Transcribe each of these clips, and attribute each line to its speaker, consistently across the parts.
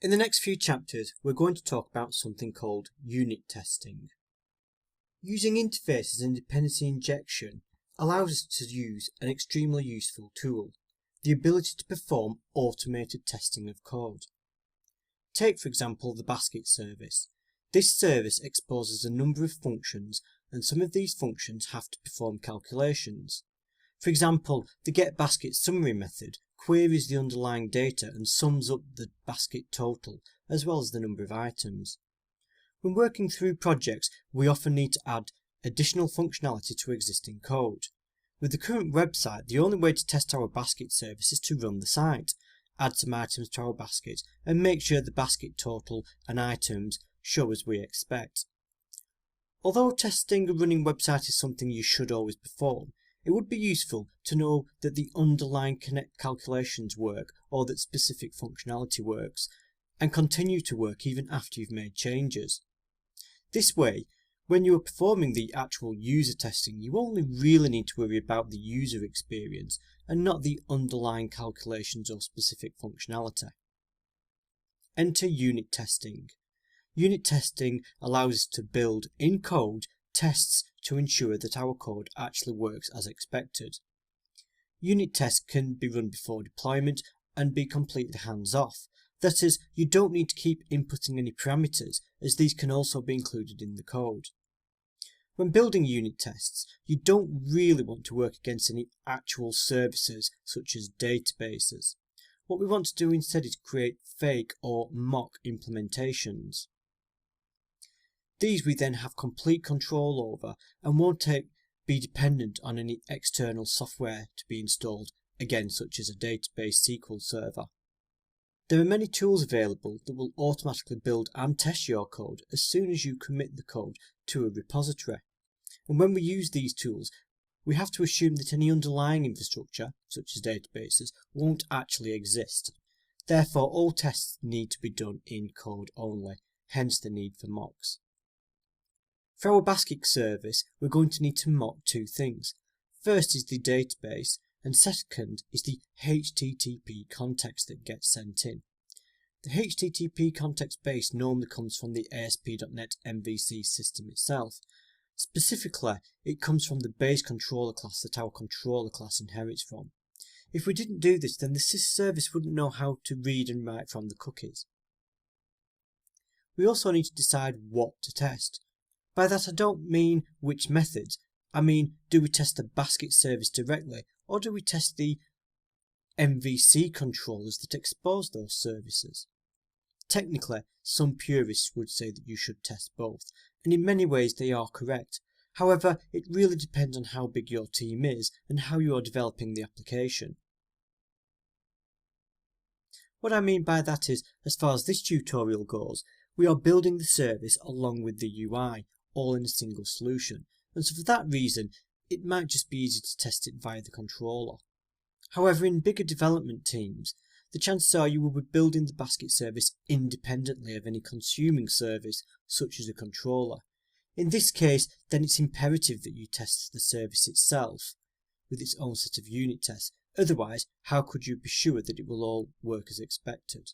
Speaker 1: In the next few chapters, we're going to talk about something called unit testing. Using interfaces and dependency injection allows us to use an extremely useful tool, the ability to perform automated testing of code. Take, for example, the basket service. This service exposes a number of functions, and some of these functions have to perform calculations. For example, the getBasketSummary method queries the underlying data and sums up the basket total, as well as the number of items. When working through projects, we often need to add additional functionality to existing code. With the current website, the only way to test our basket service is to run the site, add some items to our basket, and make sure the basket total and items show as we expect. Although testing a running website is something you should always perform, it would be useful to know that the underlying calculations work or that specific functionality works and continue to work even after you've made changes. This way, when you are performing the actual user testing, you only really need to worry about the user experience and not the underlying calculations or specific functionality. Enter unit testing. Unit testing allows us to build in code tests to ensure that our code actually works as expected. Unit tests can be run before deployment and be completely hands-off. That is, you don't need to keep inputting any parameters, as these can also be included in the code. When building unit tests, you don't really want to work against any actual services such as databases. What we want to do instead is create fake or mock implementations. These we then have complete control over and won't be dependent on any external software to be installed, again such as a database SQL server. There are many tools available that will automatically build and test your code as soon as you commit the code to a repository. And when we use these tools, we have to assume that any underlying infrastructure, such as databases, won't actually exist. Therefore, all tests need to be done in code only, hence the need for mocks. For our basket service, we're going to need to mock two things. First is the database, and second is the HTTP context that gets sent in. The HTTP context base normally comes from the ASP.NET MVC system itself. Specifically, it comes from the base controller class that our controller class inherits from. If we didn't do this, then the sys service wouldn't know how to read and write from the cookies. We also need to decide what to test. By that I don't mean which methods. I mean, do we test the basket service directly, or do we test the MVC controllers that expose those services? Technically, some purists would say that you should test both, and in many ways they are correct. However, it really depends on how big your team is and how you are developing the application. What I mean by that is, as far as this tutorial goes, we are building the service along with the UI, all in a single solution, and so for that reason, it might just be easy to test it via the controller. However, in bigger development teams, the chances are you will be building the basket service independently of any consuming service, such as a controller. In this case, then it's imperative that you test the service itself with its own set of unit tests. Otherwise, how could you be sure that it will all work as expected?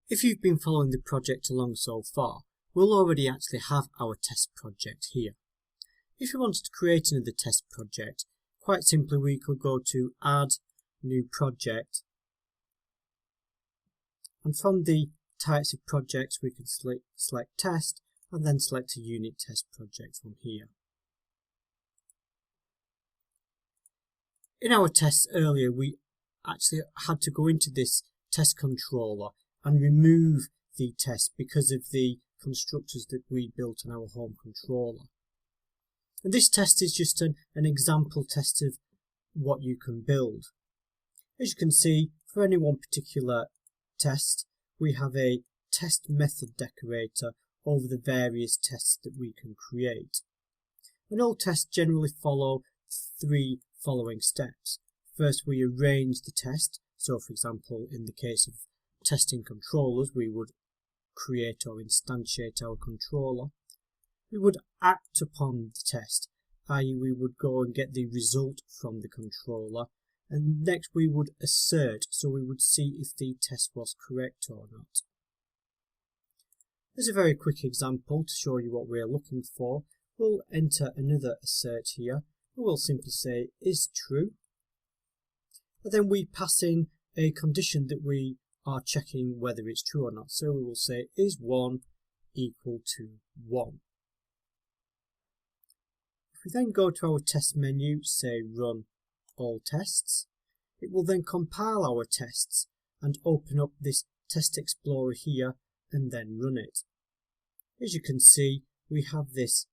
Speaker 1: If you've been following the project along so far, we'll already actually have our test project here. If you wanted to create another test project, quite simply we could go to Add, New Project, and from the types of projects we could select Test and then select a unit test project from here. In our tests earlier, we actually had to go into this test controller and remove the test because of the constructors that we built on our home controller. And this test is just an example test of what you can build. As you can see, for any one particular test, we have a test method decorator over the various tests that we can create. And all tests generally follow three following steps. First, we arrange the test. So, for example, in the case of testing controllers, we would create or instantiate our controller. We would act upon the test, i.e. we would go and get the result from the controller, and next we would assert, so we would see if the test was correct or not. As a very quick example to show you what we're looking for, we'll enter another assert here, and we'll simply say is true, and then we pass in a condition that we are checking whether it's true or not. So we will say is 1 equal to 1. If we then go to our test menu, say run all tests, it will then compile our tests and open up this test explorer here and then run it. As you can see, we have this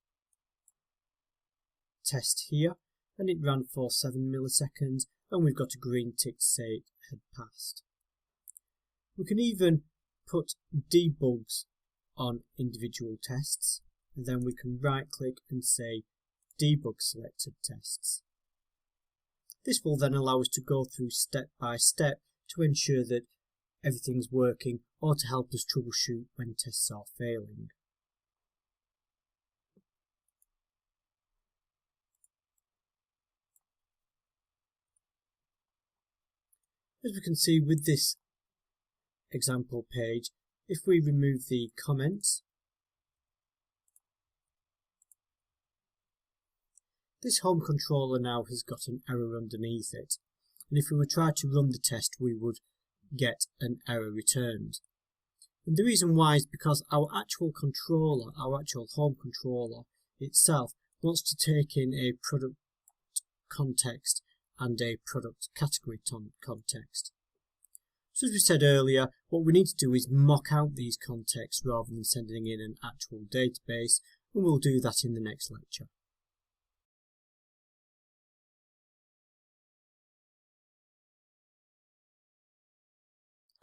Speaker 1: test here and it ran for 7 milliseconds and we've got a green tick to say it had passed. We can even put debugs on individual tests, and then we can right click and say debug selected tests. This will then allow us to go through step by step to ensure that everything's working or to help us troubleshoot when tests are failing. As we can see with this example page, if we remove the comments, this home controller now has got an error underneath it, and if we were try to run the test we would get an error returned. And the reason why is because our actual controller, our actual home controller itself, wants to take in a product context and a product category context. So as we said earlier, what we need to do is mock out these contexts rather than sending in an actual database, and we'll do that in the next lecture.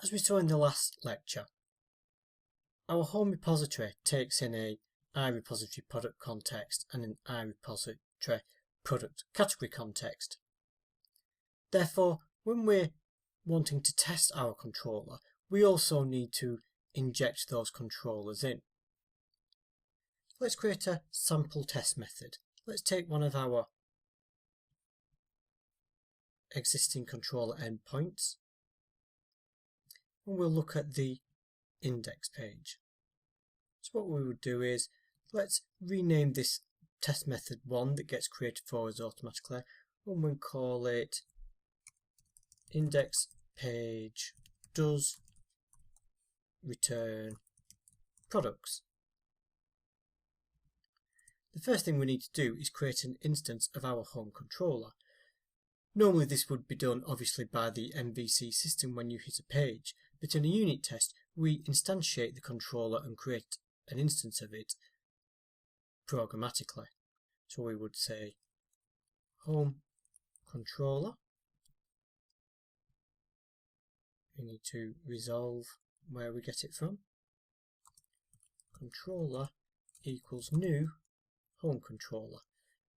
Speaker 1: As we saw in the last lecture, our home repository takes in a iRepository product context and an iRepository product category context. Therefore, when we're wanting to test our controller, we also need to inject those controllers in. Let's create a sample test method. Let's take one of our existing controller endpoints and we'll look at the index page. So what we would do is, let's rename this test method 1 that gets created for us automatically, and we'll call it index page does return products. The first thing we need to do is create an instance of our home controller. Normally this would be done obviously by the MVC system when you hit a page, but in a unit test we instantiate the controller and create an instance of it programmatically. So we would say home controller. We need to resolve where we get it from. Controller equals new home controller.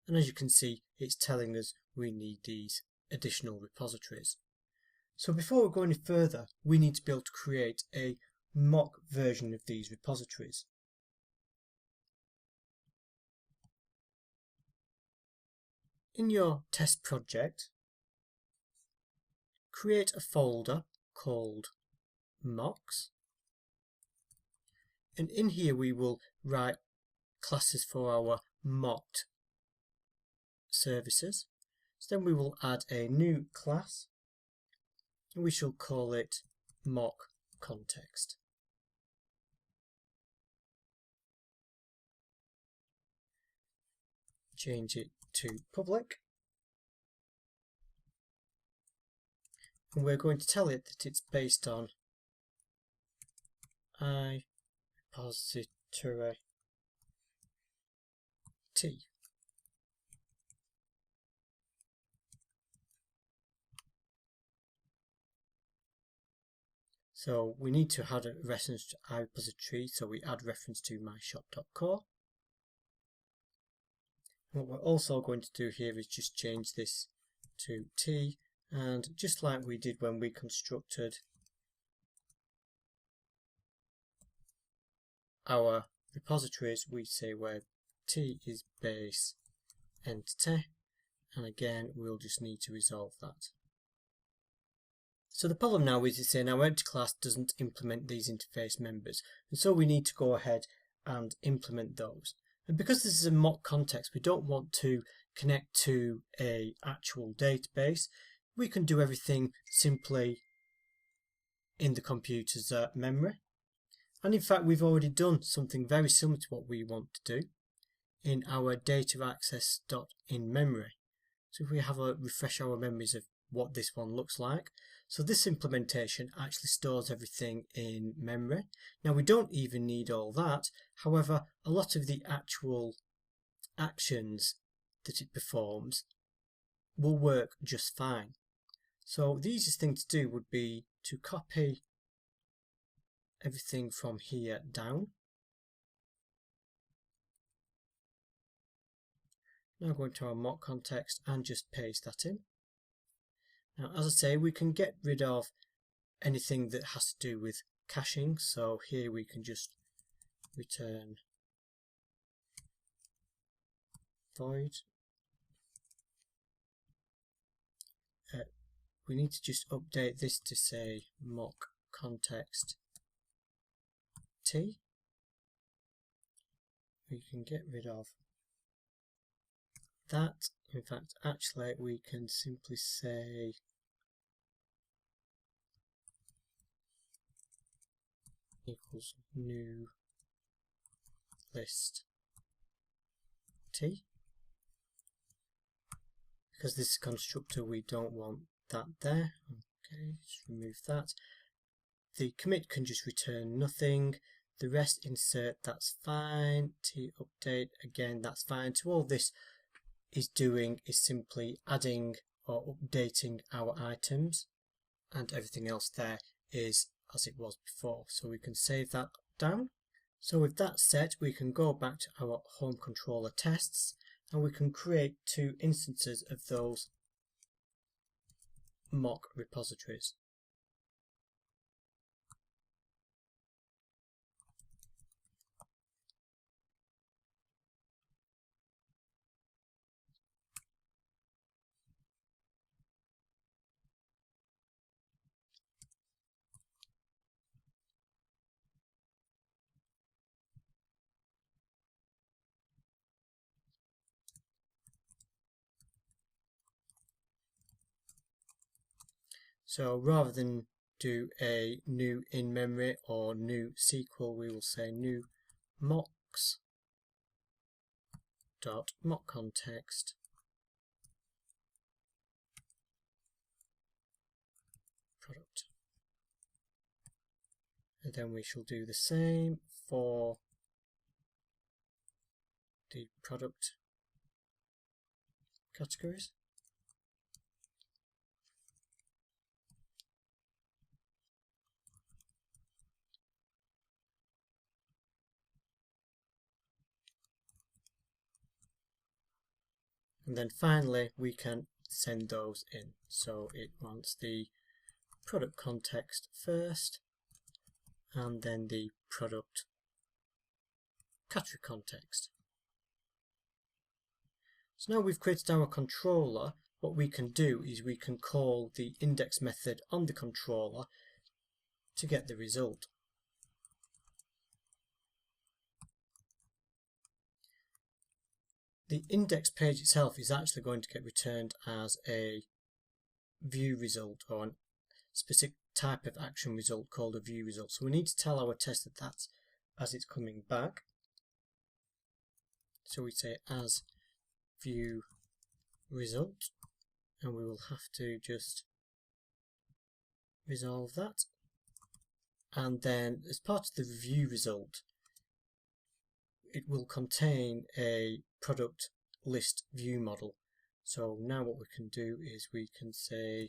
Speaker 1: And as you can see, it's telling us we need these additional repositories. So before we go any further, we need to be able to create a mock version of these repositories. In your test project, create a folder called mocks, and in here we will write classes for our mocked services. So then we will add a new class and we shall call it mock context. Change it to public, and we're going to tell it that it's based on iRepository T. So we need to add a reference to iRepository, so we add reference to myshop.core. What we're also going to do here is just change this to T, and just like we did when we constructed our repositories, we say where T is base entity, and again we'll just need to resolve that. So the problem now is it's saying our empty class doesn't implement these interface members, and so we need to go ahead and implement those. And because this is a mock context, we don't want to connect to a actual database. We can do everything simply in the computer's memory. And in fact, we've already done something very similar to what we want to do in our data access.inMemory. So if we have a refresh our memories of what this one looks like. So this implementation actually stores everything in memory. Now we don't even need all that. However, a lot of the actual actions that it performs will work just fine. So the easiest thing to do would be to copy everything from here down. Now go into our mock context and just paste that in. Now, as I say, we can get rid of anything that has to do with caching. So here we can just return void. We need to just update this to say mock context t. We can get rid of that. In fact, actually we can simply say equals new list t, because this is a constructor, we don't want that there. Okay, just remove that. The commit can just return nothing. The rest insert, that's fine. T update, again, that's fine. So all this is doing is simply adding or updating our items, and everything else there is as it was before. So we can save that down. So with that set, we can go back to our home controller tests, and we can create 2 instances of those mock repositories. So rather than do a new in memory or new SQL, we will say new mocks dot mock context product, and then we shall do the same for the product categories. And then finally we can send those in. So it wants the product context first, and then the product category context. So now we've created our controller, what we can do is we can call the index method on the controller to get the result. The index page itself is actually going to get returned as a view result, or a specific type of action result called a view result. So we need to tell our test that that's as it's coming back. So we say as view result, and we will have to just resolve that. And then as part of the view result, it will contain a product list view model. So now what we can do is we can say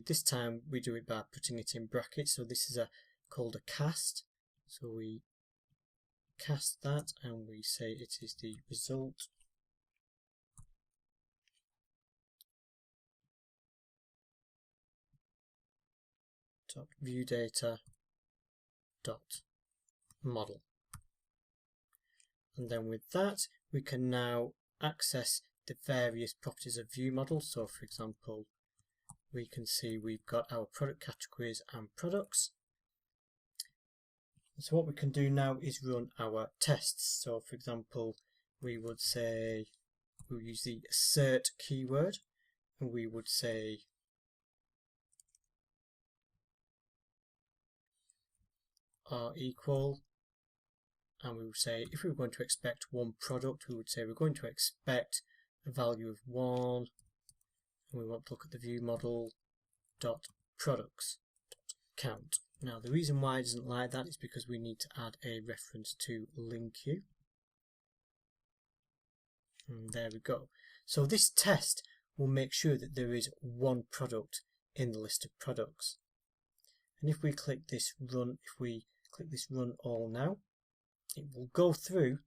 Speaker 1: this time we do it by putting it in brackets. So this is called a cast. So we cast that and we say it is the result dot view data dot model. And then with that, we can now access the various properties of view model. So for example, we can see we've got our product categories and products. So what we can do now is run our tests. So for example, we would say we'll use the assert keyword, and we would say are equal, and we would say if we were going to expect one product, we would say we're going to expect a value of 1, and we want to look at the view model dot products dot count. Now the reason why it doesn't like that is because we need to add a reference to link you. And there we go. So this test will make sure that there is one product in the list of products. And if we click this run, all now, it will go through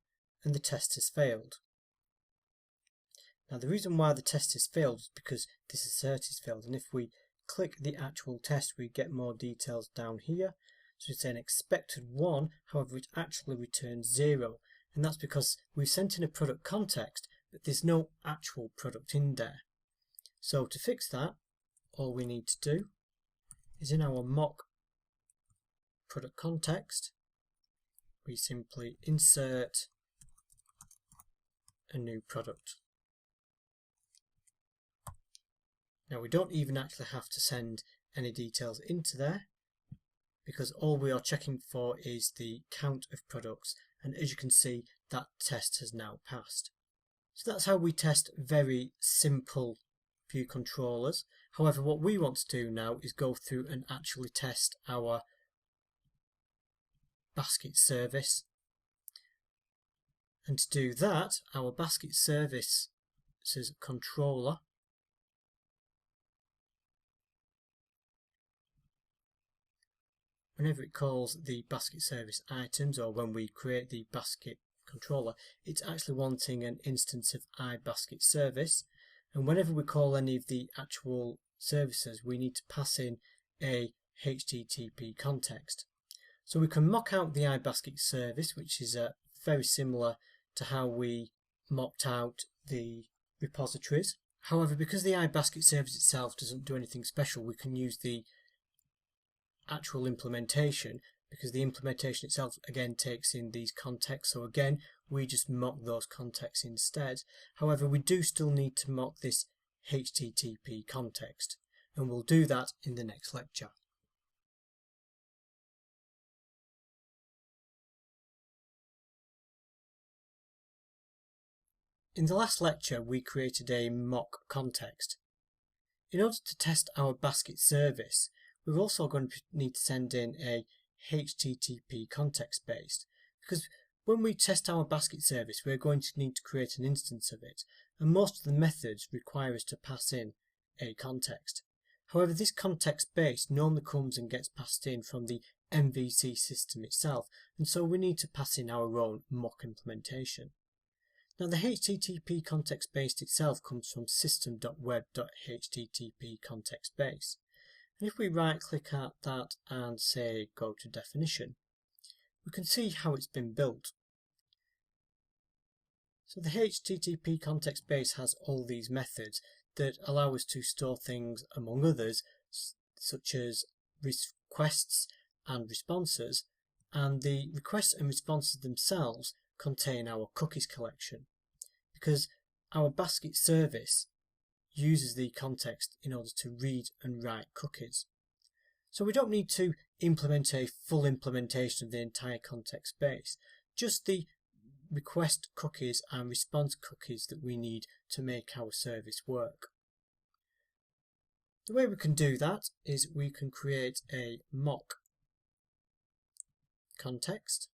Speaker 1: and the test has failed. Now the reason why the test has failed is because this assert has failed, and if we click the actual test we get more details down here. So it's an expected 1, however it actually returns 0, and that's because we've sent in a product context but there's no actual product in there. So to fix that, all we need to do is in our mock product context we simply insert a new product. Now we don't even actually have to send any details into there, because all we are checking for is the count of products, and as you can see that test has now passed. So that's how we test very simple view controllers. However, what we want to do now is go through and actually test our basket service. And to do that, our basket service says controller whenever it calls the basket service items, or when we create the basket controller, it's actually wanting an instance of iBasket service, and whenever we call any of the actual services we need to pass in a HTTP context. So we can mock out the iBasket service, which is very similar to how we mocked out the repositories. However, because the iBasket service itself doesn't do anything special, we can use the actual implementation, because the implementation itself again takes in these contexts. So again we just mock those contexts instead. However, we do still need to mock this HTTP context, and we'll do that in the next lecture. In the last lecture we created a mock context. In order to test our basket service, we're also going to need to send in a HTTP context based, because when we test our basket service we're going to need to create an instance of it, and most of the methods require us to pass in a context. However, this context based normally comes and gets passed in from the MVC system itself, and so we need to pass in our own mock implementation. Now the HTTP context based itself comes from system.web.http context base. And if we right click at that and say go to definition, we can see how it's been built. So the HTTP context base has all these methods that allow us to store things, among others, such as requests and responses, and the requests and responses themselves contain our cookies collection, because our basket service uses the context in order to read and write cookies. So we don't need to implement a full implementation of the entire context base, just the request cookies and response cookies that we need to make our service work. The way we can do that is we can create a mock context.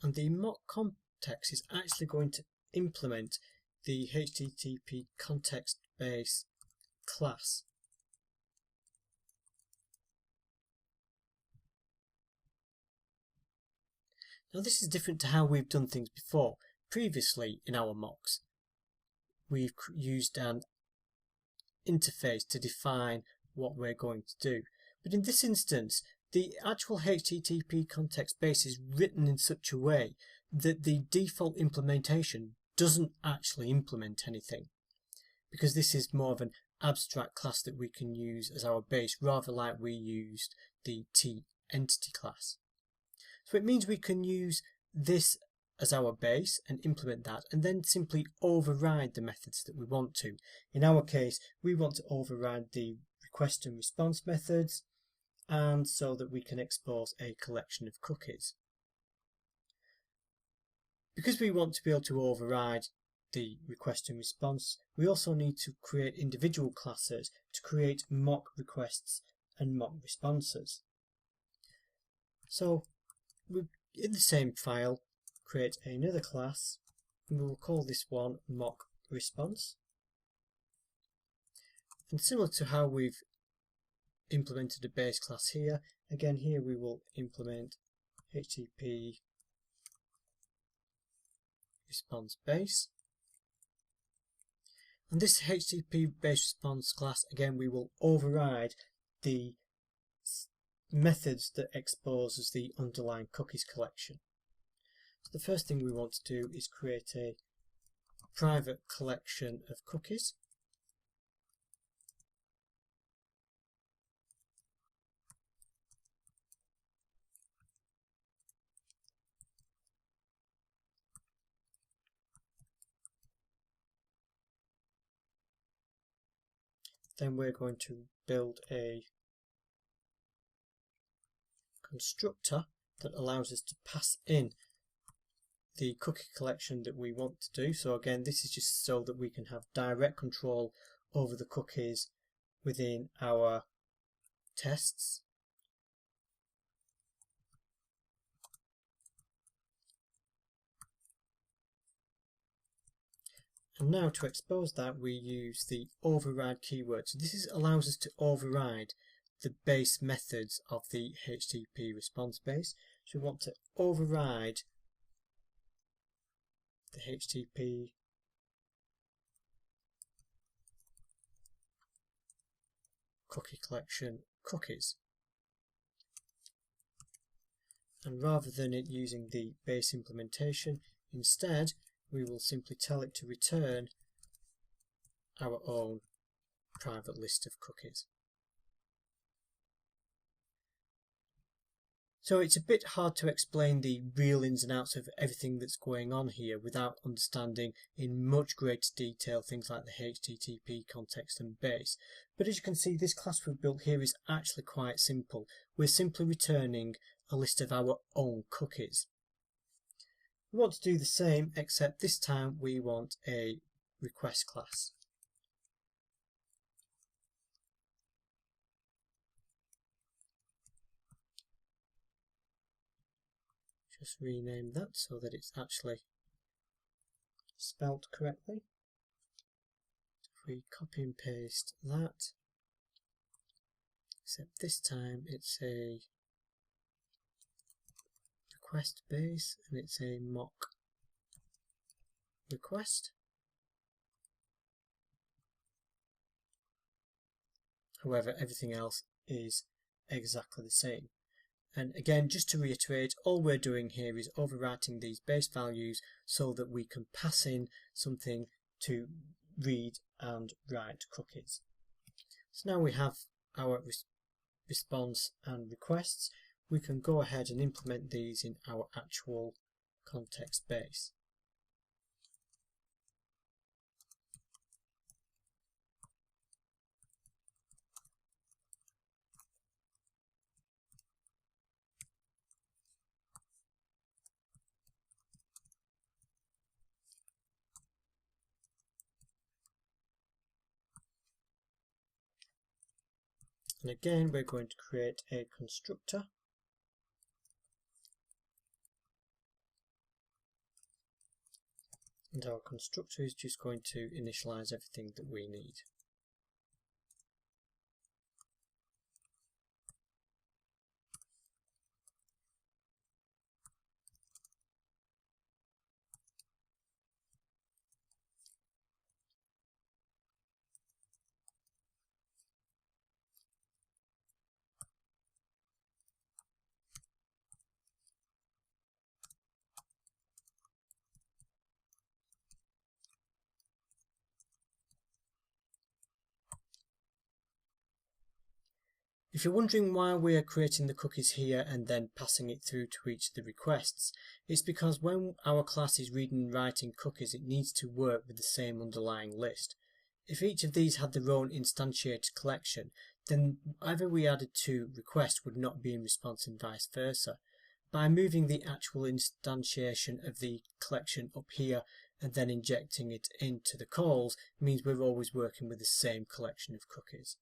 Speaker 1: And the mock context is actually going to implement the HTTP context base class. Now this is different to how we've done things before. Previously in our mocks, we've used an interface to define what we're going to do. But in this instance, the actual HTTP context base is written in such a way that the default implementation doesn't actually implement anything, because this is more of an abstract class that we can use as our base, rather like we used the T entity class. So it means we can use this as our base and implement that, and then simply override the methods that we want to. In our case, we want to override the request and response methods, and so that we can expose a collection of cookies. Because we want to be able to override the request and response, we also need to create individual classes to create mock requests and mock responses. So in the same file, create another class, and we will call this one mock response. And similar to how we've implemented a base class here, again here we will implement HTTP response base. And this HTTP base response class, again we will override the methods that exposes the underlying cookies collection. So the first thing we want to do is create a private collection of cookies. Then we're going to build a constructor that allows us to pass in the cookie collection that we want to do. So again, this is just so that we can have direct control over the cookies within our tests. And now to expose that, we use the override keyword. So this allows us to override the base methods of the HTTP response base. So we want to override the HTTP cookie collection cookies. And rather than it using the base implementation, instead we will simply tell it to return our own private list of cookies. So it's a bit hard to explain the real ins and outs of everything that's going on here without understanding in much greater detail things like the HTTP context and base. But as you can see, this class we've built here is actually quite simple. We're simply returning a list of our own cookies. We want to do the same, except this time we want a request class. Just rename that so that it's actually spelt correctly. If we copy and paste that, except this time it's a request base and it's a mock request. However, everything else is exactly the same. And again, just to reiterate, all we're doing here is overwriting these base values so that we can pass in something to read and write cookies. So now we have our response and requests. We can go ahead and implement these in our actual context base. And again, we're going to create a constructor. And our constructor is just going to initialize everything that we need. If you're wondering why we're creating the cookies here and then passing it through to each of the requests, it's because when our class is reading and writing cookies, it needs to work with the same underlying list. If each of these had their own instantiated collection, then whatever we added to request would not be in response and vice versa. By moving the actual instantiation of the collection up here and then injecting it into the calls means we're always working with the same collection of cookies.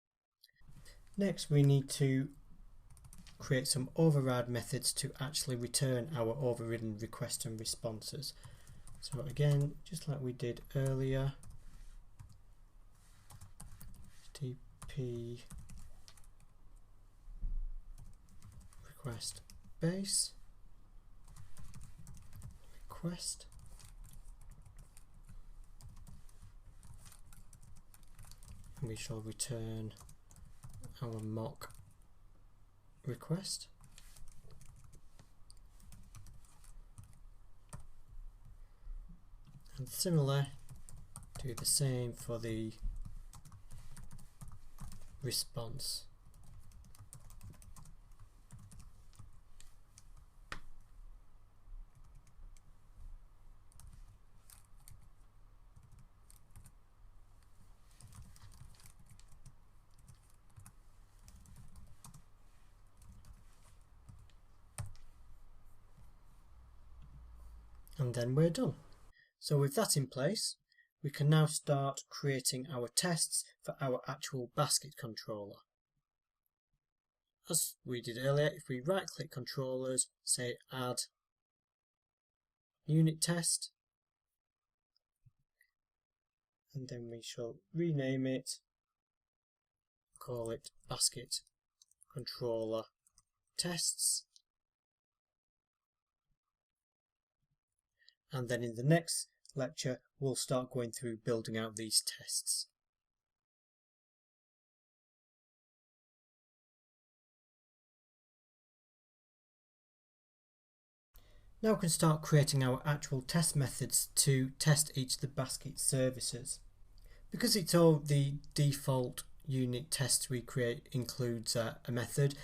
Speaker 1: Next, we need to create some override methods to actually return our overridden requests and responses. So again, just like we did earlier, HTTP request base request, and we shall return our mock request. And similarly, do the same for the response. And then we're done. So with that in place, we can now start creating our tests for our actual basket controller. As we did earlier, if we right click controllers, say add unit test, and then we shall rename it, call it basket controller tests. And then in the next lecture, we'll start going through building out these tests. Now we can start creating our actual test methods to test each of the basket services. Because it's all the default unit tests we create includes a method,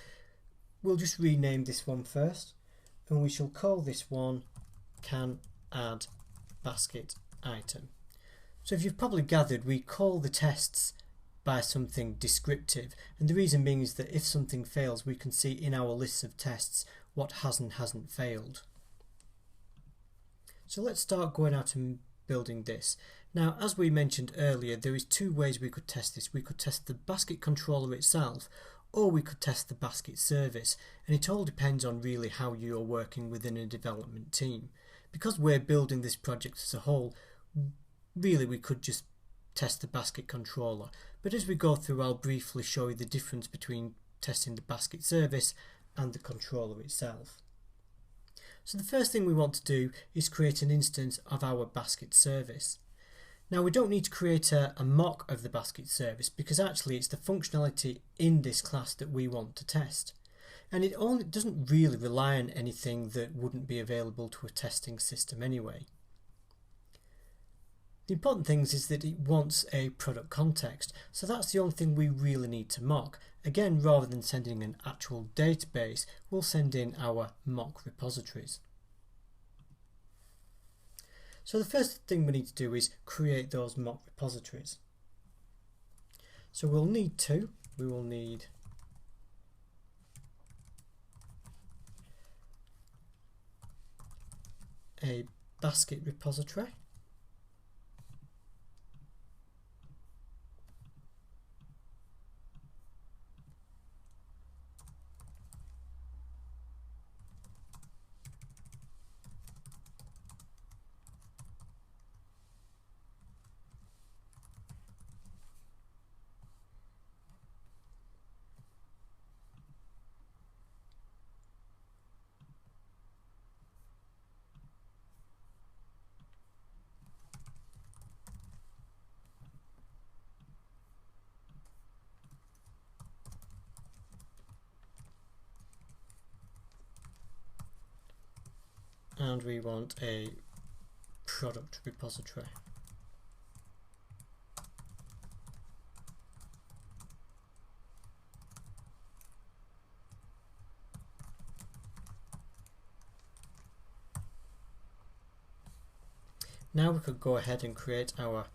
Speaker 1: we'll just rename this one first, and we shall call this one can add basket item. So if you've probably gathered, we call the tests by something descriptive, and the reason being is that if something fails, we can see in our list of tests what has and hasn't failed. So let's start going out and building this. Now, as we mentioned earlier, there is two ways we could test this. We could test the basket controller itself, or we could test the basket service, and it all depends on really how you're working within a development team. Because we're building this project as a whole, really we could just test the basket controller. But as we go through, I'll briefly show you the difference between testing the basket service and the controller itself. So the first thing we want to do is create an instance of our basket service. Now we don't need to create a mock of the basket service because actually it's the functionality in this class that we want to test. And it doesn't really rely on anything that wouldn't be available to a testing system anyway. The important thing is that it wants a product context, so that's the only thing we really need to mock. Again, rather than sending an actual database, we'll send in our mock repositories. So the first thing we need to do is create those mock repositories. So we will need a basket repository, and we want a product repository. Now we could go ahead and create our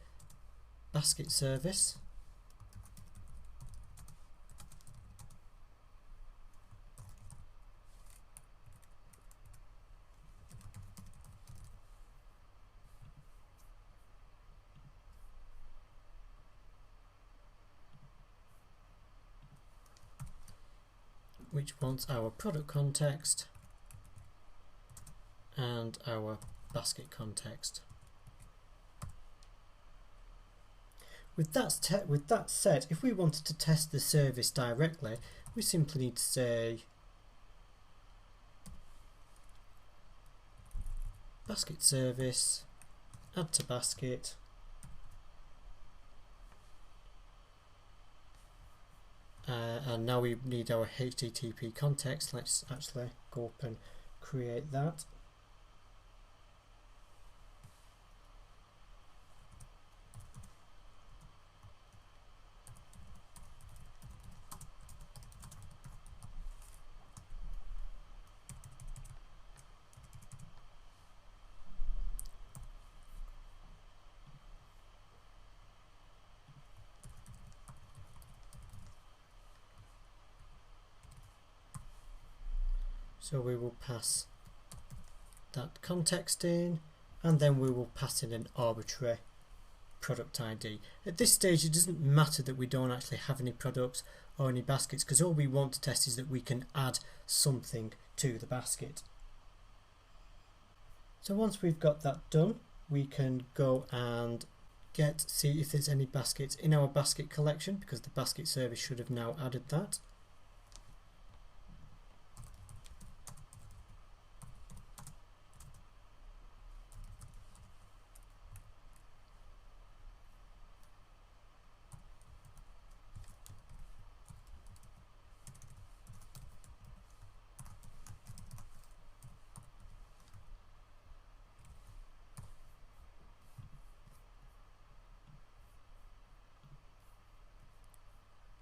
Speaker 1: basket service. Which wants our product context and our basket context. With that said, if we wanted to test the service directly, we simply need to say basket service, add to basket, and now we need our HTTP context. Let's actually go up and create that. So we will pass that context in, and then we will pass in an arbitrary product ID. At this stage it doesn't matter that we don't actually have any products or any baskets, because all we want to test is that we can add something to the basket. So once we've got that done, we can go and see if there's any baskets in our basket collection, because the basket service should have now added that.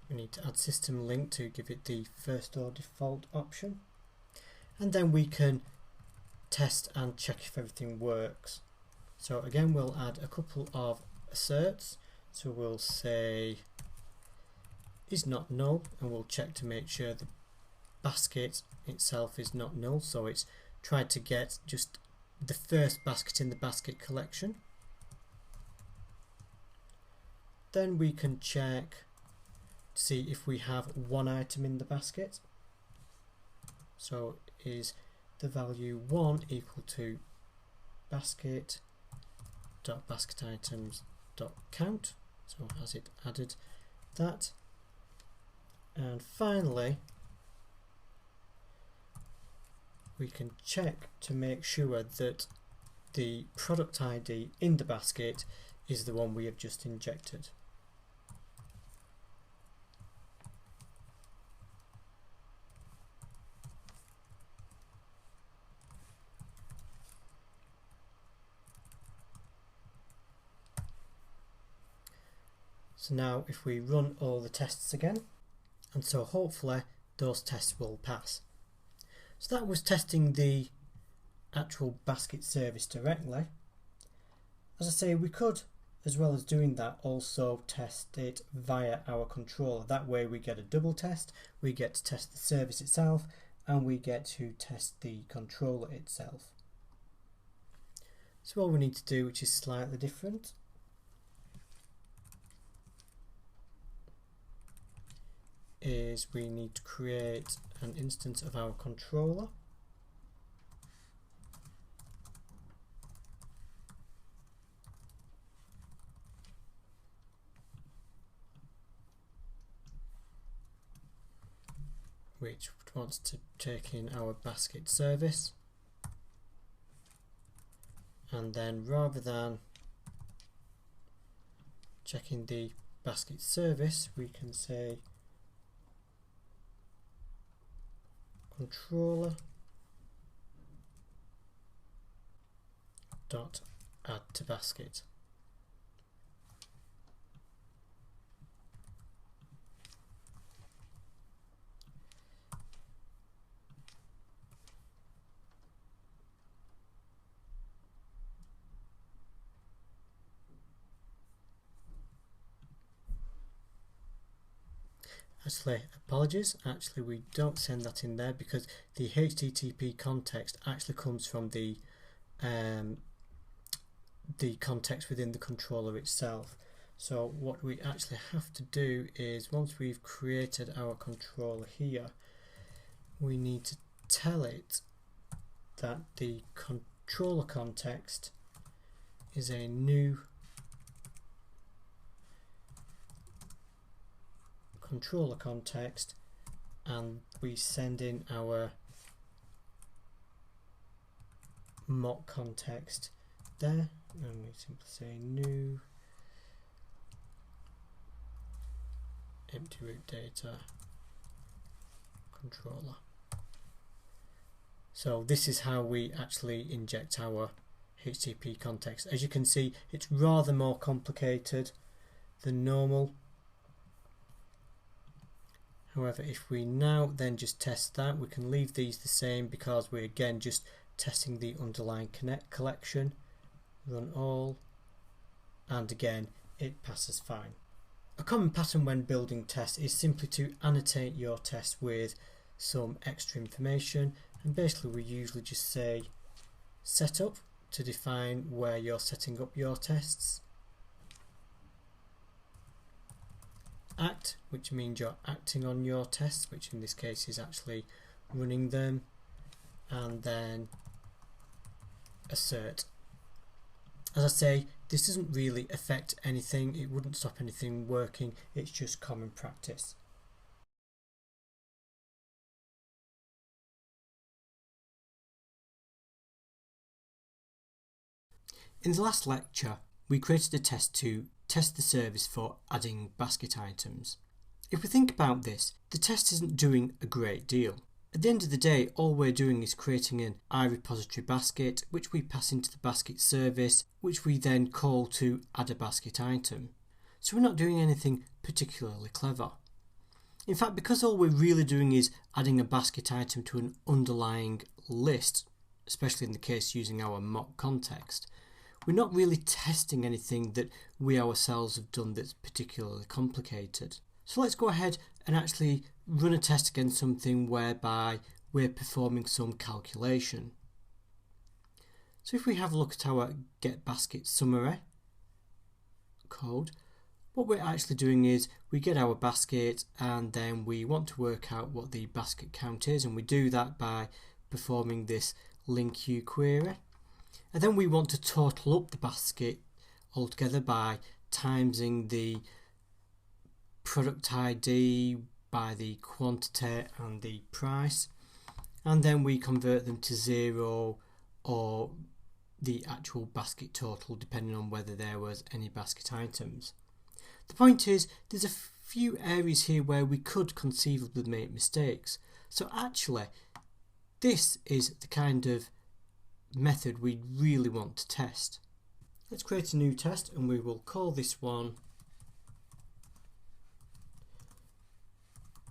Speaker 1: We need to add system link to give it the first or default option, and then we can test and check if everything works. So again, we'll add a couple of asserts. So we'll say is not null, and we'll check to make sure the basket itself is not null, so it's tried to get just the first basket in the basket collection. Then we can check to see if we have one item in the basket. So is the value 1 equal to basket.basketItems.count, so has it added that? And finally we can check to make sure that the product ID in the basket is the one we have just injected. So now if we run all the tests again, and so hopefully those tests will pass. So that was testing the actual basket service directly. As I say, we could, as well as doing that, also test it via our controller. That way we get a double test, we get to test the service itself, and we get to test the controller itself. So all we need to do, which is slightly different, is we need to create an instance of our controller. Which wants to take in our basket service, and then rather than checking the basket service, we can say controller dot add to basket. Actually, apologies, actually we don't send that in there because the HTTP context actually comes from the context within the controller itself. So what we actually have to do is, once we've created our controller here, we need to tell it that the controller context is a new controller context, and we send in our mock context there, and we simply say new empty root data controller. So this is how we actually inject our HTTP context. As you can see, it's rather more complicated than normal. However, if we now then just test that, we can leave these the same because we're again just testing the underlying collection. Run all, and again it passes fine. A common pattern when building tests is simply to annotate your test with some extra information, and basically we usually just say setup to define where you're setting up your tests, act, which means you're acting on your tests, which in this case is actually running them, and then assert. As I say, this doesn't really affect anything, it wouldn't stop anything working, it's just common practice. In the last lecture, we created a test to test the service for adding basket items. If we think about this, the test isn't doing a great deal. At the end of the day, all we're doing is creating an iRepository basket, which we pass into the basket service, which we then call to add a basket item. So we're not doing anything particularly clever. In fact, because all we're really doing is adding a basket item to an underlying list, especially in the case using our mock context, we're not really testing anything that we ourselves have done that's particularly complicated. So let's go ahead and actually run a test against something whereby we're performing some calculation. So if we have a look at our get basket summary code, what we're actually doing is we get our basket and then we want to work out what the basket count is, and we do that by performing this LINQ query. And then we want to total up the basket altogether by timesing the product ID by the quantity and the price, and then we convert them to 0 or the actual basket total depending on whether there was any basket items. The point is, there's a few areas here where we could conceivably make mistakes, so actually this is the kind of method we really want to test. Let's create a new test and we will call this one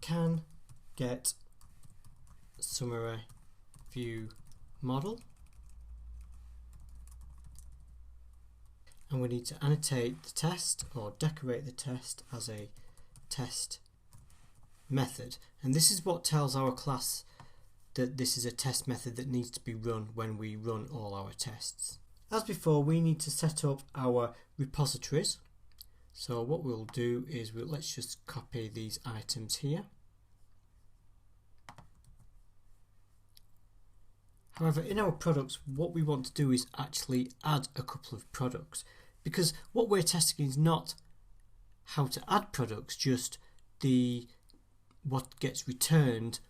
Speaker 1: can get summary view model, and we need to annotate the test or decorate the test as a test method, and this is what tells our class that this is a test method that needs to be run when we run all our tests. As before, we need to set up our repositories. So what we'll do is let's just copy these items here. However, in our products, what we want to do is actually add a couple of products, because what we're testing is not how to add products, just what gets returned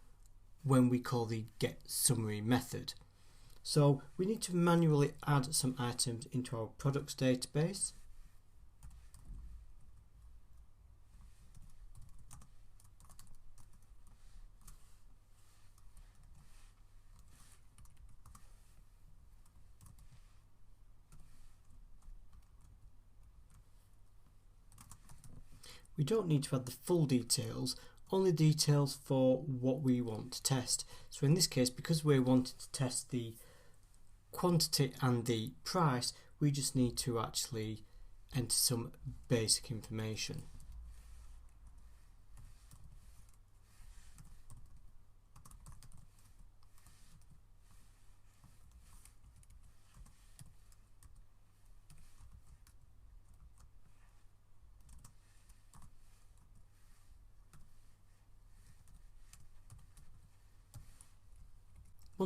Speaker 1: when we call the get summary method. So we need to manually add some items into our products database. We don't need to add the full details, only details for what we want to test. So in this case, because we're wanting to test the quantity and the price, we just need to actually enter some basic information.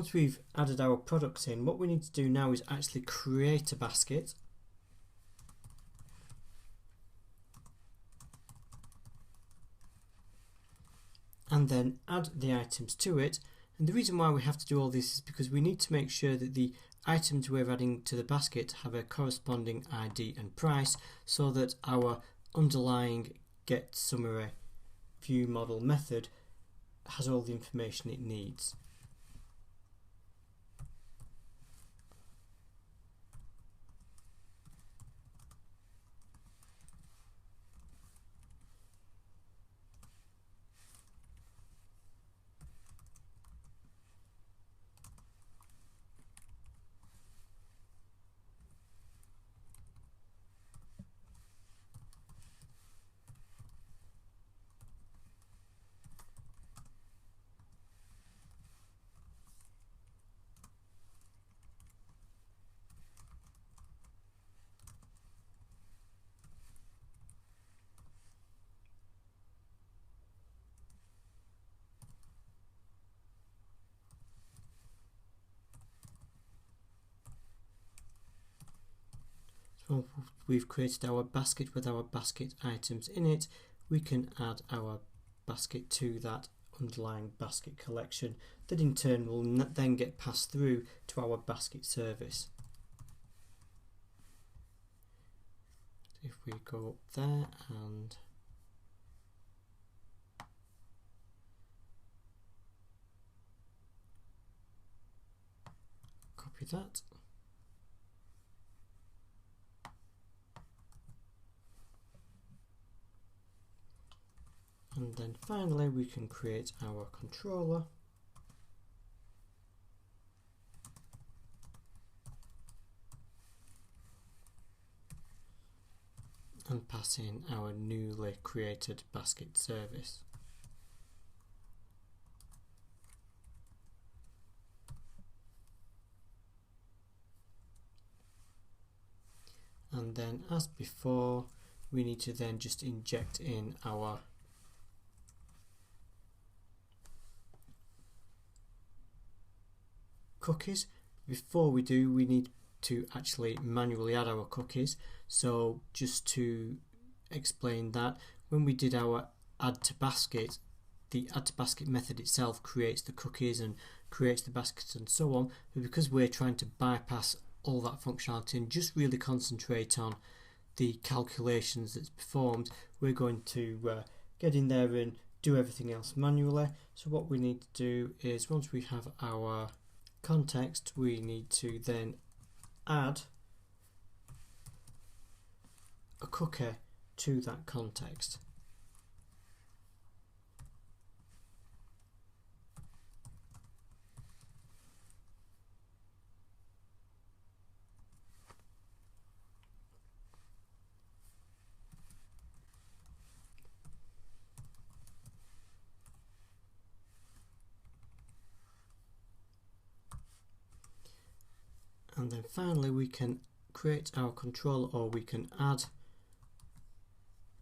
Speaker 1: Once we've added our products in, what we need to do now is actually create a basket. And then add the items to it. And the reason why we have to do all this is because we need to make sure that the items we're adding to the basket have a corresponding ID and price, so that our underlying get summary view model method has all the information it needs. Once we've created our basket with our basket items in it, we can add our basket to that underlying basket collection that in turn will then get passed through to our basket service. If we go up there and copy that, and then finally we can create our controller and pass in our newly created basket service. And then, as before, we need to then just inject in our cookies. Before we do, we need to actually manually add our cookies. So just to explain that, when we did our add to basket, the add to basket method itself creates the cookies and creates the baskets and so on, but because we're trying to bypass all that functionality and just really concentrate on the calculations that's performed, we're going to get in there and do everything else manually. So what we need to do is, once we have our context, we need to then add a cookie to that context. And then finally we can create our controller, or we can add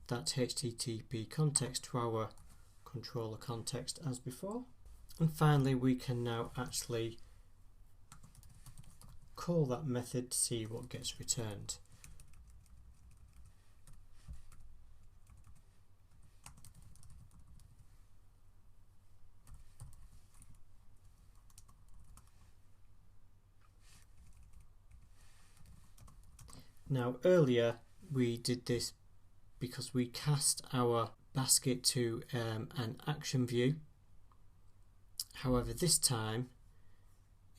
Speaker 1: that HTTP context to our controller context as before. And finally we can now actually call that method to see what gets returned. Now earlier we did this because we cast our basket to an action view. However, this time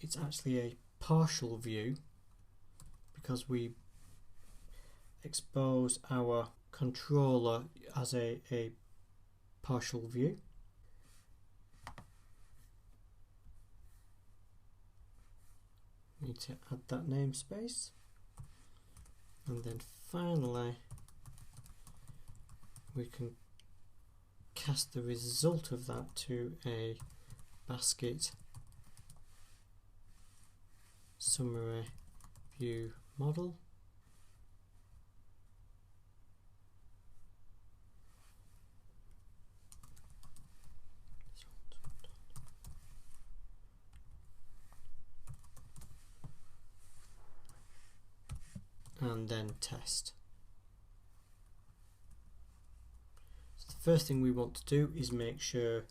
Speaker 1: it's actually a partial view because we expose our controller as a partial view. Need to add that namespace. And then finally we can cast the result of that to a basket summary view model. and then test. So the first thing we want to do is make sure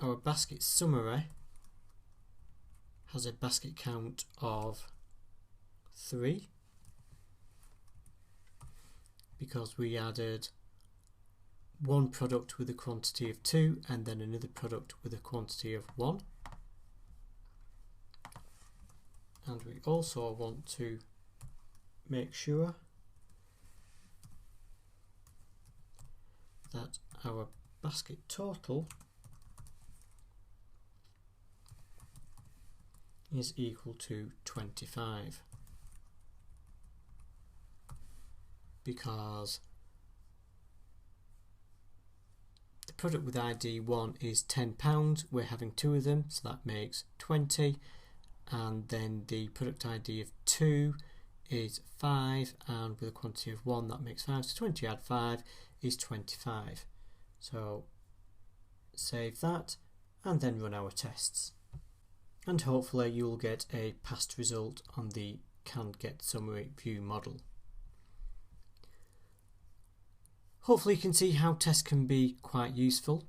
Speaker 1: our basket summary has a basket count of 3 because we added one product with a quantity of 2 and then another product with a quantity of 1. And we also want to make sure that our basket total is equal to 25, because the product with ID 1 is £10, we're having 2 of them, so that makes 20, and then the product ID of 2 is 5, and with a quantity of 1 that makes 5, so 20 add 5 is 25. So save that and then run our tests, and hopefully you'll get a passed result on the can-get summary view model. Hopefully you can see how tests can be quite useful.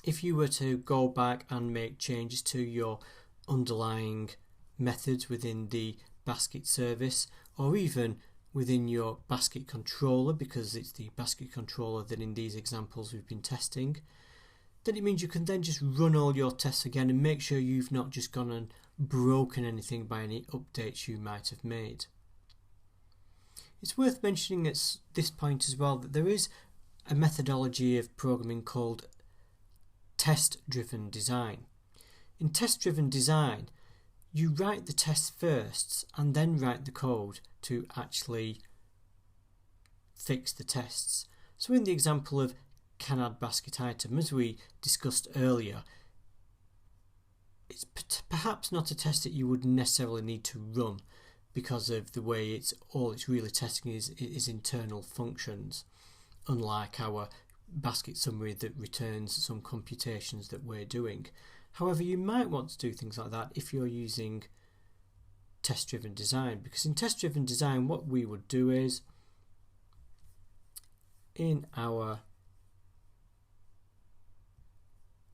Speaker 1: If you were to go back and make changes to your underlying methods within the basket service, or even within your basket controller, because it's the basket controller that in these examples we've been testing, then it means you can then just run all your tests again and make sure you've not just gone and broken anything by any updates you might have made. It's worth mentioning at this point as well that there is a methodology of programming called test-driven design. In test-driven design, you write the tests first and then write the code to actually fix the tests. So in the example of can add basket item, as we discussed earlier, it's perhaps not a test that you would necessarily need to run, because of the way all it's really testing is internal functions, unlike our basket summary that returns some computations that we're doing. However, you might want to do things like that if you're using test-driven design, because in test-driven design what we would do is, in our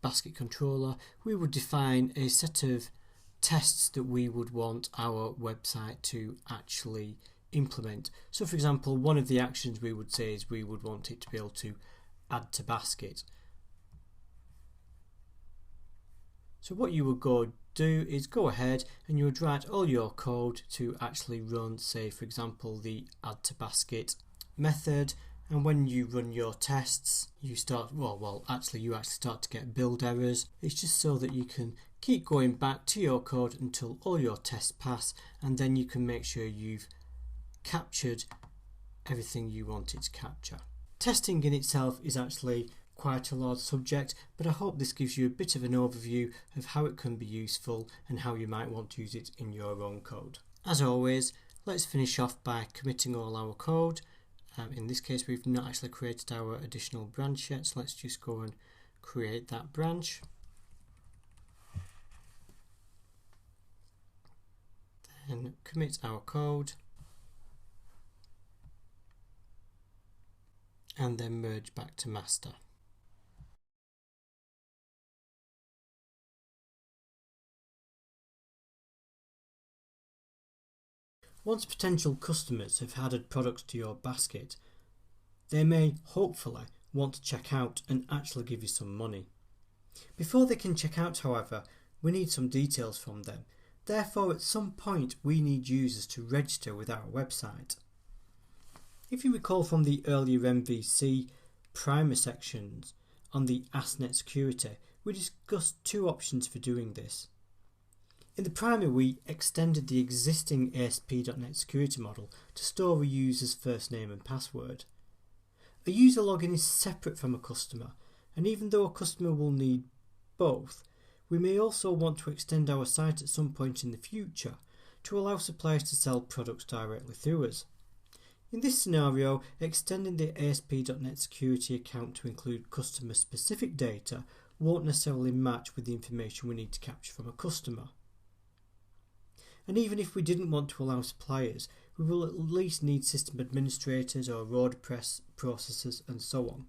Speaker 1: basket controller, we would define a set of tests that we would want our website to actually implement. So for example, one of the actions we would say is we would want it to be able to add to basket. So what you would do is go ahead and you would write all your code to actually run, say for example, the add to basket method, and when you run your tests you start you actually start to get build errors. It's just so that you can keep going back to your code until all your tests pass, and then you can make sure you've captured everything you wanted to capture. Testing in itself is actually quite a large subject, but I hope this gives you a bit of an overview of how it can be useful and how you might want to use it in your own code. As always, let's finish off by committing all our code. In this case we've not actually created our additional branch yet, so let's just go and create that branch. Then commit our code and then merge back to master. Once potential customers have added products to your basket, they may hopefully want to check out and actually give you some money. Before they can check out, however, we need some details from them. Therefore, at some point we need users to register with our website. If you recall from the earlier MVC primer sections on the ASP.NET Security, we discussed 2 options for doing this. In the primer we extended the existing ASP.NET Security model to store a user's first name and password. A user login is separate from a customer, and even though a customer will need both, we may also want to extend our site at some point in the future to allow suppliers to sell products directly through us. In this scenario, extending the ASP.NET Security account to include customer-specific data won't necessarily match with the information we need to capture from a customer. And even if we didn't want to allow suppliers, we will at least need system administrators or order processors and so on.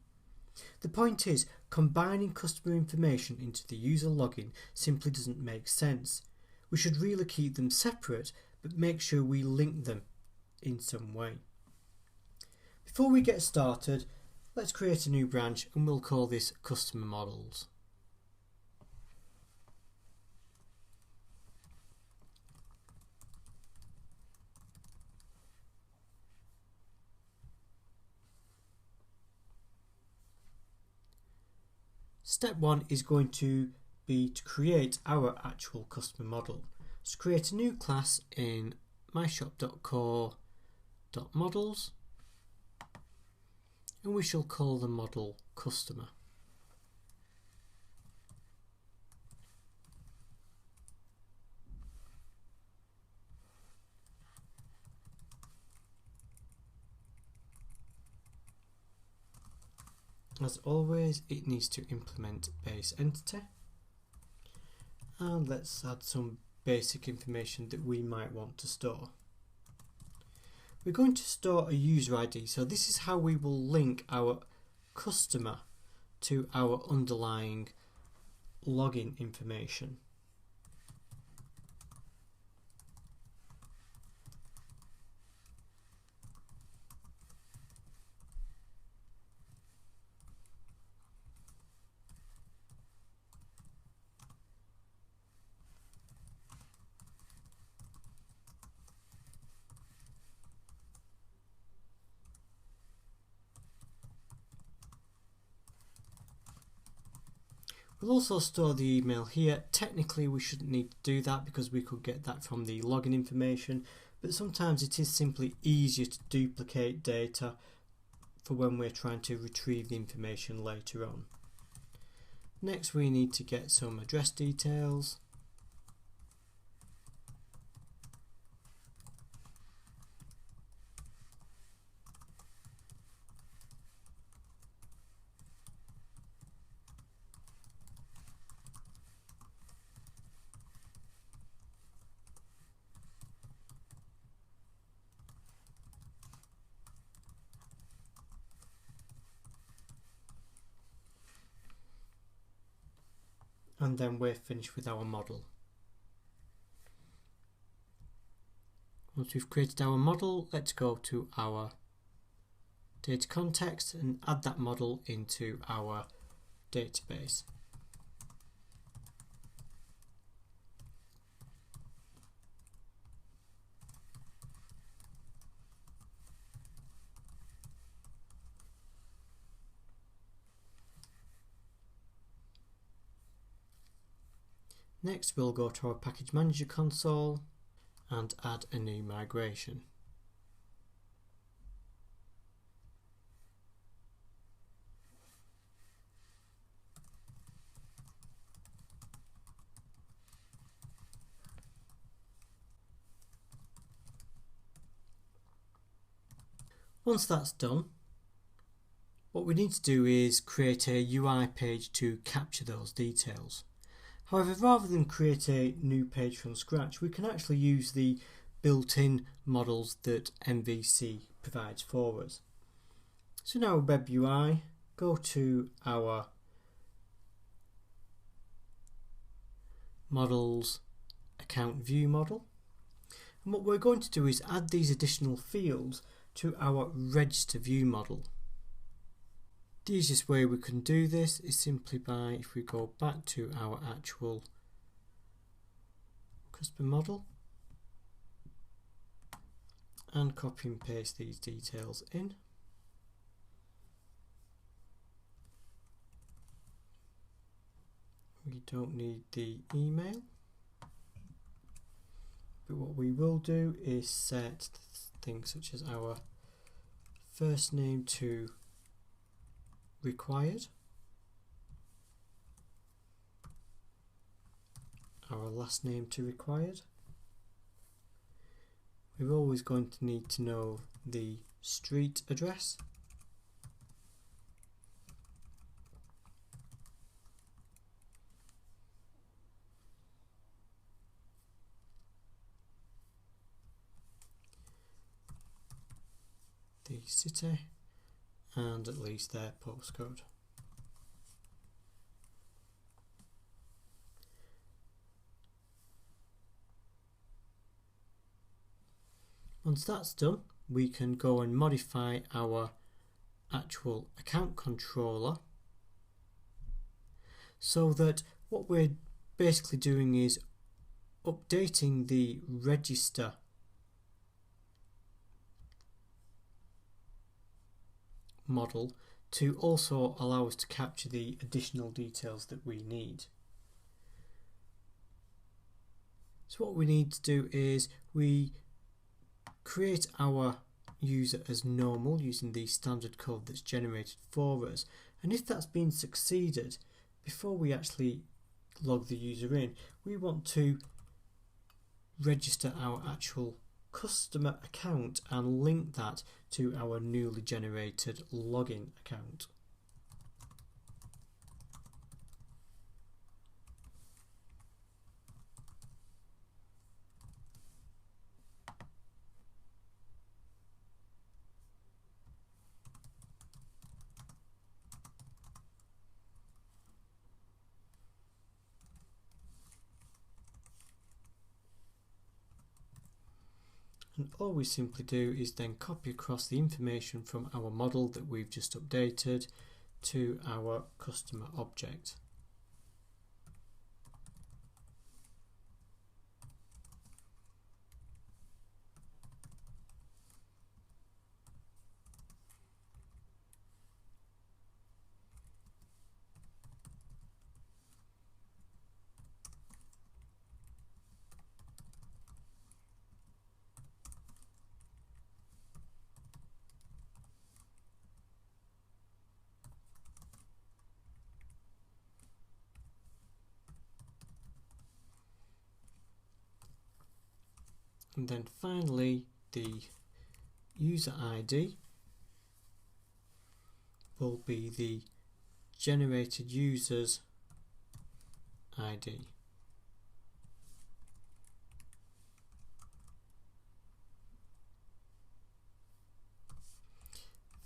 Speaker 1: The point is, combining customer information into the user login simply doesn't make sense. We should really keep them separate, but make sure we link them in some way. Before we get started, let's create a new branch and we'll call this Customer Models. Step 1 is going to be to create our actual customer model. So create a new class in myshop.core.models and we shall call the model customer. As always, it needs to implement base entity, and let's add some basic information that we might want to store. We're going to store a user ID, so this is how we will link our customer to our underlying login information. We'll also store the email here. Technically we shouldn't need to do that because we could get that from the login information, but sometimes it is simply easier to duplicate data for when we're trying to retrieve the information later on. Next we need to get some address details. And then we're finished with our model. Once we've created our model, let's go to our data context and add that model into our database. Next we'll go to our package manager console and add a new migration. Once that's done, what we need to do is create a UI page to capture those details. However, rather than create a new page from scratch, we can actually use the built-in models that MVC provides for us. So now Web UI, go to our models account view model. And what we're going to do is add these additional fields to our register view model. The easiest way we can do this is simply by, if we go back to our actual customer model and copy and paste these details in. We don't need the email, but what we will do is set things such as our first name to required, our last name to required. We're always going to need to know the street address, the city and at least their postcode. Once that's done, we can go and modify our actual account controller so that what we're basically doing is updating the register model to also allow us to capture the additional details that we need. So what we need to do is we create our user as normal using the standard code that's generated for us, and if that's been succeeded, before we actually log the user in, we want to register our actual customer account and link that to our newly generated login account. And all we simply do is then copy across the information from our model that we've just updated to our customer object. And then finally, the user ID will be the generated user's ID.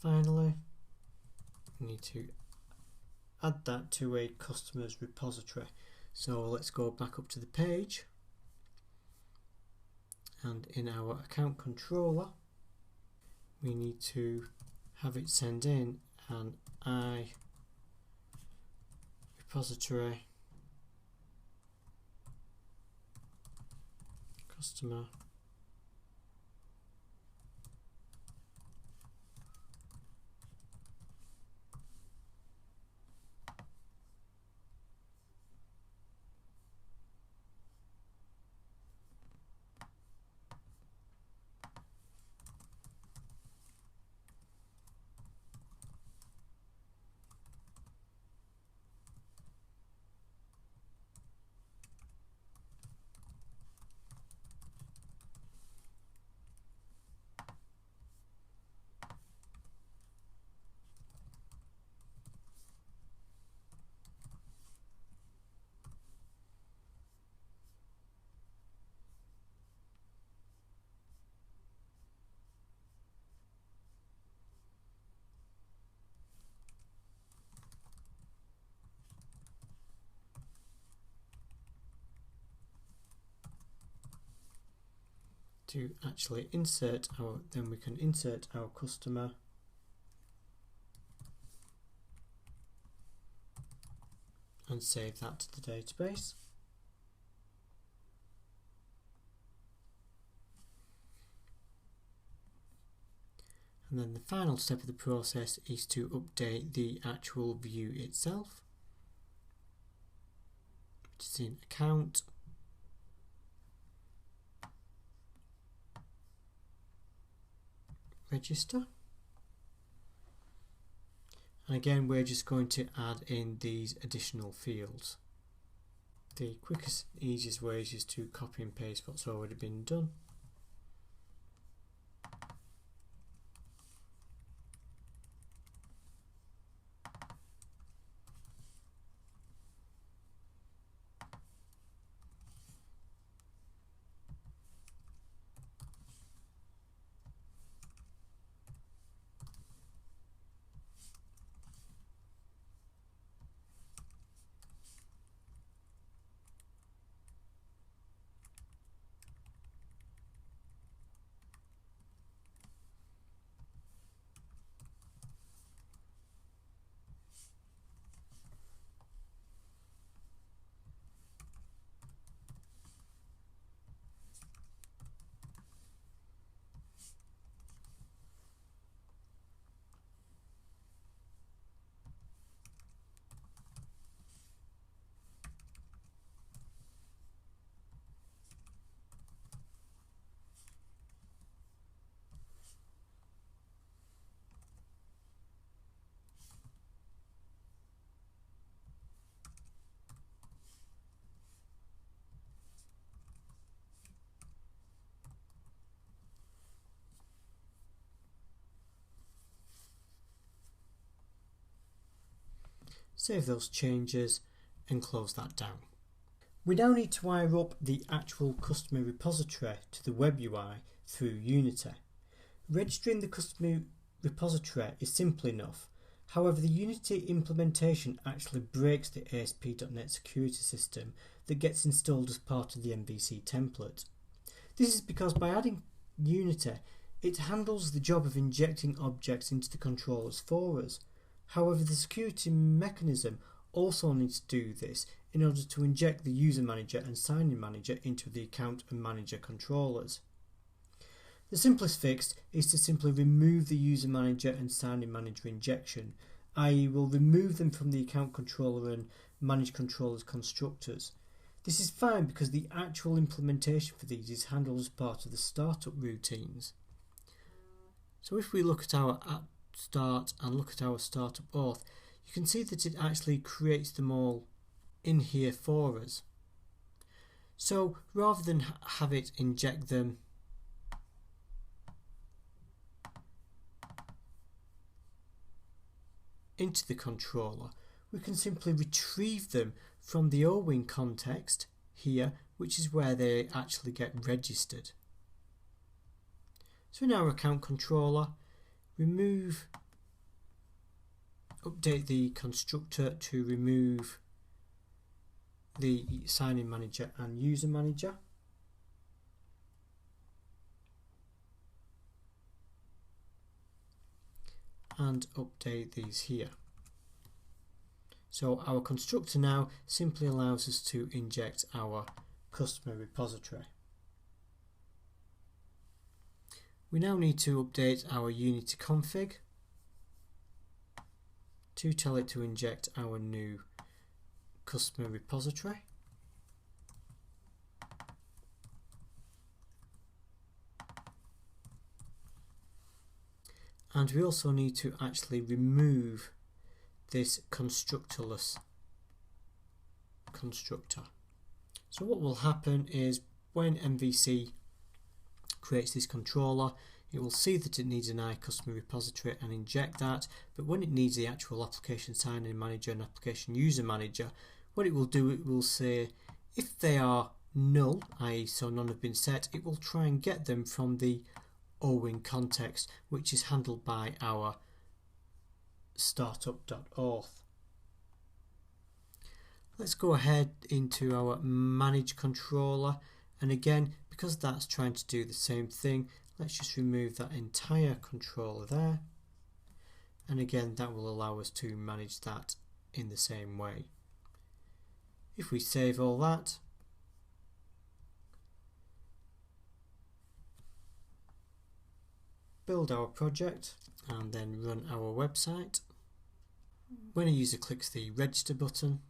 Speaker 1: Finally, we need to add that to a customer's repository. So let's go back up to the page, and in our account controller we need to have it send in an I repository customer to actually insert our, then we can insert our customer and save that to the database. And then the final step of the process is to update the actual view itself, which is in account, register, and again we're just going to add in these additional fields. The quickest, easiest way is just to copy and paste what's already been done. Save those changes and close that down. We now need to wire up the actual customer repository to the web UI through Unity. Registering the customer repository is simple enough. However, the Unity implementation actually breaks the ASP.NET security system that gets installed as part of the MVC template. This is because by adding Unity, it handles the job of injecting objects into the controllers for us. However, the security mechanism also needs to do this in order to inject the user manager and sign-in manager into the account and manager controllers. The simplest fix is to simply remove the user manager and sign-in manager injection, i.e. we'll remove them from the account controller and manage controllers constructors. This is fine because the actual implementation for these is handled as part of the startup routines. So if we look at our app start and look at our startup auth, you can see that it actually creates them all in here for us. So rather than have it inject them into the controller, we can simply retrieve them from the OWin context here, which is where they actually get registered. So in our account controller, update the constructor to remove the sign-in manager and user manager. And update these here. So our constructor now simply allows us to inject our customer repository. We now need to update our Unity config to tell it to inject our new customer repository. And we also need to actually remove this constructorless constructor. So what will happen is when MVC creates this controller, it will see that it needs an iCustomer repository and inject that, but when it needs the actual application sign-in manager and application user manager, what it will do, it will say if they are null, i.e. so none have been set, it will try and get them from the OWin context, which is handled by our startup.auth. Let's go ahead into our manage controller, and again, because that's trying to do the same thing, let's just remove that entire controller there, and again that will allow us to manage that in the same way. If we save all that, build our project and then run our website. When a user clicks the register button,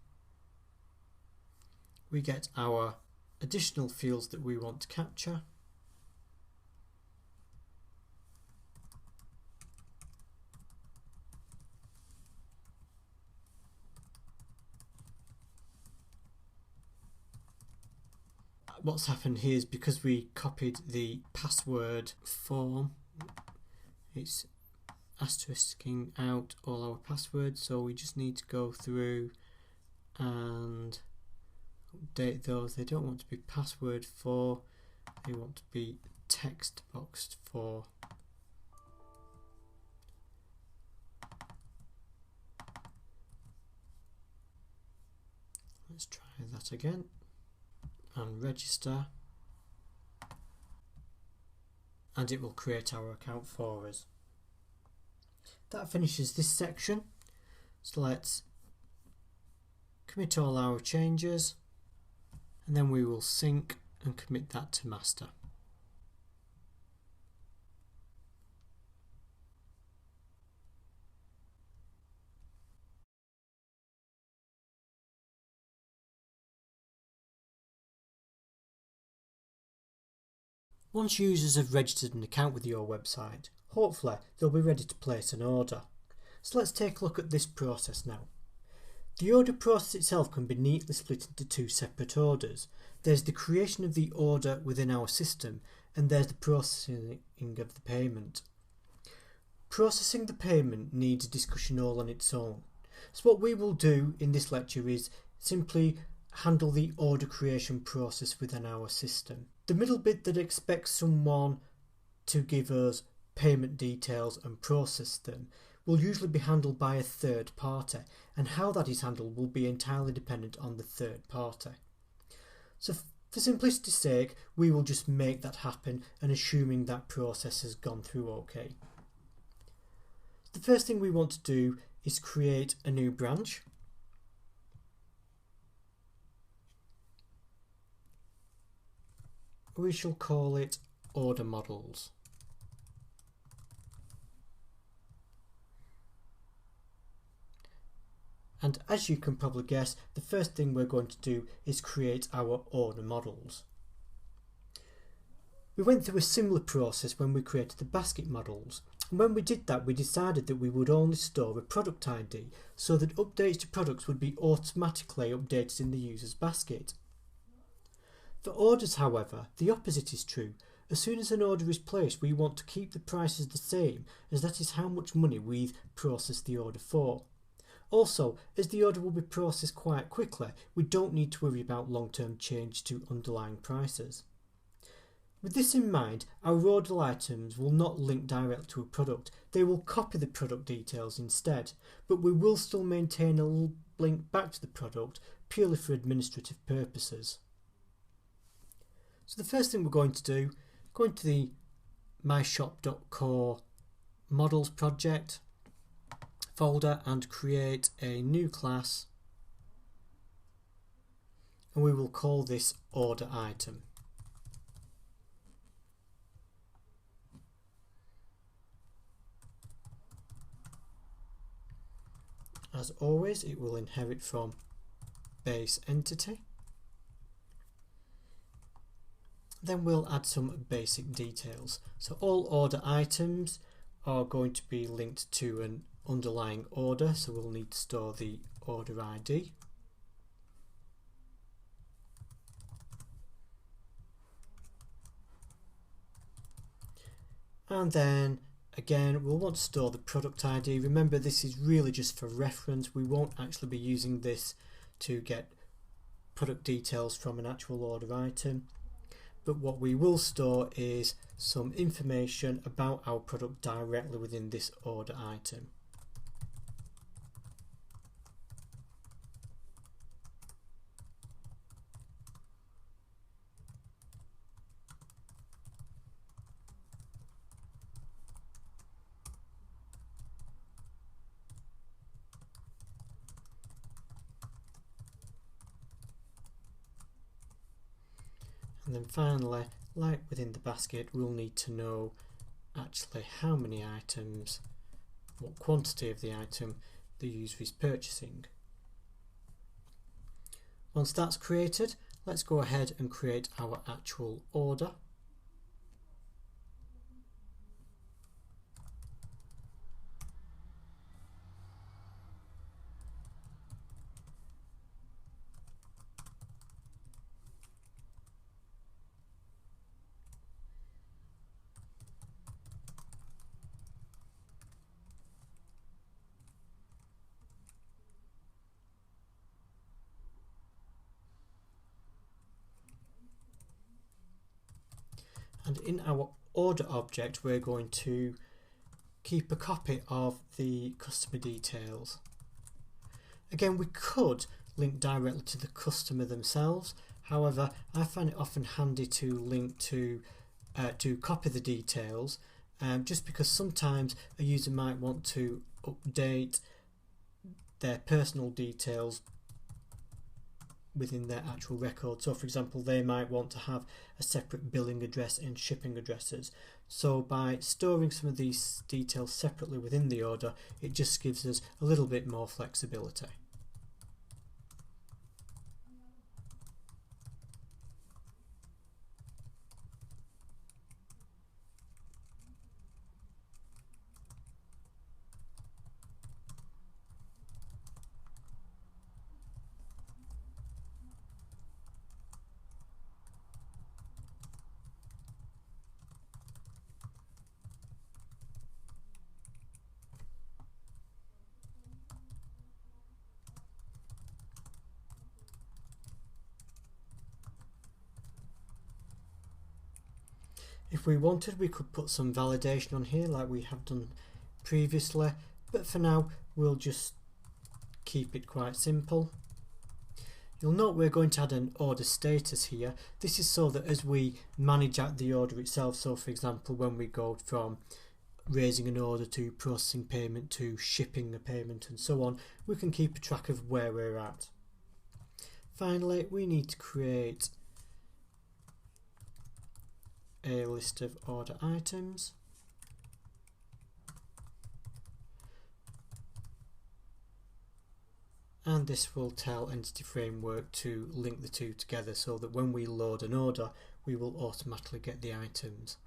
Speaker 1: we get our additional fields that we want to capture. What's happened here is because we copied the password form, it's asterisking out all our passwords, so we just need to go through and update those. They don't want to be password for, they want to be text boxed for. Let's try that again and register, and it will create our account for us. That finishes this section, so let's commit all our changes and then we will sync and commit that to master. Once users have registered an account with your website, hopefully they'll be ready to place an order. So let's take a look at this process now. The order process itself can be neatly split into two separate orders. There's the creation of the order within our system, and there's the processing of the payment. Processing the payment needs a discussion all on its own. So what we will do in this lecture is simply handle the order creation process within our system. The middle bit that expects someone to give us payment details and process them will usually be handled by a third party, and how that is handled will be entirely dependent on the third party. So for simplicity's sake, we will just make that happen and assuming that process has gone through okay. The first thing we want to do is create a new branch. We shall call it order models. And as you can probably guess, the first thing we're going to do is create our order models. We went through a similar process when we created the basket models. And when we did that, we decided that we would only store a product ID so that updates to products would be automatically updated in the user's basket. For orders, however, the opposite is true. As soon as an order is placed, we want to keep the prices the same, as that is how much money we've processed the order for. Also, as the order will be processed quite quickly, we don't need to worry about long-term change to underlying prices. With this in mind, our order items will not link directly to a product. They will copy the product details instead, but we will still maintain a link back to the product purely for administrative purposes. So the first thing we're going to do, go into the myshop.core models project folder and create a new class, and we will call this order item. As always, it will inherit from base entity. Then we'll add some basic details. So all order items are going to be linked to an underlying order, so we'll need to store the order ID. And then again, we'll want to store the product ID. Remember, this is really just for reference. We won't actually be using this to get product details from an actual order item. But what we will store is some information about our product directly within this order item. And then finally, like within the basket, we'll need to know actually how many items, what quantity of the item the user is purchasing. Once that's created, let's go ahead and create our actual order. And in our order object, we're going to keep a copy of the customer details. Again, we could link directly to the customer themselves. However, I find it often handy to link to copy the details, just because sometimes a user might want to update their personal details within their actual record. So for example, they might want to have a separate billing address and shipping addresses. So by storing some of these details separately within the order, it just gives us a little bit more flexibility. If we wanted, we could put some validation on here like we have done previously, but for now we'll just keep it quite simple. You'll note we're going to add an order status here. This is so that as we manage out the order itself, so for example when we go from raising an order to processing payment to shipping a payment and so on, we can keep a track of where we're at. Finally, we need to create a list of order items. And this will tell Entity Framework to link the two together so that when we load an order, we will automatically get the items.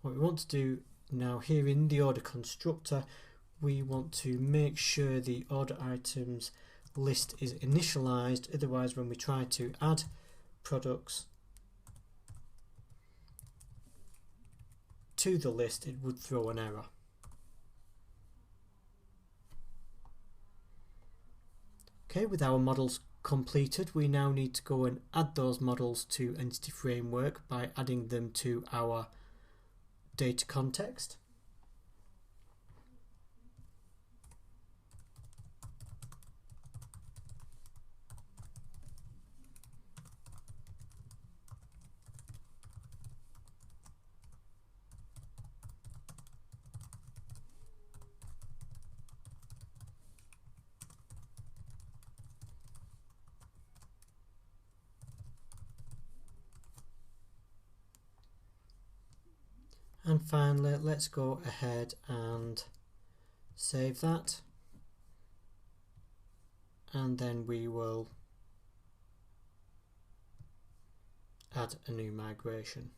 Speaker 1: What we want to do now here in the order constructor, we want to make sure the order items list is initialized, otherwise when we try to add products to the list, it would throw an error. Okay, with our models completed, we now need to go and add those models to Entity Framework by adding them to our data context. And finally, let's go ahead and save that, and then we will add a new migration.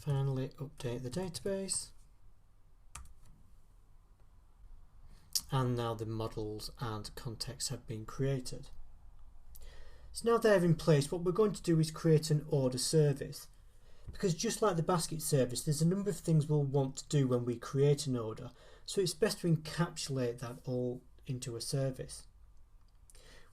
Speaker 1: Finally, update the database, and now the models and context have been created. So now they're in place, what we're going to do is create an order service, because just like the basket service, there's a number of things we'll want to do when we create an order, so it's best to encapsulate that all into a service.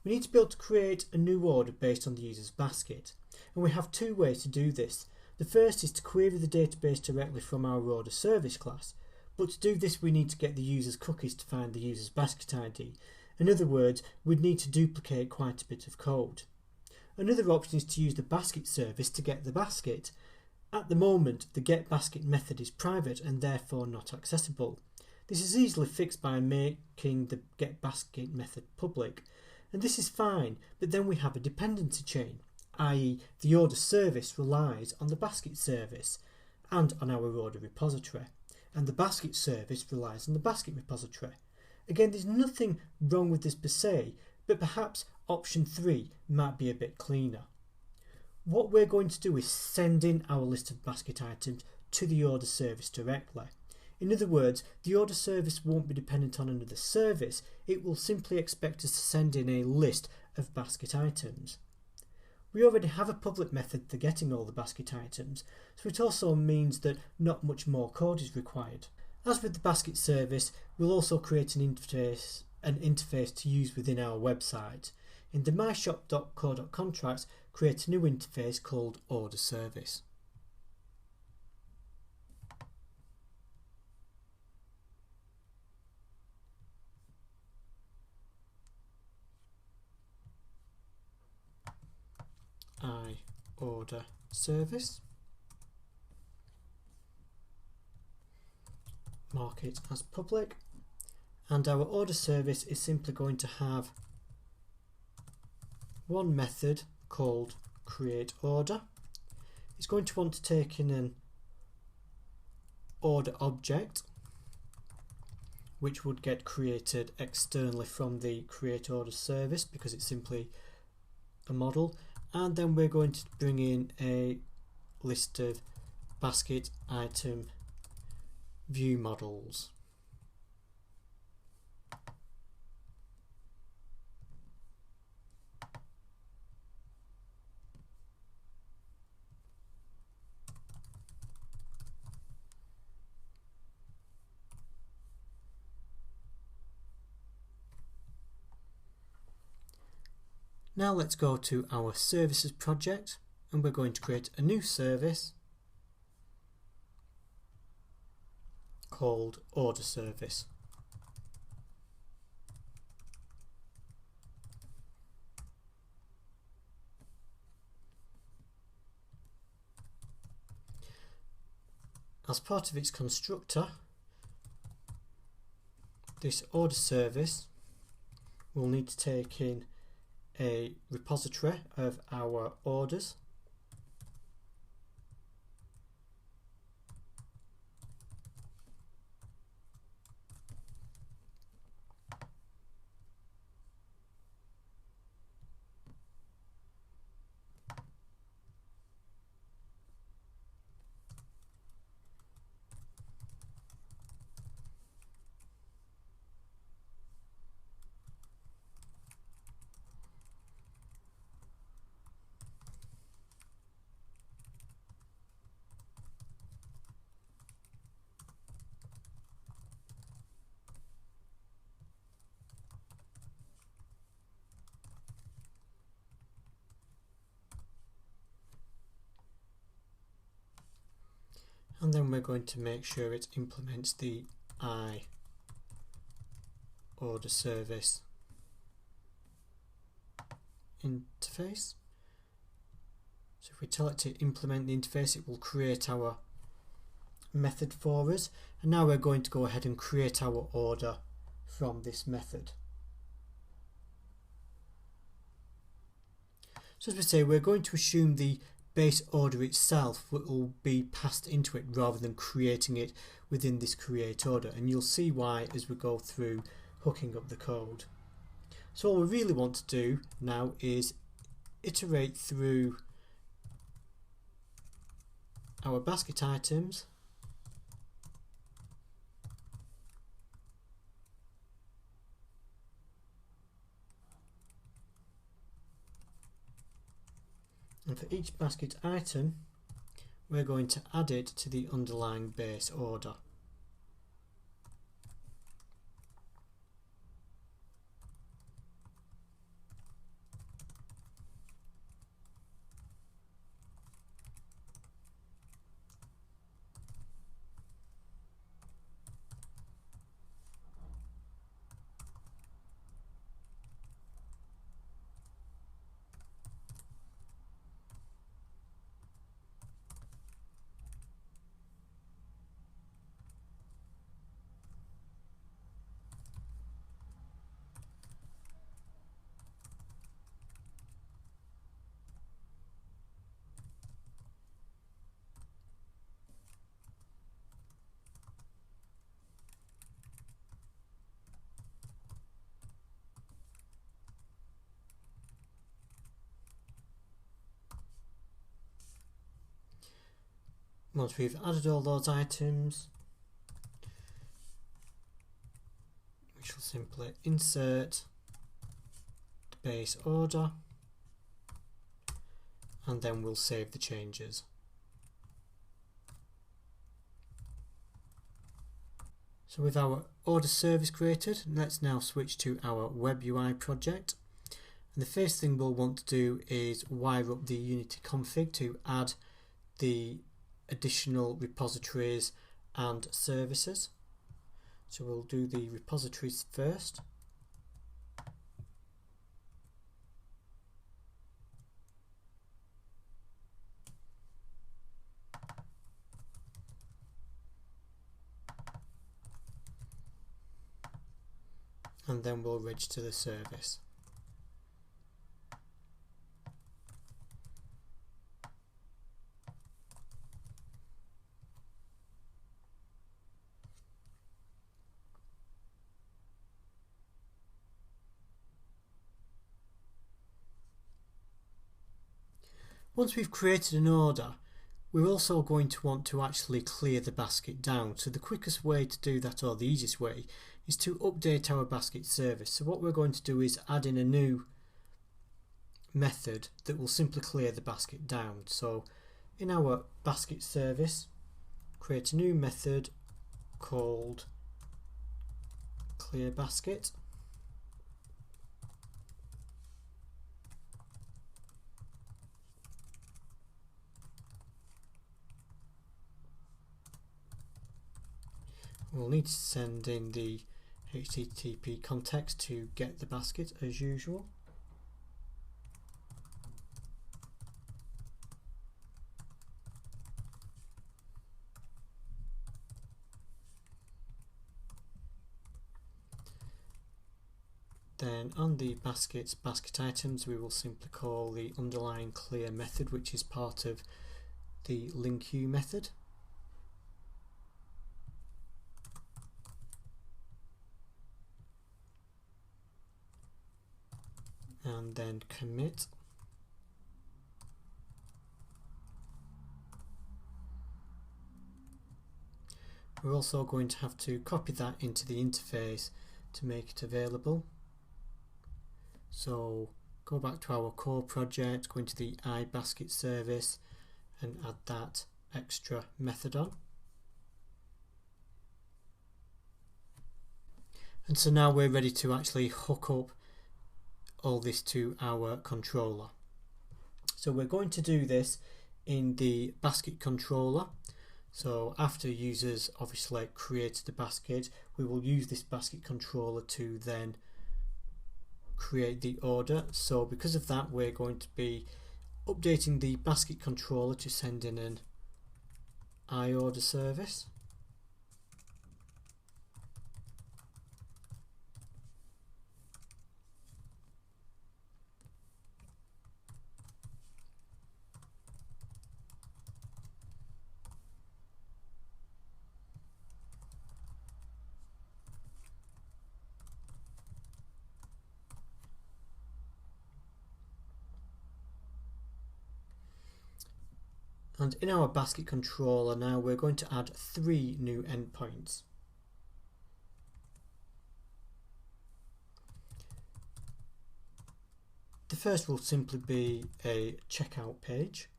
Speaker 1: We need to be able to create a new order based on the user's basket, and we have two ways to do this. The first is to query the database directly from our order service class, but to do this we need to get the user's cookies to find the user's basket ID. In other words, we'd need to duplicate quite a bit of code. Another option is to use the basket service to get the basket. At the moment, the getBasket method is private and therefore not accessible. This is easily fixed by making the getBasket method public, and this is fine, but then we have a dependency chain, i.e. the order service relies on the basket service and on our order repository, and the basket service relies on the basket repository. Again, there's nothing wrong with this per se, but perhaps option 3 might be a bit cleaner. What we're going to do is send in our list of basket items to the order service directly. In other words, the order service won't be dependent on another service, it will simply expect us to send in a list of basket items. We already have a public method for getting all the basket items, so it also means that not much more code is required. As with the basket service, we'll also create an interface to use within our website. In the myshop.co.contracts, create a new interface called Order Service. Order service, mark it as public, and our order service is simply going to have one method called create order. It's going to want to take in an order object which would get created externally from the create order service because it's simply a model. And then we're going to bring in a list of basket item view models. Now let's go to our services project and we're going to create a new service called order service. As part of its constructor, this order service will need to take in a repository of our orders, and then we're going to make sure it implements the I order service interface. So if we tell it to implement the interface, it will create our method for us, and now we're going to go ahead and create our order from this method. So as we say, we're going to assume the base order itself will be passed into it rather than creating it within this create order, and you'll see why as we go through hooking up the code. So all we really want to do now is iterate through our basket items and for each basket item we're going to add it to the underlying base order. Once we've added all those items, we shall simply insert the base order and then we'll save the changes. So with our order service created, let's now switch to our web UI project. And the first thing we'll want to do is wire up the Unity config to add the additional repositories and services. So we'll do the repositories first. And then we'll register the service. Once we've created an order, we're also going to want to actually clear the basket down. So the quickest way to do that, or the easiest way, is to update our basket service. So what we're going to do is add in a new method that will simply clear the basket down. So in our basket service, create a new method called clear basket. We'll need to send in the HTTP context to get the basket as usual. Then on the basket items, we will simply call the underlying clear method, which is part of the linQ method. And then commit. We're also going to have to copy that into the interface to make it available. So go back to our core project, go into the iBasket service and add that extra method on. And so now we're ready to actually hook up all this to our controller. So we're going to do this in the basket controller. So after users obviously create the basket, we will use this basket controller to then create the order. So because of that, we're going to be updating the basket controller to send in an iOrder service. And in our basket controller now, we're going to add 3 new endpoints. The first will simply be a checkout page.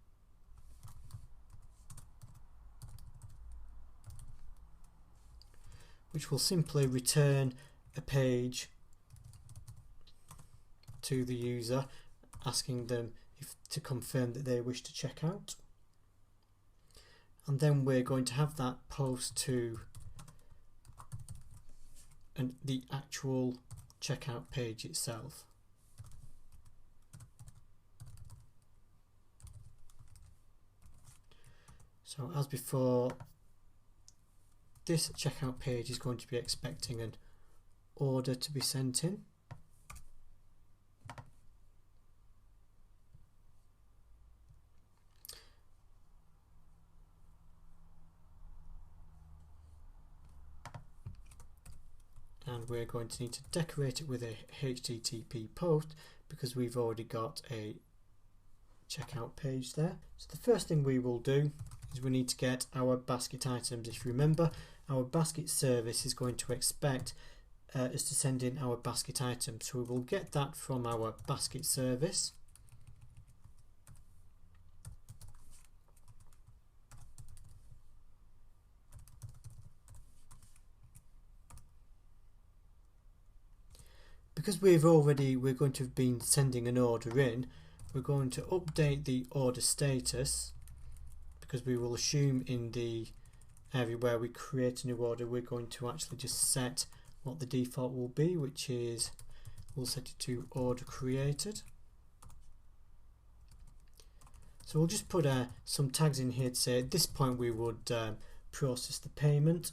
Speaker 1: Which will simply return a page to the user, asking them to confirm that they wish to check out. And then we're going to have that post to the actual checkout page itself. So as before, this checkout page is going to be expecting an order to be sent in. And we're going to need to decorate it with a HTTP post because we've already got a checkout page there. So the first thing we will do is we need to get our basket items. If you remember, our basket service is going to expect us to send in our basket items. So we will get that from our basket service. Because we're going to have been sending an order in, we're going to update the order status, because we will assume in the area where we create a new order, we're going to actually just set what the default will be, which is, we'll set it to order created. So we'll just put some tags in here to say at this point we would process the payment,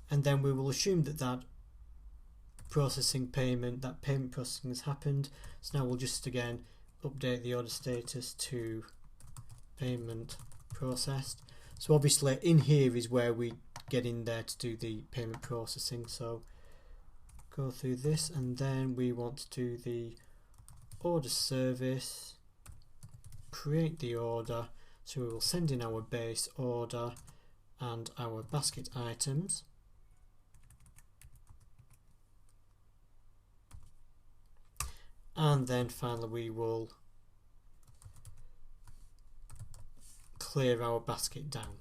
Speaker 1: and then we will assume that that payment processing has happened. So now we'll just again update the order status to payment processed. So obviously in here is where we get in there to do the payment processing. So go through this, and then we want to do the order service, create the order. So we will send in our base order and our basket items. And then finally we will clear our basket down.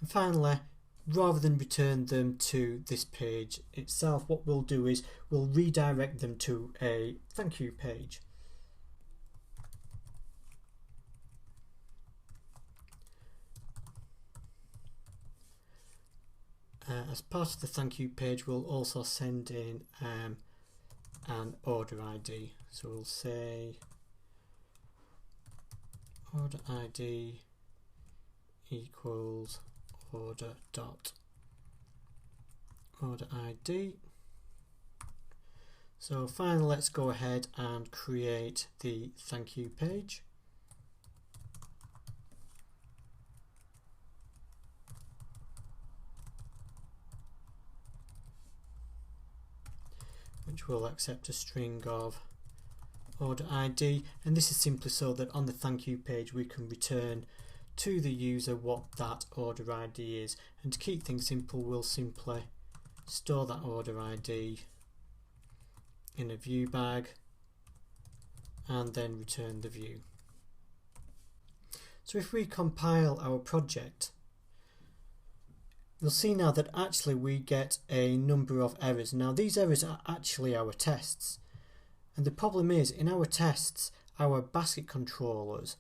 Speaker 1: And finally rather than return them to this page itself, what we'll do is we'll redirect them to a thank you page. As part of the thank you page, we'll also send in an order ID. So we'll say order ID equals order ID. So finally, let's go ahead and create the thank you page. Which will accept a string of order ID, and this is simply so that on the thank you page we can return to the user what that order ID is. And to keep things simple, we'll simply store that order ID in a view bag and then return the view. So if we compile our project, you'll see now that actually we get a number of errors. Now these errors are actually our tests, and the problem is in our tests our basket controllers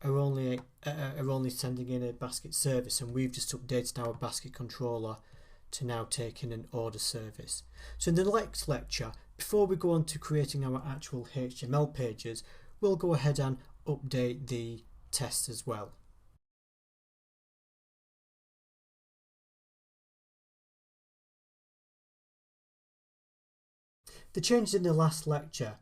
Speaker 1: are only sending in a basket service, and we've just updated our basket controller to now take in an order service. So in the next lecture, before we go on to creating our actual HTML pages, we'll go ahead and update the tests as well. The change in the last lecture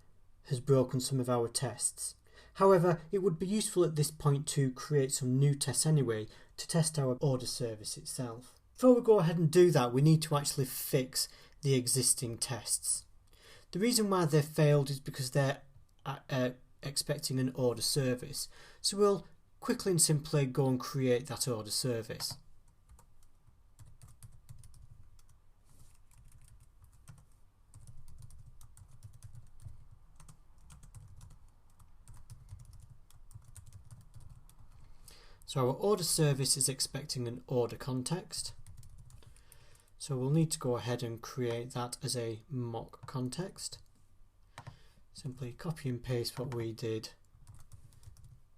Speaker 1: has broken some of our tests. However, it would be useful at this point to create some new tests anyway to test our order service itself. Before we go ahead and do that, we need to actually fix the existing tests. The reason why they failed is because they're expecting an order service. So we'll quickly and simply go and create that order service. So our order service is expecting an order context. So we'll need to go ahead and create that as a mock context. Simply copy and paste what we did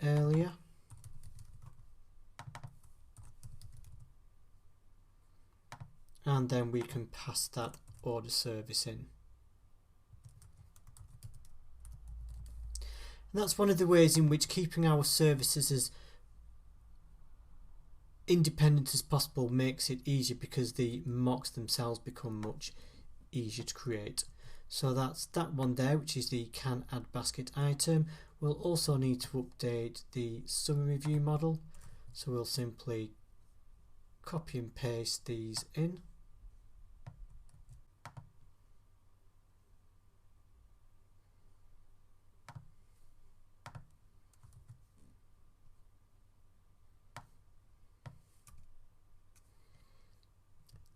Speaker 1: earlier. And then we can pass that order service in. And that's one of the ways in which keeping our services as independent as possible makes it easier, because the mocks themselves become much easier to create. So that's that one there, which is the can add basket item. We'll also need to update the summary view model, so we'll simply copy and paste these in.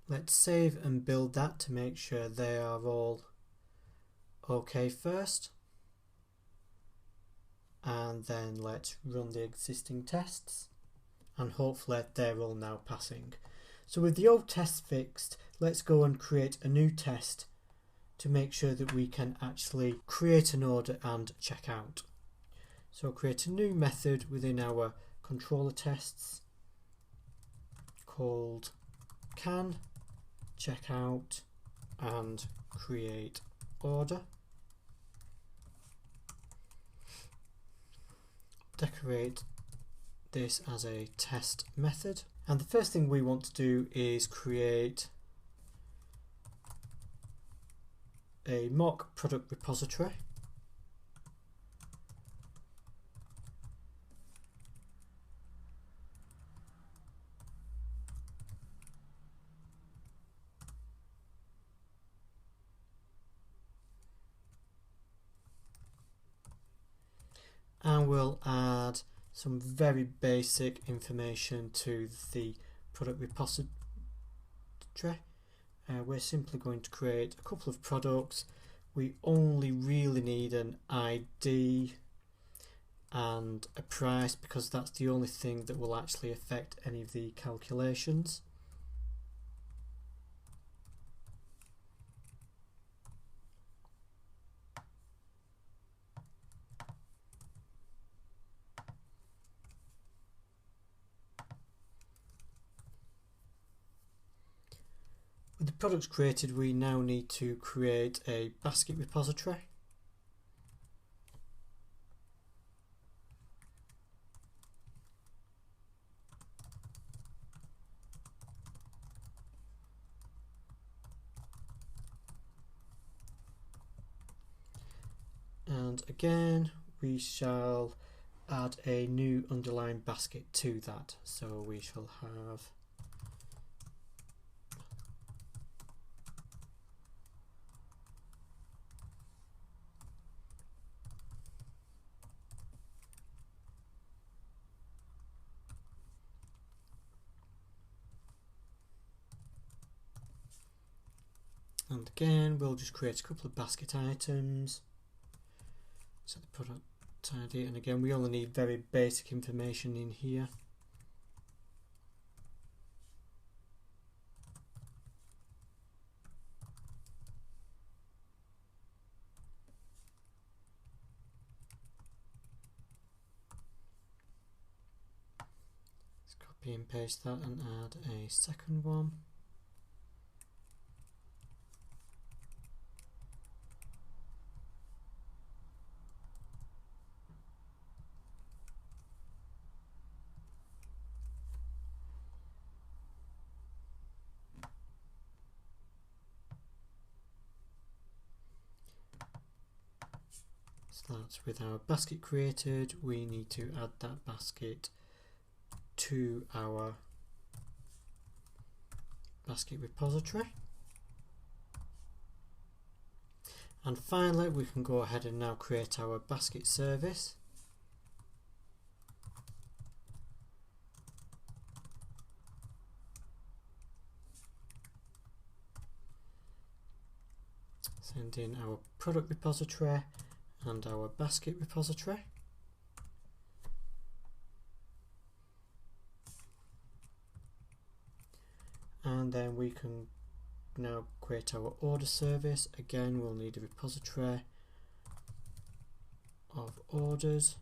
Speaker 1: Let's save and build that to make sure they are all okay first. And then let's run the existing tests, and hopefully they're all now passing. So with the old tests fixed, let's go and create a new test to make sure that we can actually create an order and check out. So create a new method within our controller tests called can check out and create order. Decorate this as a test method, and the first thing we want to do is create a mock product repository. And we'll add some very basic information to the product repository. We're simply going to create a couple of products. We only really need an ID and a price, because that's the only thing that will actually affect any of the calculations. With the products created, we now need to create a basket repository. And again, we shall add a new underlying basket to that. So we shall have and again we'll just create a couple of basket items. Set the product ID, and again we only need very basic information in here. Let's copy and paste that and add a second one. Starts with our basket created. We need to add that basket to our basket repository. And finally, we can go ahead and now create our basket service. Send in our product repository and our basket repository. And then we can now create our order service. Again, we'll need a repository of orders.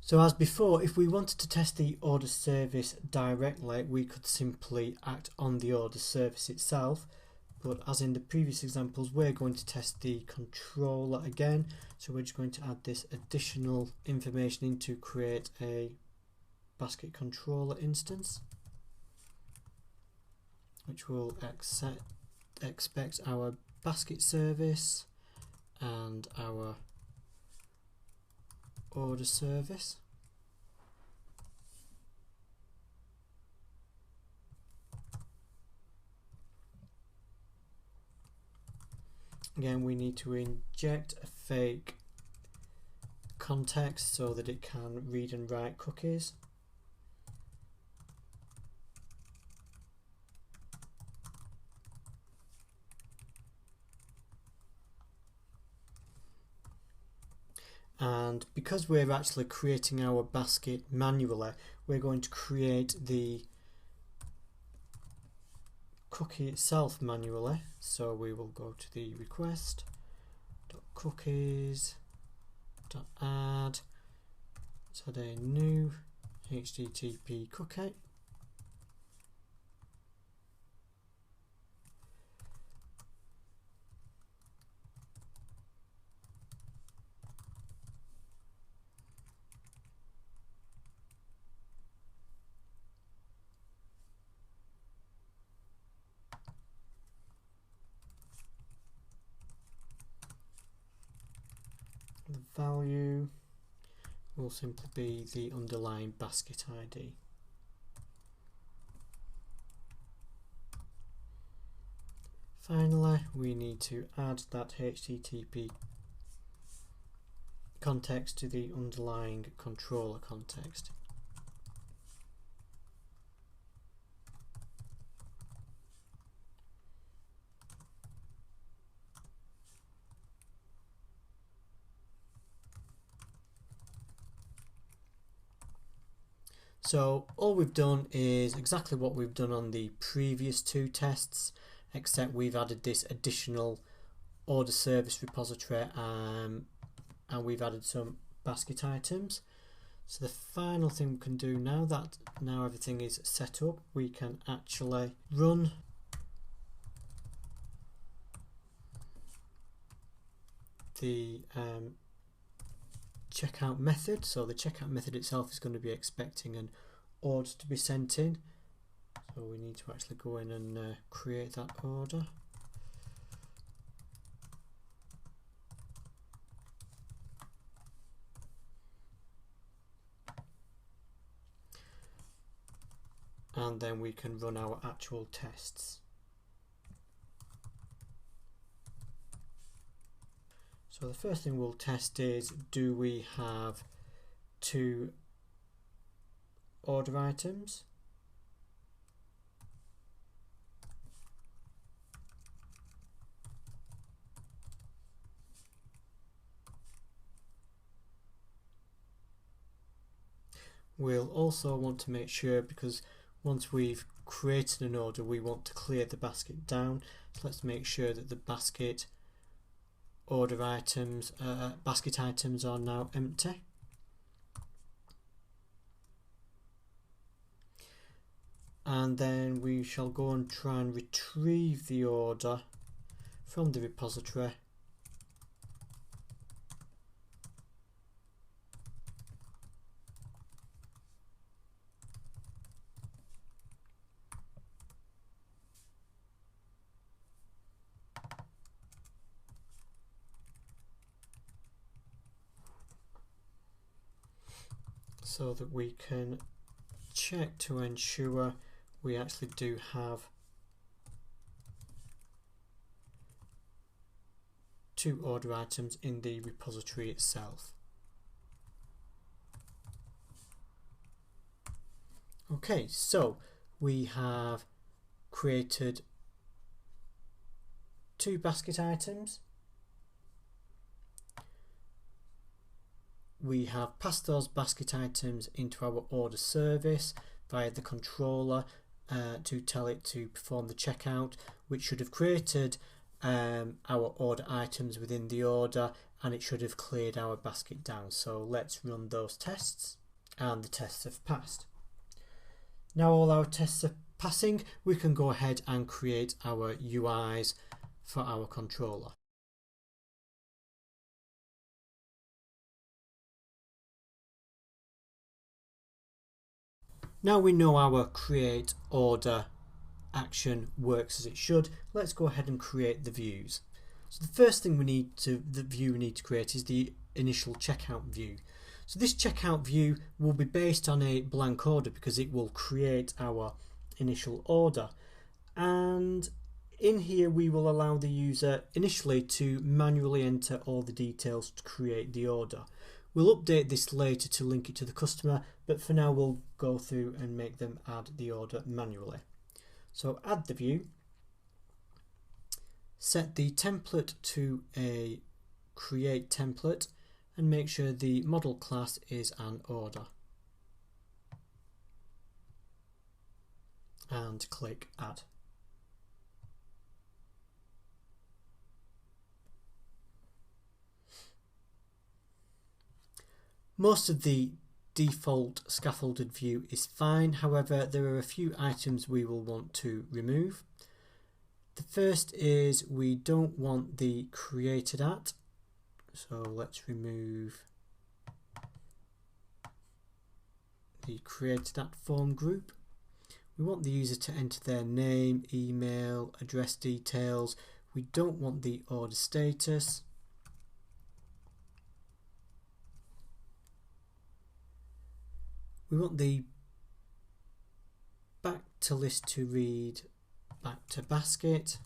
Speaker 1: So as before, if we wanted to test the order service directly, we could simply act on the order service itself. But as in the previous examples, we're going to test the controller again. So we're just going to add this additional information in to create a basket controller instance, which will expect our basket service and our order service. Again, we need to inject a fake context so that it can read and write cookies. And because we're actually creating our basket manually, we're going to create the cookie itself manually. So we will go to the request.cookies.add. Let's add a new HTTP cookie. The value will simply be the underlying basket ID. Finally, we need to add that HTTP context to the underlying controller context. So all we've done is exactly what we've done on the previous two tests, except we've added this additional order service repository and we've added some basket items. So the final thing we can do now that everything is set up, we can actually run the checkout method. So the checkout method itself is going to be expecting an order to be sent in. So we need to actually go in and create that order. And then we can run our actual tests. So the first thing we'll test is, do we have two order items? We'll also want to make sure, because once we've created an order, we want to clear the basket down. So let's make sure that the basket items are now empty. And then we shall go and try and retrieve the order from the repository . So that we can check to ensure we actually do have two order items in the repository itself. Okay, so we have created two basket items. We have passed those basket items into our order service via the controller to tell it to perform the checkout, which should have created our order items within the order, and it should have cleared our basket down. So let's run those tests, and the tests have passed. Now all our tests are passing, we can go ahead and create our UIs for our controller. Now we know our create order action works as it should, let's go ahead and create the views. So the first thing we need to create is the initial checkout view. So this checkout view will be based on a blank order because it will create our initial order, and in here we will allow the user initially to manually enter all the details to create the order. We'll update this later to link it to the customer, but for now we'll go through and make them add the order manually. So add the view, set the template to a create template, and make sure the model class is an order. And click add. Most of the default scaffolded view is fine, however there are a few items we will want to remove. The first is we don't want the created at, so let's remove the created at form group. We want the user to enter their name, email, address details. We don't want the order status. We want the back to list to read back to basket,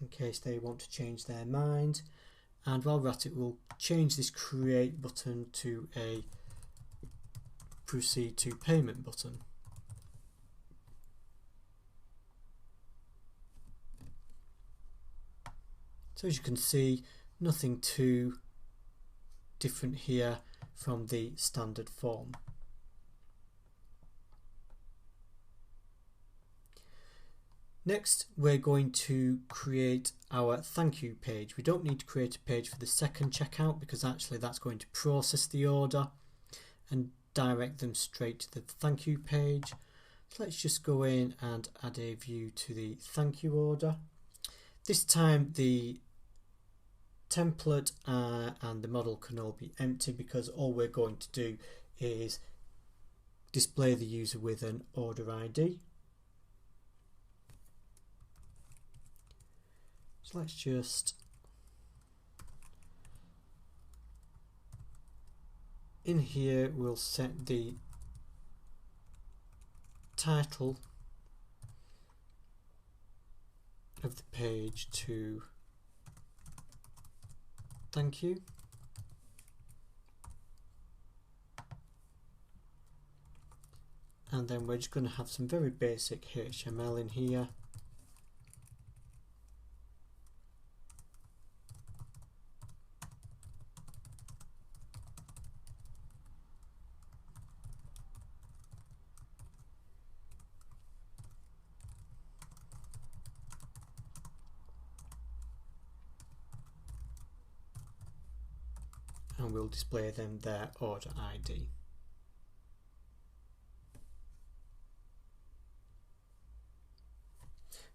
Speaker 1: in case they want to change their mind. And while we're at it, we'll change this create button to a proceed to payment button. So as you can see, nothing too different here from the standard form. Next, we're going to create our thank you page. We don't need to create a page for the second checkout because actually that's going to process the order and direct them straight to the thank you page. So let's just go in and add a view to the thank you order. This time the template and the model can all be empty because all we're going to do is display the user with an order ID. So let's just in here we'll set the title of the page to thank you. And then we're just going to have some very basic HTML in here. And we'll display them their order ID.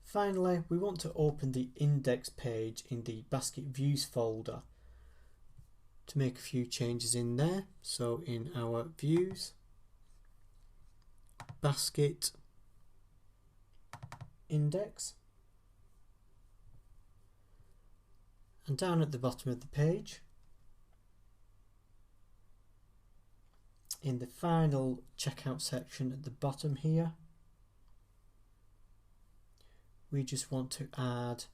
Speaker 1: Finally, we want to open the index page in the basket views folder to make a few changes in there. So in our views, basket, index, and down at the bottom of the page, in the final checkout section at the bottom here, we just want to add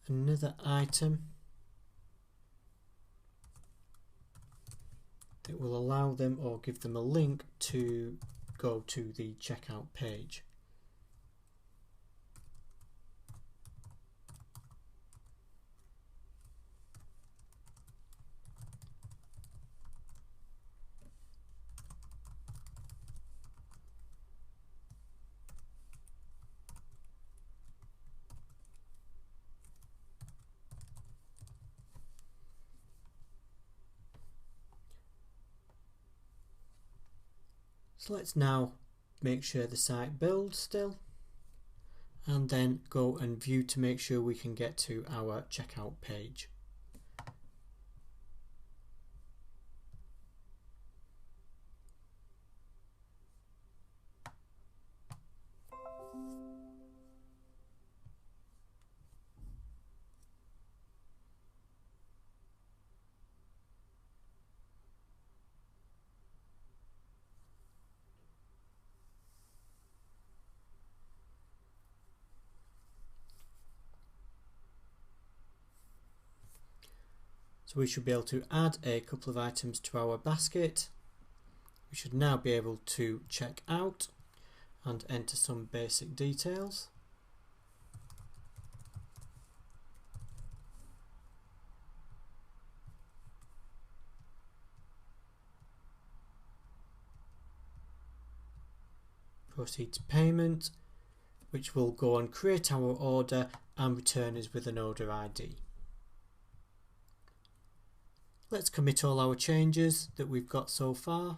Speaker 1: another item that will allow them or give them a link to go to the checkout page. So let's now make sure the site builds still, and then go and view to make sure we can get to our checkout page. So we should be able to add a couple of items to our basket. We should now be able to check out and enter some basic details. Proceed to payment, which will go and create our order and return us with an order ID. Let's commit all our changes that we've got so far.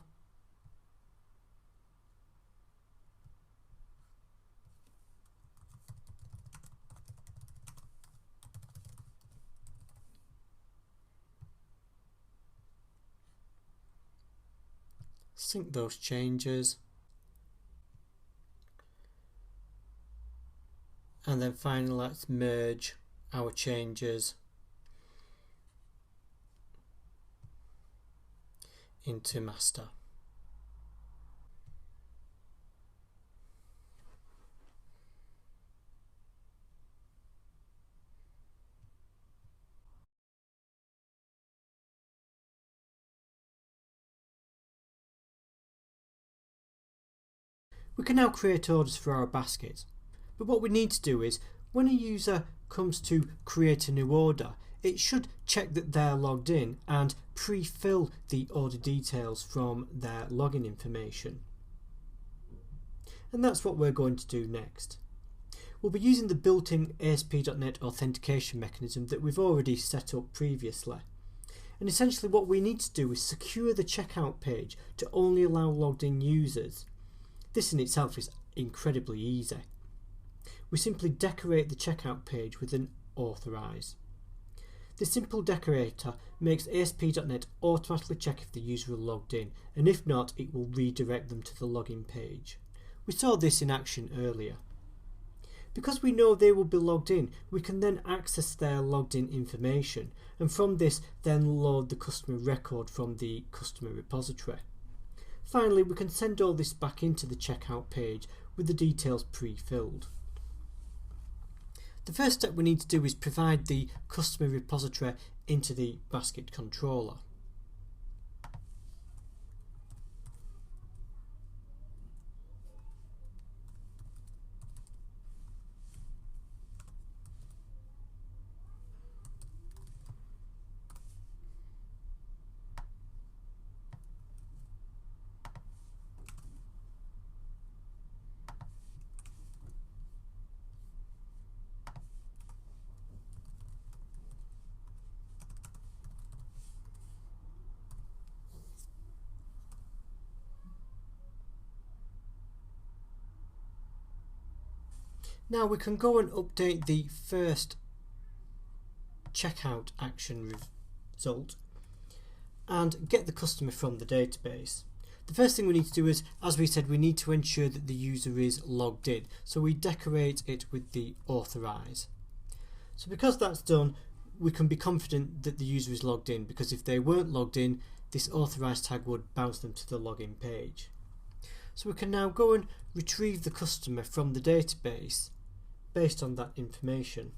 Speaker 1: Sync those changes. And then finally let's merge our changes into master. We can now create orders for our basket, but what we need to do is, when a user comes to create a new order, it should check that they're logged in and pre-fill the order details from their login information. And that's what we're going to do next. We'll be using the built-in ASP.NET authentication mechanism that we've already set up previously. And essentially what we need to do is secure the checkout page to only allow logged in users. This in itself is incredibly easy. We simply decorate the checkout page with an authorize. This simple decorator makes ASP.NET automatically check if the user is logged in, and if not, it will redirect them to the login page. We saw this in action earlier. Because we know they will be logged in, we can then access their logged in information, and from this then load the customer record from the customer repository. Finally, we can send all this back into the checkout page with the details pre-filled. The first step we need to do is provide the customer repository into the basket controller. Now we can go and update the first checkout action result and get the customer from the database. The first thing we need to do is, as we said, we need to ensure that the user is logged in. So we decorate it with the authorize. So because that's done, we can be confident that the user is logged in, because if they weren't logged in, this authorize tag would bounce them to the login page. So we can now go and retrieve the customer from the database based on that information.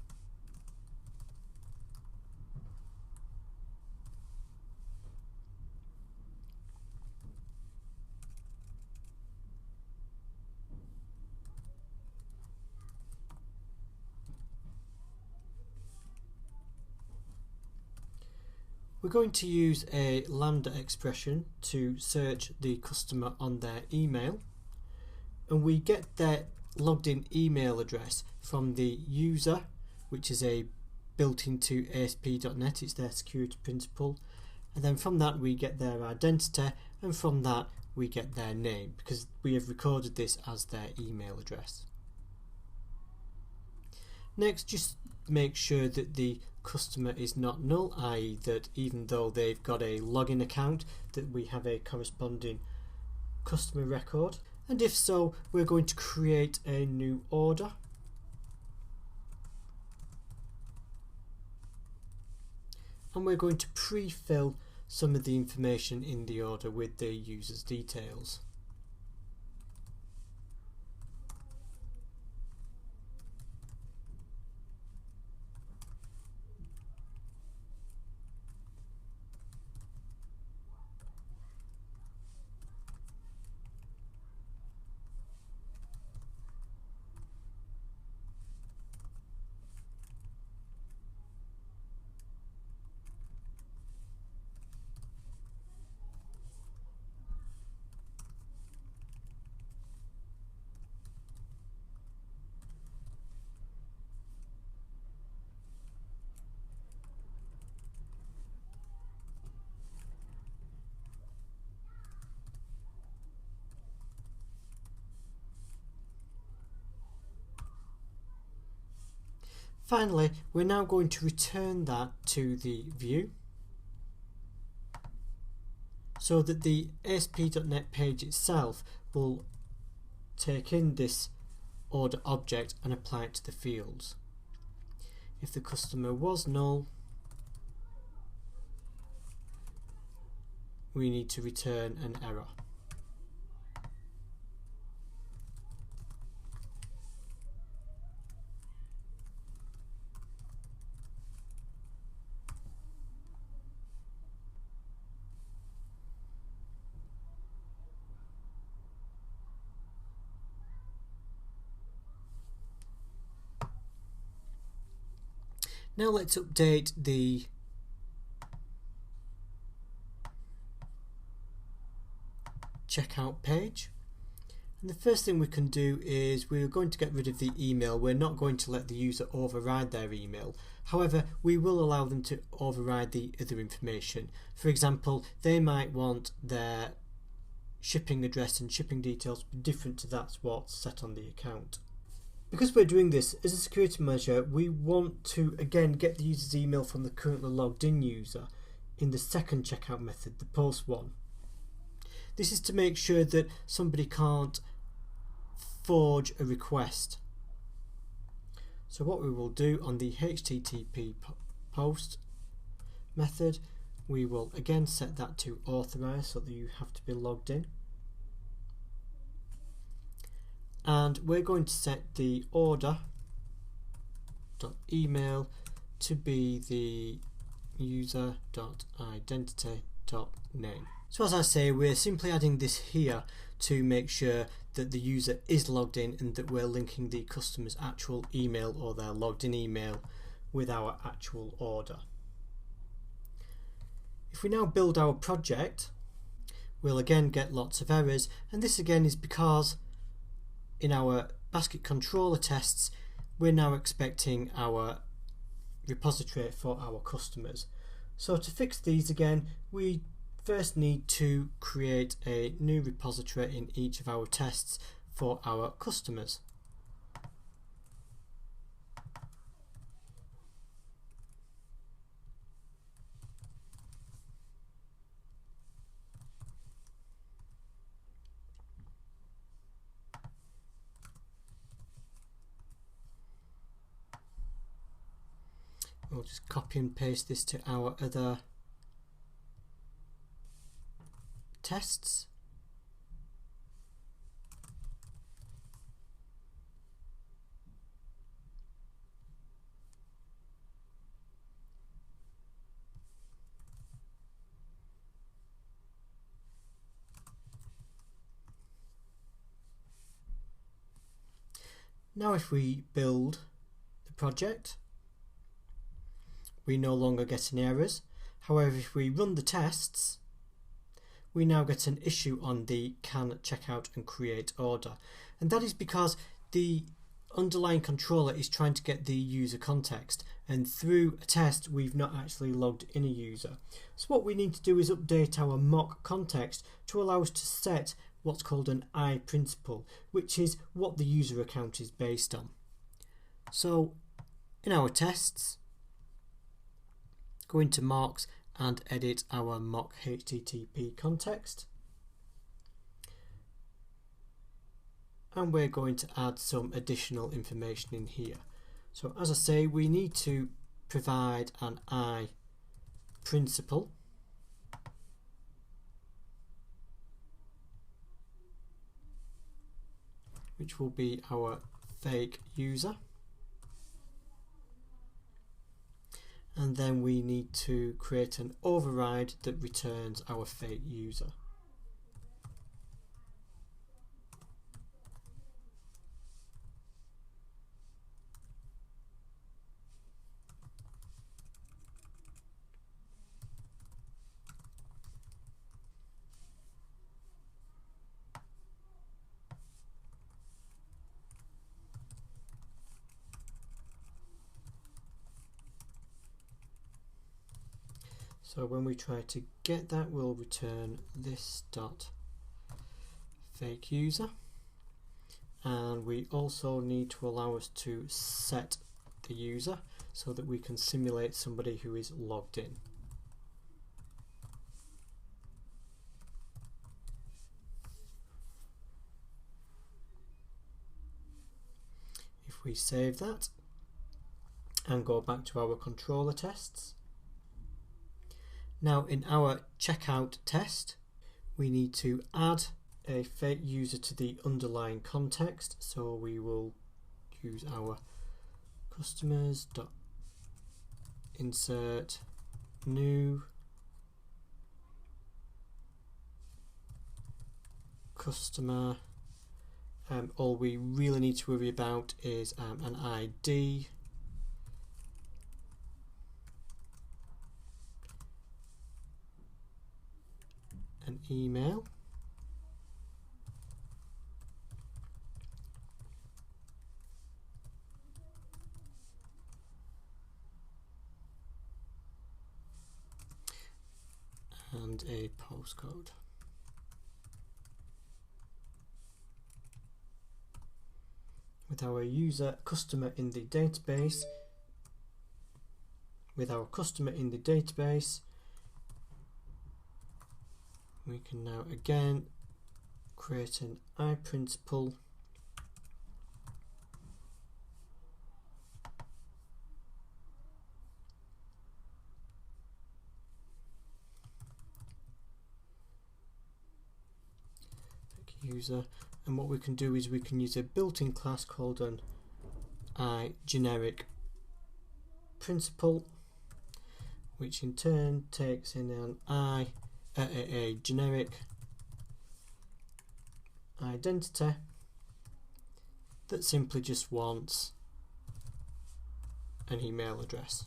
Speaker 1: We're going to use a lambda expression to search the customer on their email, and we get their logged in email address from the user, which is a built into ASP.NET, it's their security principal, and then from that we get their identity, and from that we get their name, because we have recorded this as their email address. Next, just make sure that the customer is not null, i.e. that even though they've got a login account, that we have a corresponding customer record. And if so, we're going to create a new order. And we're going to pre-fill some of the information in the order with the user's details. Finally, we're now going to return that to the view so that the ASP.NET page itself will take in this order object and apply it to the fields. If the customer was null, we need to return an error. Now let's update the checkout page. And the first thing we can do is we're going to get rid of the email. We're not going to let the user override their email. However, we will allow them to override the other information. For example, they might want their shipping address and shipping details different to that's what's set on the account. Because we're doing this as a security measure, we want to again get the user's email from the currently logged in user in the second checkout method, the post one. This is to make sure that somebody can't forge a request. So what we will do on the HTTP post method, we will again set that to authorize so that you have to be logged in. And we're going to set the order.email to be the user.identity.name. So as I say, we're simply adding this here to make sure that the user is logged in and that we're linking the customer's actual email or their logged in email with our actual order. If we now build our project, we'll again get lots of errors, and this again is because in our basket controller tests we're now expecting our repository for our customers. So to fix these again, we first need to create a new repository in each of our tests for our customers. We'll just copy and paste this to our other tests. Now if we build the project, we no longer get any errors. However, if we run the tests, we now get an issue on the can checkout and create order. And that is because the underlying controller is trying to get the user context, and through a test we've not actually logged in a user. So what we need to do is update our mock context to allow us to set what's called an I principal, which is what the user account is based on. So in our tests, go into mocks and edit our mock HTTP context, and we're going to add some additional information in here. So as I say, we need to provide an I principal, which will be our fake user. And then we need to create an override that returns our fake user. So when we try to get that, we'll return this dot fake user, and we also need to allow us to set the user so that we can simulate somebody who is logged in. If we save that and go back to our controller tests, now in our checkout test we need to add a fake user to the underlying context, so we will use our customers.insert new customer. All we really need to worry about is an ID an email. And a postcode. With our customer in the database, we can now again create an iPrincipal user, and what we can do is we can use a built-in class called an iGeneric principal, which in turn takes in a generic identity that simply just wants an email address.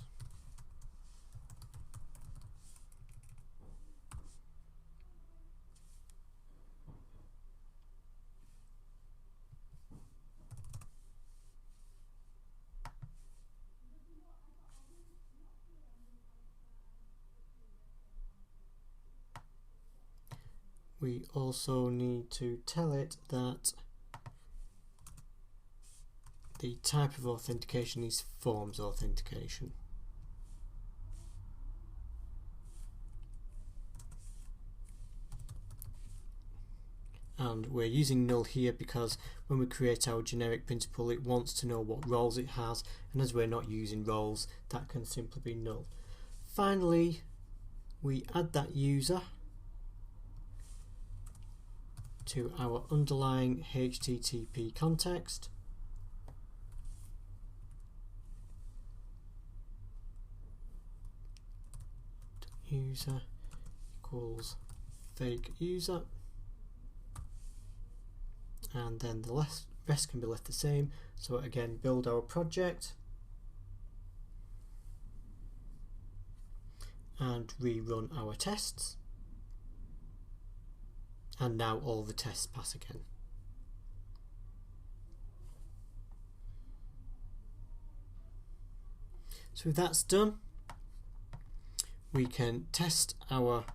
Speaker 1: We also need to tell it that the type of authentication is forms authentication. And we're using null here because when we create our generic principal, it wants to know what roles it has, and as we're not using roles, that can simply be null. Finally, we add that user to our underlying HTTP context. User equals fake user, and then the rest can be left the same. So again, build our project and rerun our tests. And now all the tests pass again. So if that's done, we can test our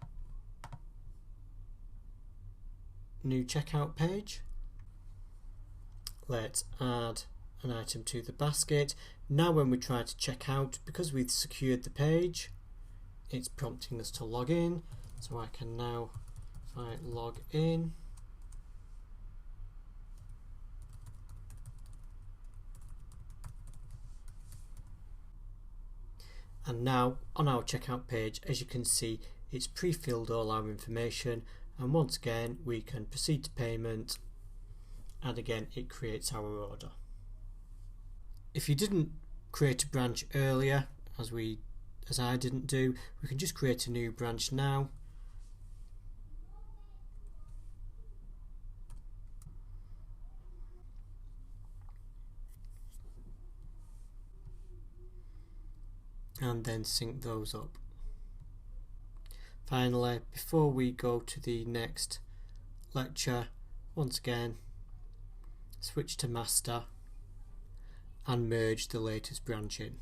Speaker 1: new checkout page. Let's add an item to the basket. Now when we try to check out, because we've secured the page, it's prompting us to log in. So I can now, if I log in, and now on our checkout page, as you can see, it's pre-filled all our information, and once again we can proceed to payment, and again it creates our order. If you didn't create a branch earlier, as I didn't do, we can just create a new branch now. And then sync those up. Finally, before we go to the next lecture, once again switch to master and merge the latest branch in.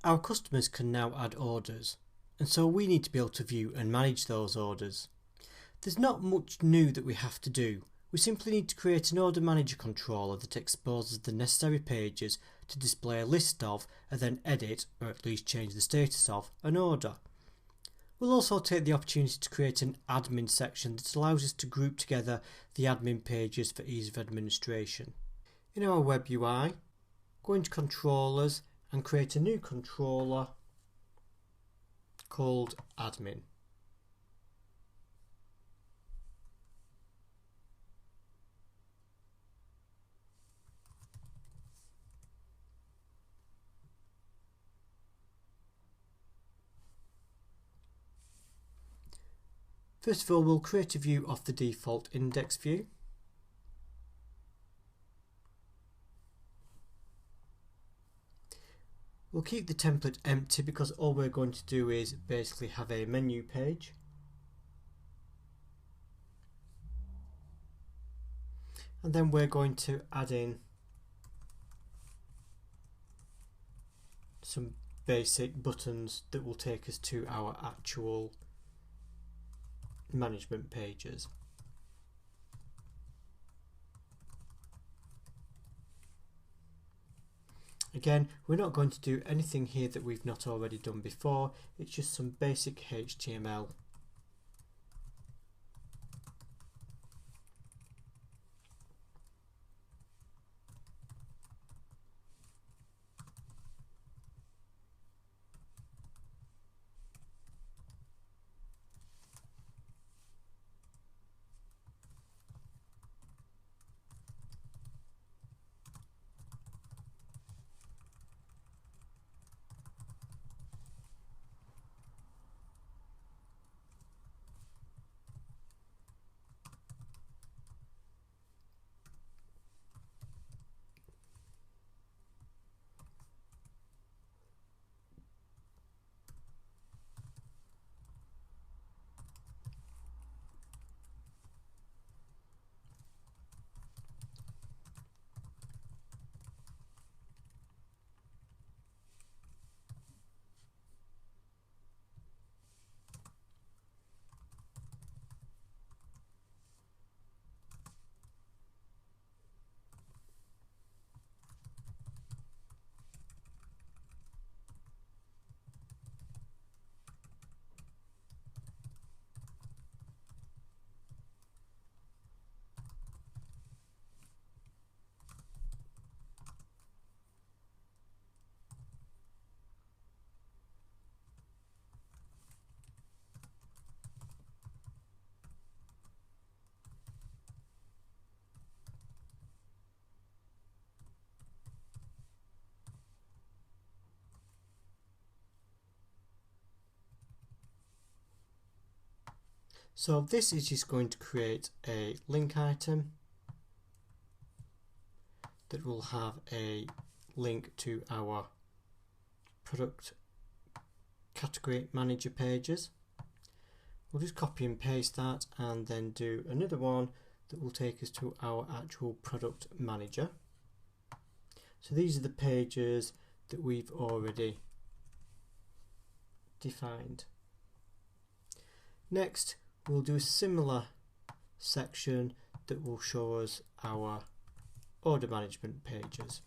Speaker 1: Our customers can now add orders, and so we need to be able to view and manage those orders. There's not much new that we have to do. We simply need to create an order manager controller that exposes the necessary pages to display a list of, and then edit, or at least change the status of, an order. We'll also take the opportunity to create an admin section that allows us to group together the admin pages for ease of administration. In our web UI, go into controllers and create a new controller called admin. First of all, we'll create a view off the default index view. We'll keep the template empty because all we're going to do is basically have a menu page. And then we're going to add in some basic buttons that will take us to our actual management pages. Again, we're not going to do anything here that we've not already done before. It's just some basic HTML. So this is just going to create a link item that will have a link to our product category manager pages. We'll just copy and paste that and then do another one that will take us to our actual product manager. So these are the pages that we've already defined. Next, we'll do a similar section that will show us our order management pages.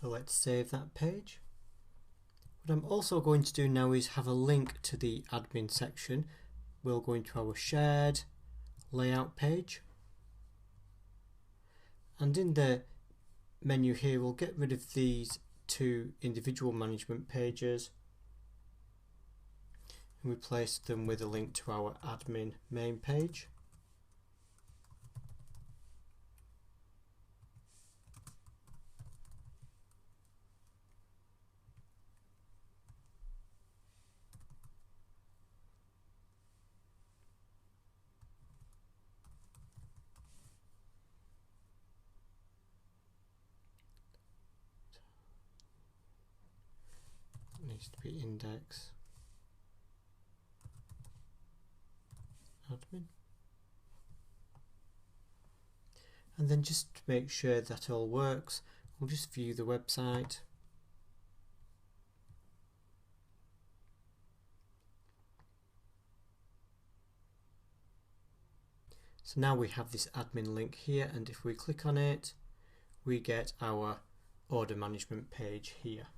Speaker 1: So let's save that page. What I'm also going to do now is have a link to the admin section. We'll go into our shared layout page, and in the menu here we'll get rid of these two individual management pages and replace them with a link to our admin main page. Needs to be index admin, and then just to make sure that all works, we'll just view the website. So now we have this admin link here, and if we click on it we get our order management page here.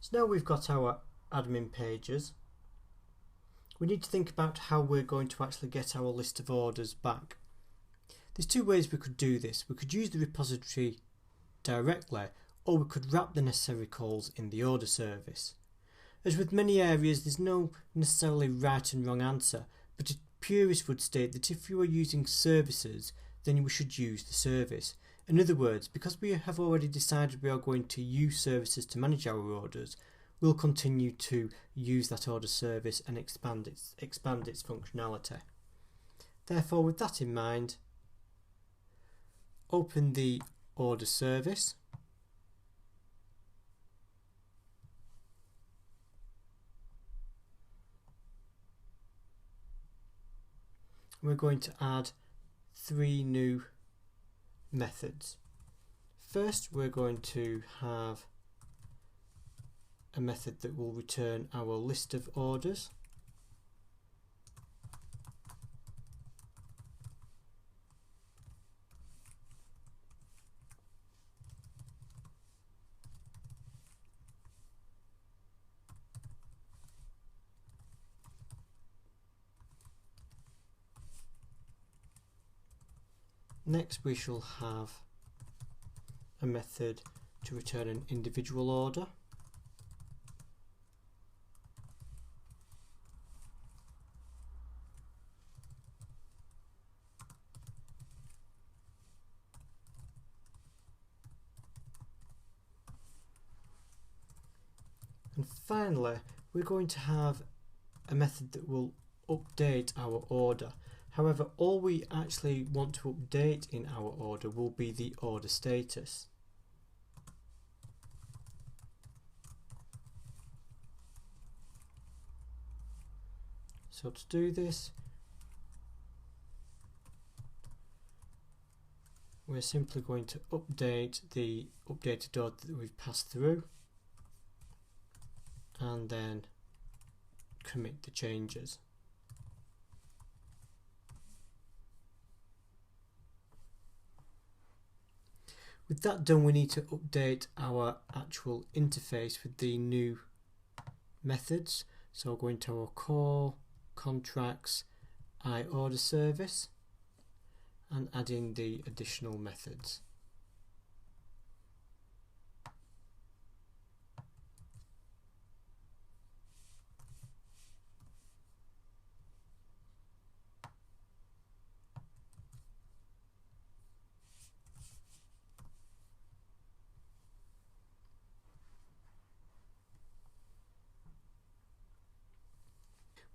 Speaker 1: So now we've got our admin pages, we need to think about how we're going to actually get our list of orders back. There's two ways we could do this. We could use the repository directly, or we could wrap the necessary calls in the order service. As with many areas, there's no necessarily right and wrong answer, but a purist would state that if you are using services, then we should use the service. In other words, because we have already decided we are going to use services to manage our orders, we'll continue to use that order service and expand its functionality. Therefore, with that in mind, open the order service. We're going to add 3 new methods. First, we're going to have a method that will return our list of orders. Next, we shall have a method to return an individual order. And finally, we're going to have a method that will update our order. However, all we actually want to update in our order will be the order status. So to do this, we're simply going to update the updated order that we've passed through and then commit the changes. With that done, we need to update our actual interface with the new methods. So going to our core, contracts, iOrder service and add in the additional methods.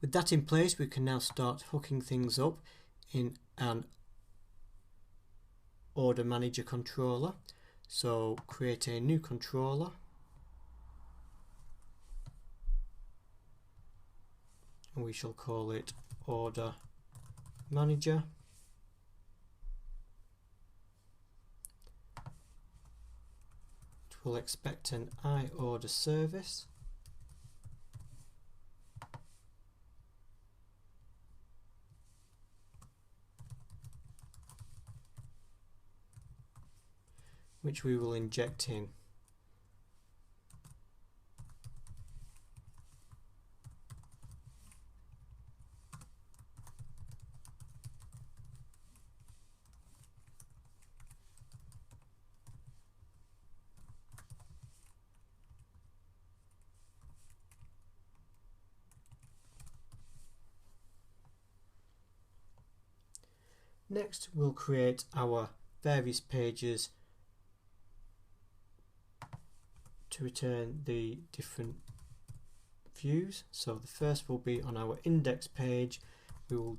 Speaker 1: With that in place, we can now start hooking things up in an order manager controller. So create a new controller. And we shall call it order manager. It will expect an iOrder service. Which we will inject in. Next, we'll create our various pages to return the different views. So the first will be on our index page. We will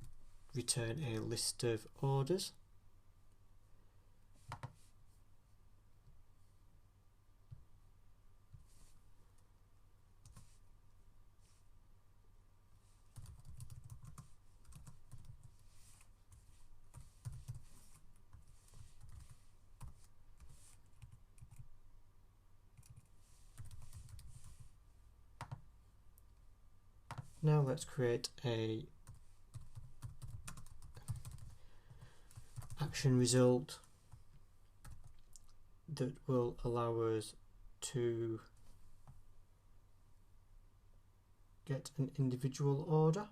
Speaker 1: return a list of orders. Now let's create a action result that will allow us to get an individual order.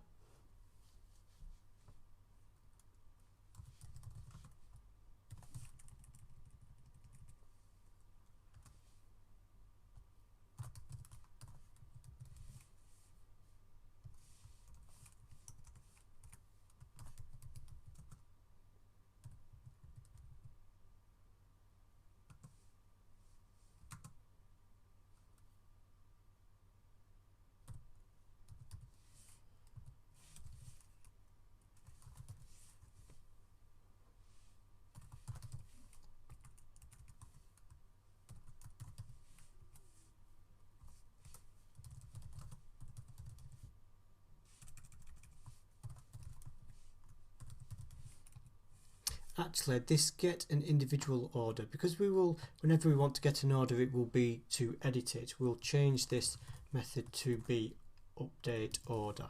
Speaker 1: Actually, this get an individual order, because we will, whenever we want to get an order, it will be to edit it. We'll change this method to be update order.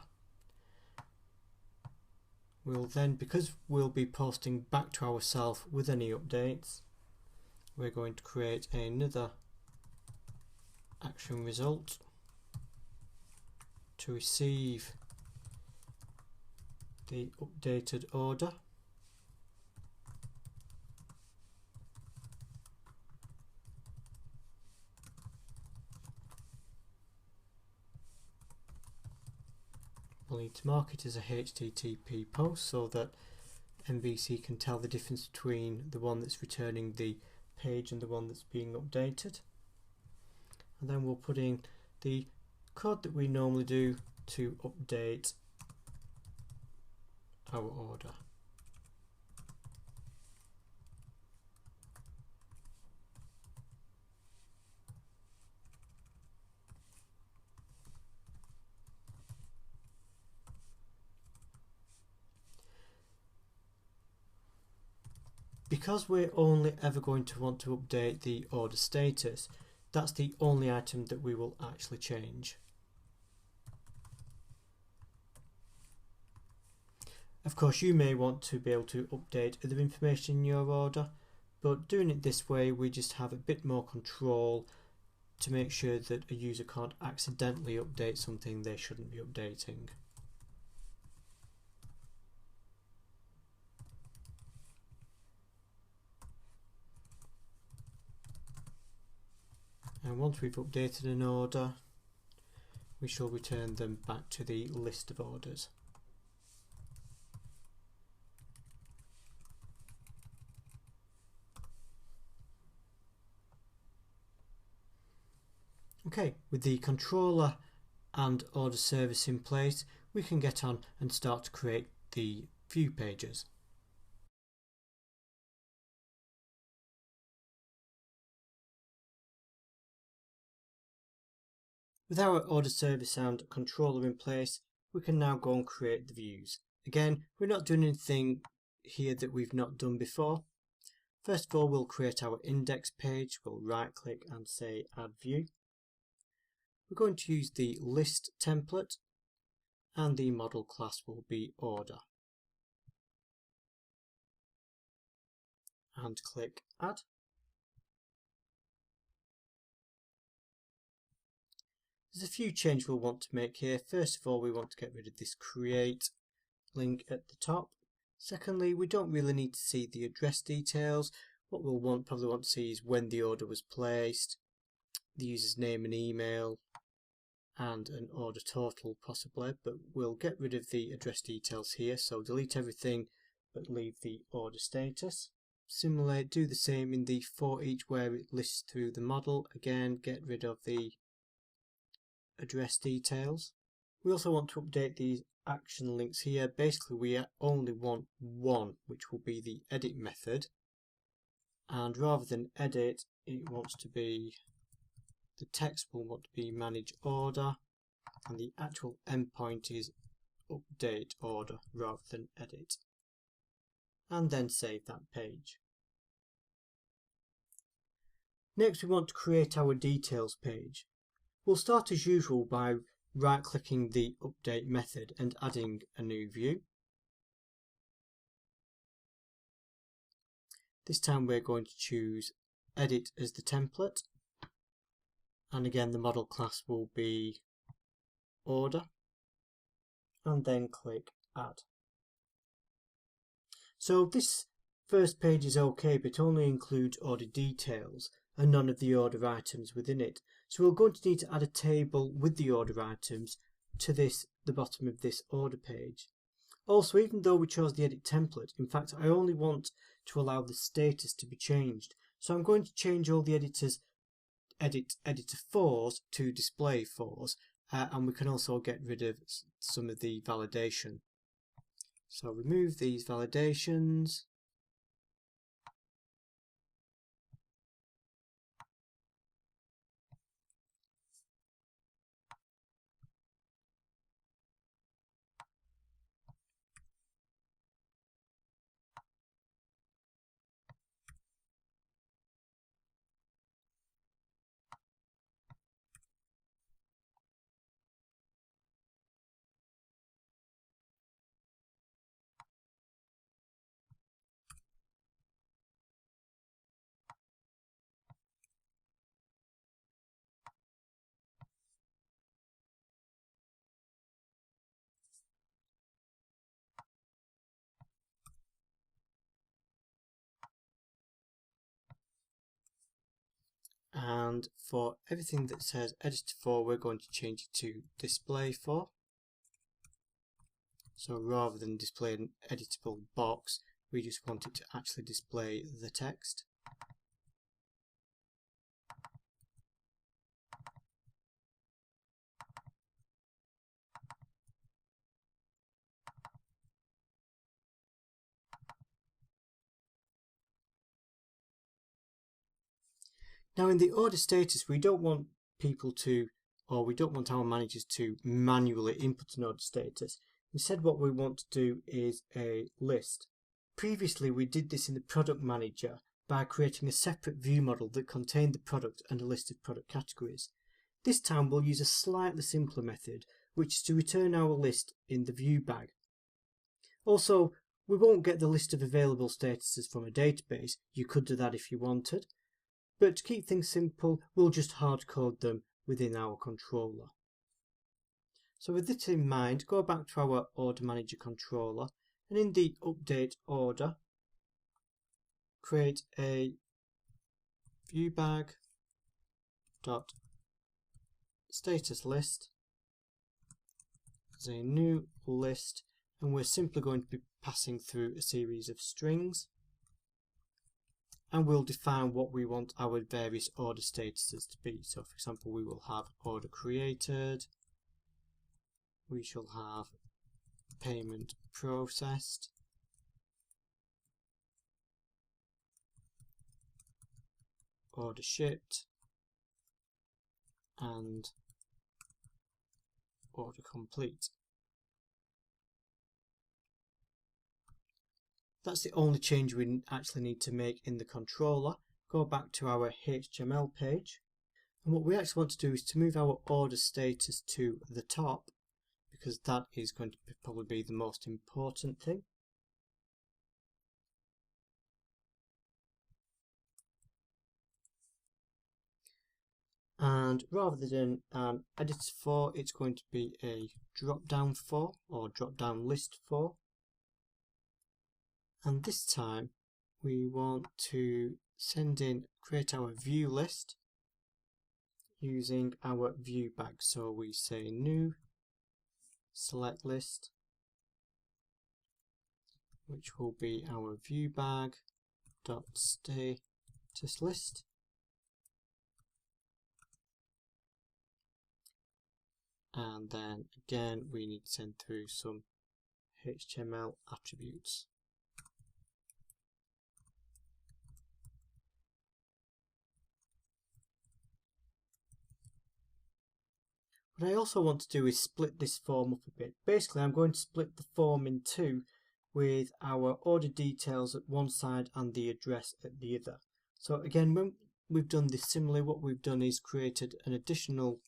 Speaker 1: We'll then, because we'll be posting back to ourselves with any updates, we're going to create another action result to receive the updated order. We'll need to mark it as a HTTP post so that MVC can tell the difference between the one that's returning the page and the one that's being updated. And then we'll put in the code that we normally do to update our order. Because we're only ever going to want to update the order status, that's the only item that we will actually change. Of course, you may want to be able to update other information in your order, but doing it this way, we just have a bit more control to make sure that a user can't accidentally update something they shouldn't be updating. And once we've updated an order, we shall return them back to the list of orders. Okay, with the controller and order service in place, we can get on and start to create the view pages. With our order service and controller in place, we can now go and create the views. Again, we're not doing anything here that we've not done before. First of all, we'll create our index page. We'll right click and say add view. We're going to use the list template and the model class will be order. And click add. There's a few changes we'll want to make here. First of all, we want to get rid of this create link at the top. Secondly, we don't really need to see the address details. What we'll probably want to see is when the order was placed, the user's name and email, and an order total possibly, but we'll get rid of the address details here, so delete everything but leave the order status. Similarly, do the same in the for each where it lists through the model. Again, get rid of the address details. We also want to update these action links here. Basically, we only want one, which will be the edit method, and rather than edit, it wants to be, the text will want to be manage order, and the actual endpoint is update order rather than edit, and then save that page. Next, we want to create our details page. We'll start as usual by right-clicking the update method and adding a new view. This time we're going to choose edit as the template, and again the model class will be order, and then click add. So this first page is okay, but only includes order details and none of the order items within it. So we're going to need to add a table with the order items to the bottom of this order page. Also, even though we chose the edit template, in fact I only want to allow the status to be changed. So I'm going to change all the editor fors to display fors, and we can also get rid of some of the validation. So remove these validations. And for everything that says editor for, we're going to change it to display for. So rather than display an editable box, we just want it to actually display the text. Now in the order status, we don't want people to, or we don't want our managers to manually input an order status. Instead, what we want to do is a list. Previously, we did this in the product manager by creating a separate view model that contained the product and a list of product categories. This time we'll use a slightly simpler method, which is to return our list in the view bag. Also, we won't get the list of available statuses from a database. You could do that if you wanted. But to keep things simple, we'll just hard code them within our controller. So with this in mind, go back to our order manager controller, and in the update order, create a viewbag.status list as a new list, and we're simply going to be passing through a series of strings, and we'll define what we want our various order statuses to be. So for example, we will have order created, we shall have payment processed, order shipped, and order complete. That's the only change we actually need to make in the controller. Go back to our HTML page, and what we actually want to do is to move our order status to the top, because that is going to probably be the most important thing. And rather than an editor for, it's going to be a drop down for, or drop down list for. And this time we want to create our view list using our view bag. So we say new select list, which will be our view bag dot status list. And then again, we need to send through some HTML attributes. What I also want to do is split this form up a bit. Basically, I'm going to split the form in two, with our order details at one side and the address at the other. So again, when we've done this similarly, what we've done is created an additional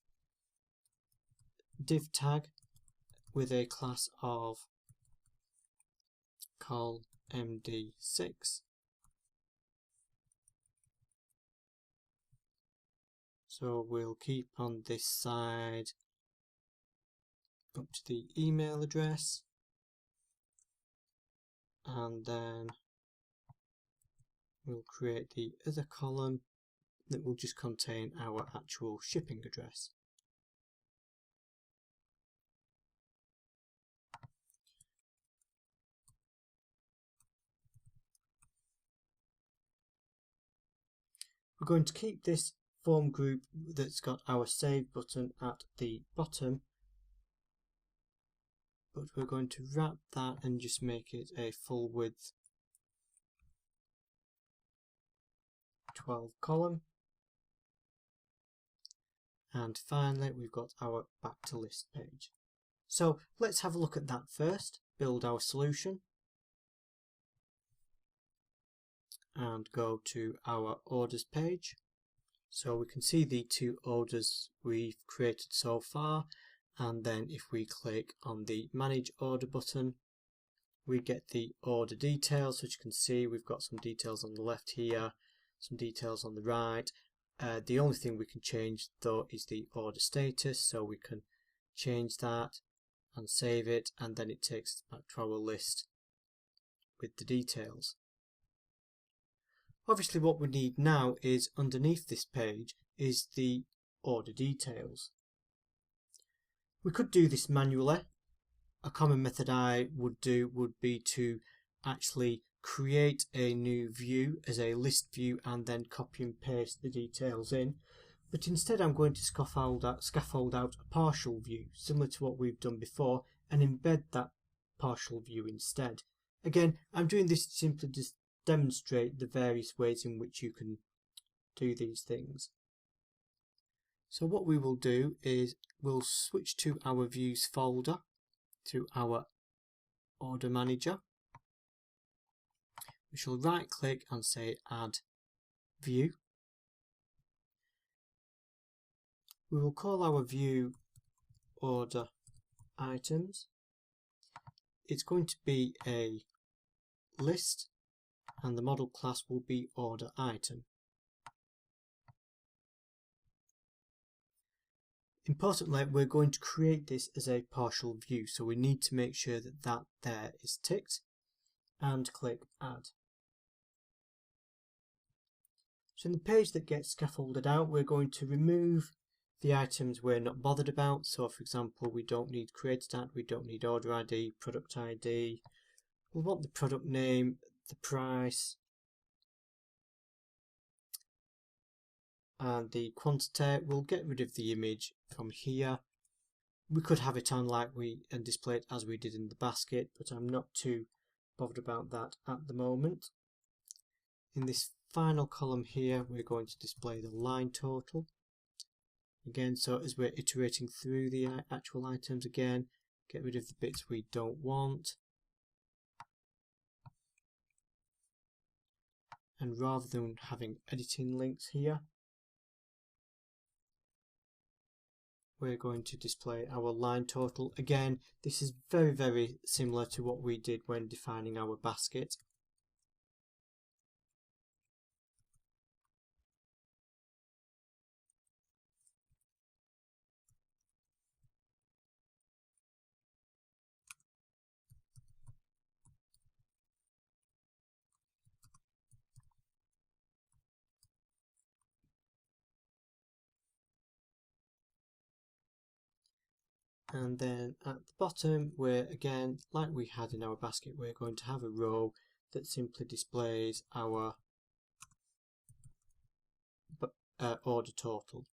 Speaker 1: div tag with a class of col md6. So we'll keep on this side up to the email address, and then we'll create the other column that will just contain our actual shipping address. We're going to keep this form group that's got our save button at the bottom, but we're going to wrap that and just make it a full width 12 column. And finally, we've got our back to list page. So let's have a look at that first. Build our solution and go to our orders page. So we can see the two orders we've created so far, and then if we click on the manage order button, we get the order details. Which you can see we've got some details on the left here, some details on the right. The only thing we can change though is the order status, so we can change that and save it, and then it takes us back to our list with the details. Obviously what we need now is underneath this page is the order details. We could do this manually. A common method I would do would be to actually create a new view as a list view and then copy and paste the details in. But instead I'm going to scaffold out a partial view, similar to what we've done before, and embed that partial view instead. Again, I'm doing this to simply just demonstrate the various ways in which you can do these things. So what we will do is we'll switch to our views folder, to our order manager. We shall right click and say add view. We will call our view order items. It's going to be a list and the model class will be order item. Importantly, we're going to create this as a partial view, so we need to make sure that that there is ticked and click add. So in the page that gets scaffolded out, we're going to remove the items we're not bothered about. So for example, we don't need created at, we don't need order ID, product ID. We want the product name, the price, and the quantity. We'll get rid of the image from here. We could have it on and display it as we did in the basket, but I'm not too bothered about that at the moment. In this final column here, we're going to display the line total. Again, so as we're iterating through the actual items, again, get rid of the bits we don't want. And rather than having editing links here, we're going to display our line total. Again, this is very, very similar to what we did when defining our basket. And then at the bottom, we're again, like we had in our basket, we're going to have a row that simply displays our order total.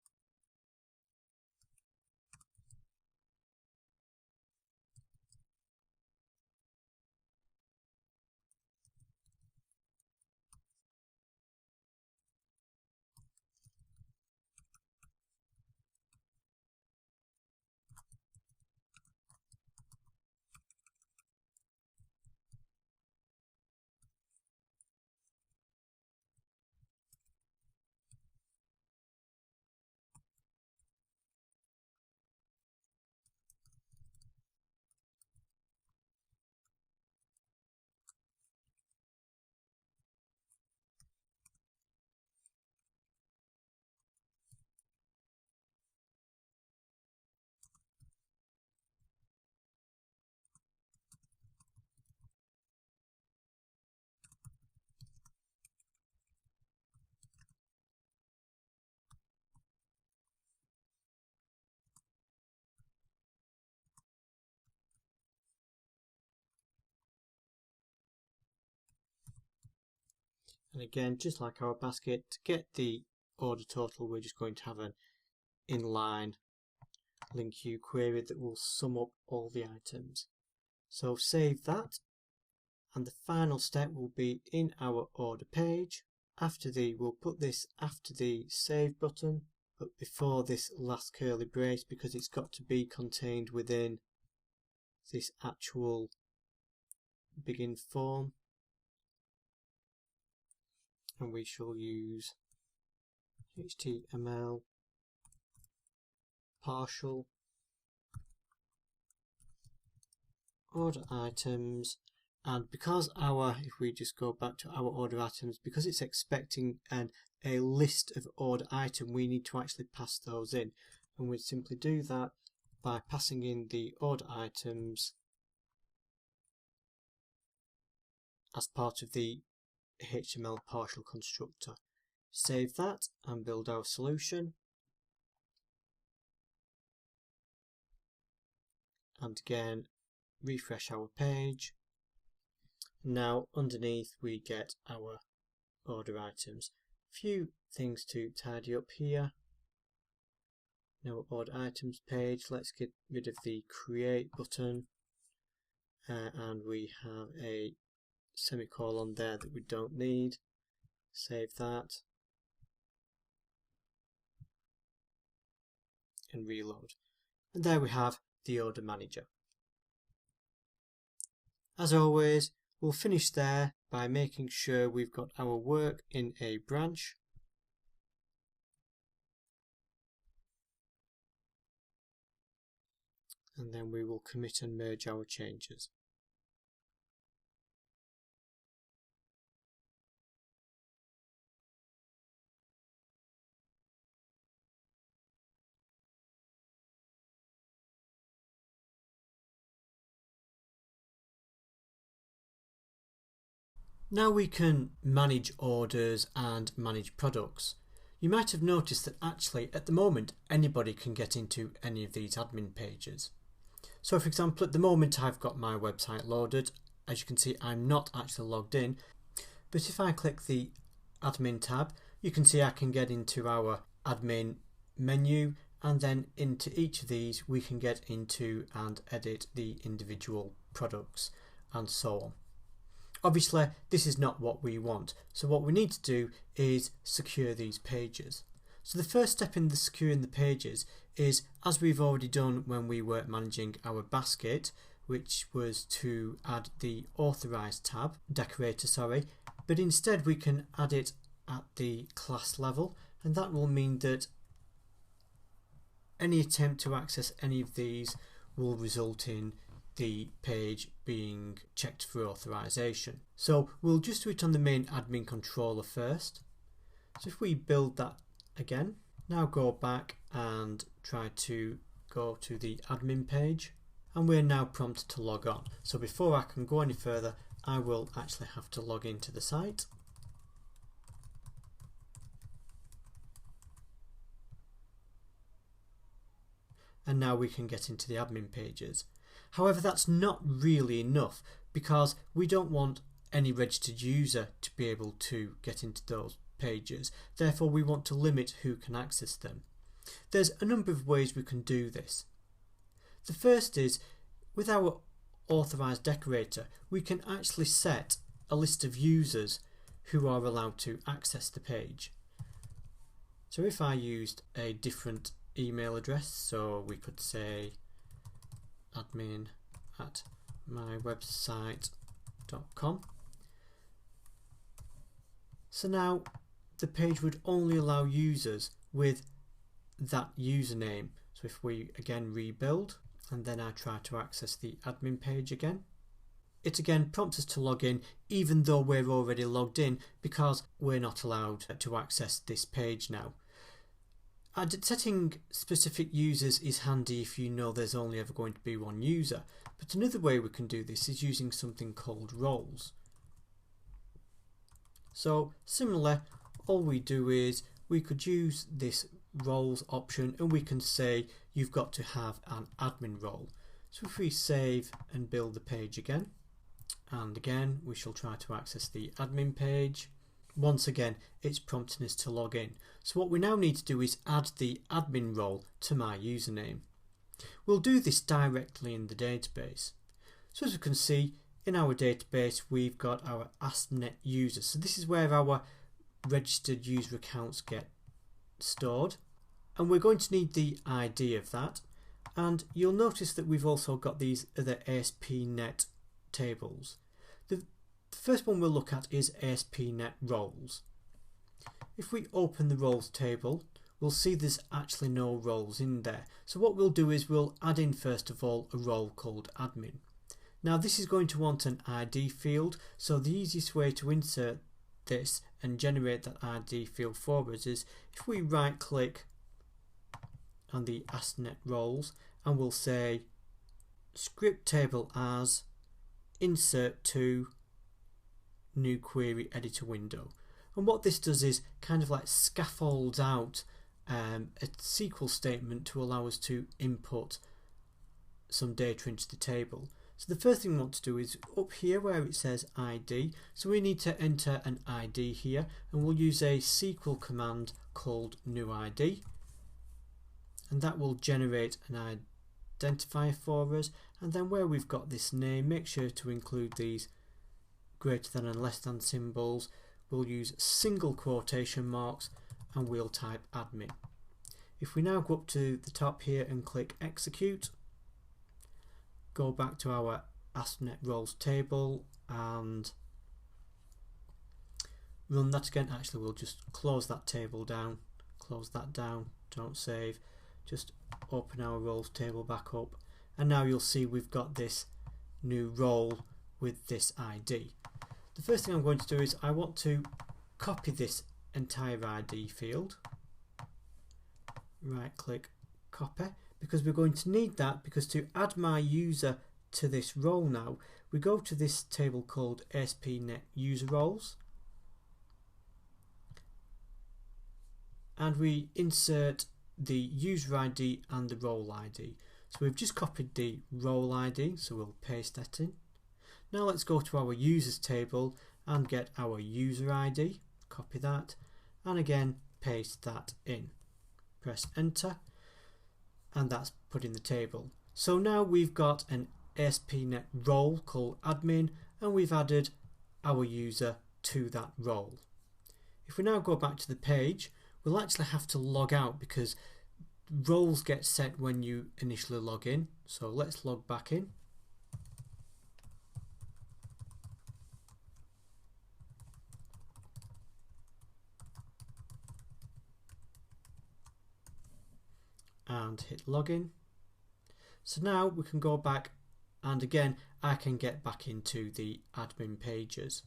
Speaker 1: And again, just like our basket, to get the order total, we're just going to have an inline LINQ query that will sum up all the items. So save that, and the final step will be in our order page. We'll put this after the save button, but before this last curly brace, because it's got to be contained within this actual begin form. And we shall use HTML partial order items, and because if we just go back to our order items, because it's expecting a list of order item, we need to actually pass those in, and we'd simply do that by passing in the order items as part of the HTML partial constructor. Save that and build our solution. And again, refresh our page. Now underneath we get our order items. Few things to tidy up here. Now order items page, let's get rid of the create button, and we have a semicolon there that we don't need. Save that and reload. And there we have the order manager. As always, we'll finish there by making sure we've got our work in a branch. And then we will commit and merge our changes. Now we can manage orders and manage products. You might have noticed that actually at the moment anybody can get into any of these admin pages. So for example, at the moment I've got my website loaded. As you can see, I'm not actually logged in, but if I click the admin tab, you can see I can get into our admin menu, and then into each of these we can get into and edit the individual products and so on. Obviously this is not what we want, so what we need to do is secure these pages. So the first step in the securing the pages is, as we've already done when we were managing our basket, which was to add the authorized tab, decorator, sorry, but instead we can add it at the class level, and that will mean that any attempt to access any of these will result in the page being checked for authorization. So we'll just do it on the main admin controller first. So if we build that again, now go back and try to go to the admin page, and we're now prompted to log on. So before I can go any further, I will actually have to log into the site. And now we can get into the admin pages. However, that's not really enough, because we don't want any registered user to be able to get into those pages. Therefore, we want to limit who can access them. There's a number of ways we can do this. The first is, with our authorized decorator, we can actually set a list of users who are allowed to access the page. So if I used a different email address, so we could say admin@mywebsite.com. So now the page would only allow users with that username. So if we again rebuild and then I try to access the admin page again, it again prompts us to log in, even though we're already logged in, because we're not allowed to access this page now. Setting specific users is handy if you know there's only ever going to be one user, but another way we can do this is using something called roles. So similarly, all we do is we could use this roles option, and we can say you've got to have an admin role. So if we save and build the page again, and again we shall try to access the admin page, once again it's prompting us to log in. So what we now need to do is add the admin role to my username. We'll do this directly in the database. So as we can see, in our database we've got our ASP.NET users. So this is where our registered user accounts get stored, and we're going to need the ID of that. And you'll notice that we've also got these other ASP.NET tables. The first one we'll look at is ASP.NET roles. If we open the roles table, we'll see there's actually no roles in there. So what we'll do is we'll add in first of all a role called admin. Now this is going to want an ID field, so the easiest way to insert this and generate that ID field for us is if we right click on the ASP.NET roles and we'll say script table as insert to new query editor window. And what this does is kind of like scaffolds out a SQL statement to allow us to input some data into the table. So the first thing we want to do is up here where it says ID, so we need to enter an ID here, and we'll use a SQL command called new ID, and that will generate an identifier for us. And then where we've got this name, make sure to include these greater than and less than symbols. We'll use single quotation marks and we'll type admin. If we now go up to the top here and click execute, go back to our ASP.NET roles table and run that again. Actually, we'll just close that table down, close that down, don't save, just open our roles table back up, and now you'll see we've got this new role with this ID. The first thing I'm going to do is I want to copy this entire ID field. Right click, copy, because we're going to need that, because to add my user to this role now, we go to this table called ASP.NET user roles and we insert the user ID and the role ID. So we've just copied the role ID, so we'll paste that in. Now let's go to our users table and get our user ID, copy that, and again paste that in. Press enter, and that's put in the table. So now we've got an ASP.NET role called admin, and we've added our user to that role. If we now go back to the page, we'll actually have to log out because roles get set when you initially log in. So let's log back in. And hit login. So now we can go back, and again I can get back into the admin pages.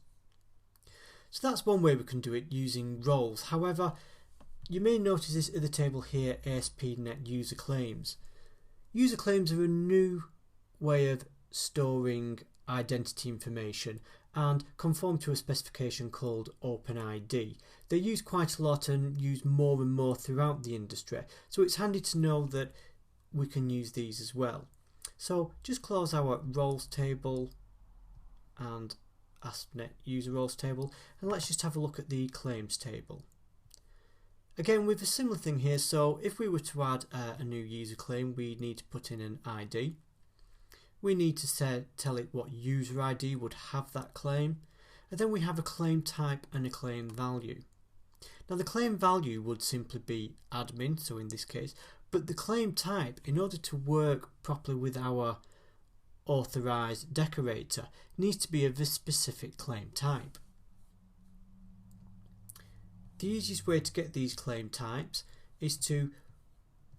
Speaker 1: So that's one way we can do it using roles. However, you may notice this other table here, ASP.NET user claims. User claims are a new way of storing identity information and conform to a specification called OpenID. They're used quite a lot and used more and more throughout the industry, so it's handy to know that we can use these as well. So just close our roles table and ASP.NET user roles table, and let's just have a look at the claims table. Again, with a similar thing here, so if we were to add a new user claim, we need to put in an ID. We need to tell it what user ID would have that claim, and then we have a claim type and a claim value. Now the claim value would simply be admin, so in this case, but the claim type, in order to work properly with our authorized decorator, needs to be of a specific claim type. The easiest way to get these claim types is to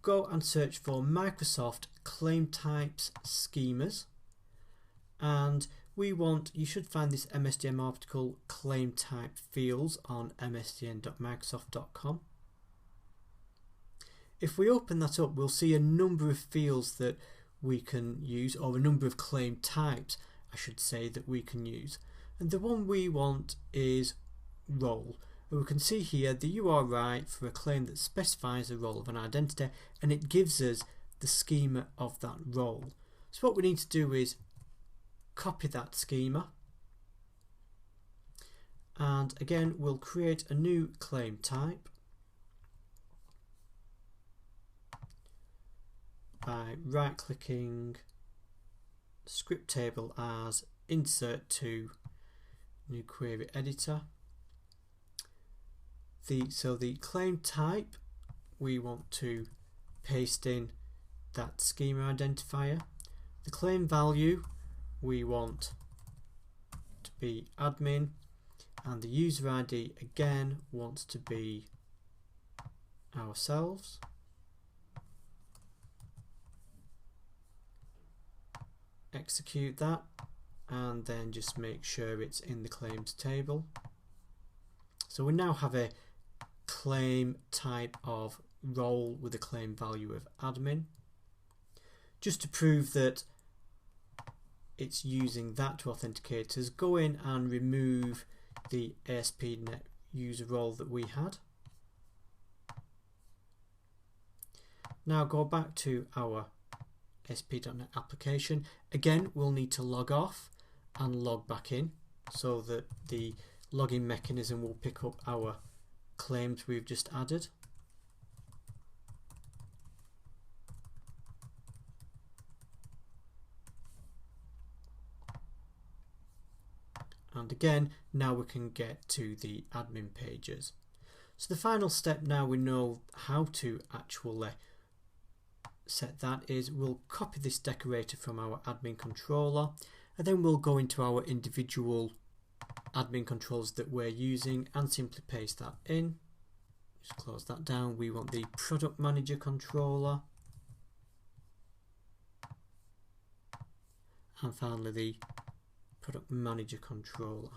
Speaker 1: go and search for Microsoft claim types schemas, and you should find this MSDN article claim type fields on msdn.microsoft.com. If we open that up, we'll see a number of fields that we can use, or a number of claim types I should say that we can use, and the one we want is role. And we can see here the URI for a claim that specifies the role of an identity, and it gives us the schema of that role. So what we need to do is copy that schema, and again we'll create a new claim type by right clicking script table as insert to new query editor. So the claim type, we want to paste in that schema identifier. The claim value we want to be admin, and the user ID again wants to be ourselves. Execute that, and then just make sure it's in the claims table. So we now have a claim type of role with a claim value of admin. Just to prove that it's using that to authenticate us, go in and remove the ASP.NET user role that we had. Now go back to our ASP.NET application. Again, we'll need to log off and log back in so that the login mechanism will pick up our claims we've just added. And again, now we can get to the admin pages. So the final step, now we know how to actually set that, is we'll copy this decorator from our admin controller, and then we'll go into our individual admin controls that we're using and simply paste that in. Just close that down. We want the product manager controller, and finally the product manager controller.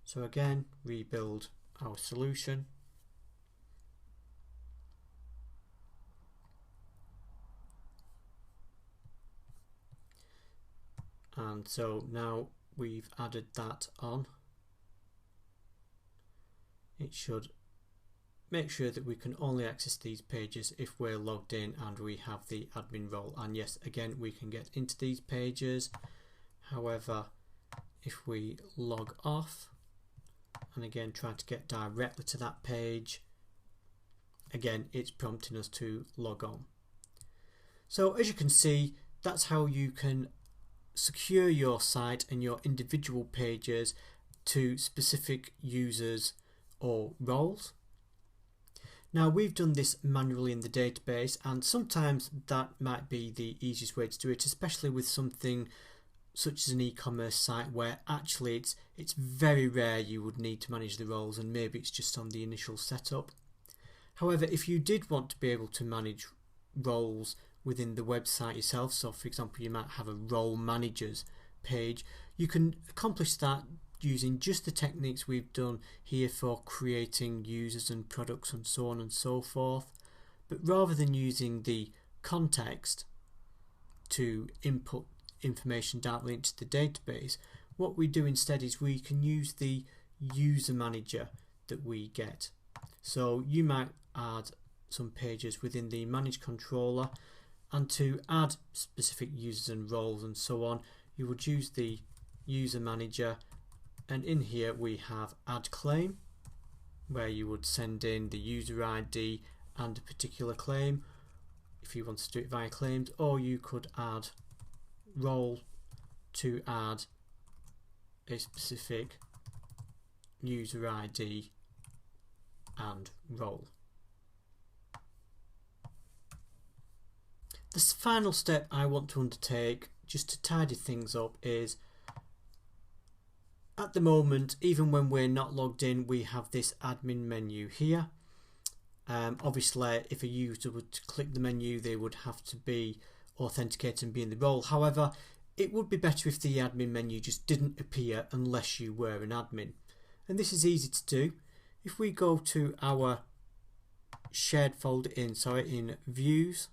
Speaker 1: So again, rebuild our solution. And so now we've added that on. It should make sure that we can only access these pages if we're logged in and we have the admin role. And yes, again, we can get into these pages. However, if we log off and again try to get directly to that page, again, it's prompting us to log on. So as you can see, that's how you can secure your site and your individual pages to specific users or roles. Now, we've done this manually in the database, and sometimes that might be the easiest way to do it, especially with something such as an e-commerce site where actually it's very rare you would need to manage the roles, and maybe it's just on the initial setup. However, if you did want to be able to manage roles within the website itself, so for example you might have a role managers page, you can accomplish that using just the techniques we've done here for creating users and products and so on and so forth. But rather than using the context to input information directly into the database, what we do instead is we can use the user manager that we get. So you might add some pages within the manage controller, and to add specific users and roles and so on, you would use the user manager, and in here we have add claim, where you would send in the user ID and a particular claim if you want to do it via claims, or you could add role to add a specific user ID and role. The final step I want to undertake, just to tidy things up, is at the moment, even when we're not logged in, we have this admin menu here. Obviously, if a user would click the menu, they would have to be authenticated and be in the role. However, it would be better if the admin menu just didn't appear unless you were an admin. And this is easy to do. If we go to our shared folder in views,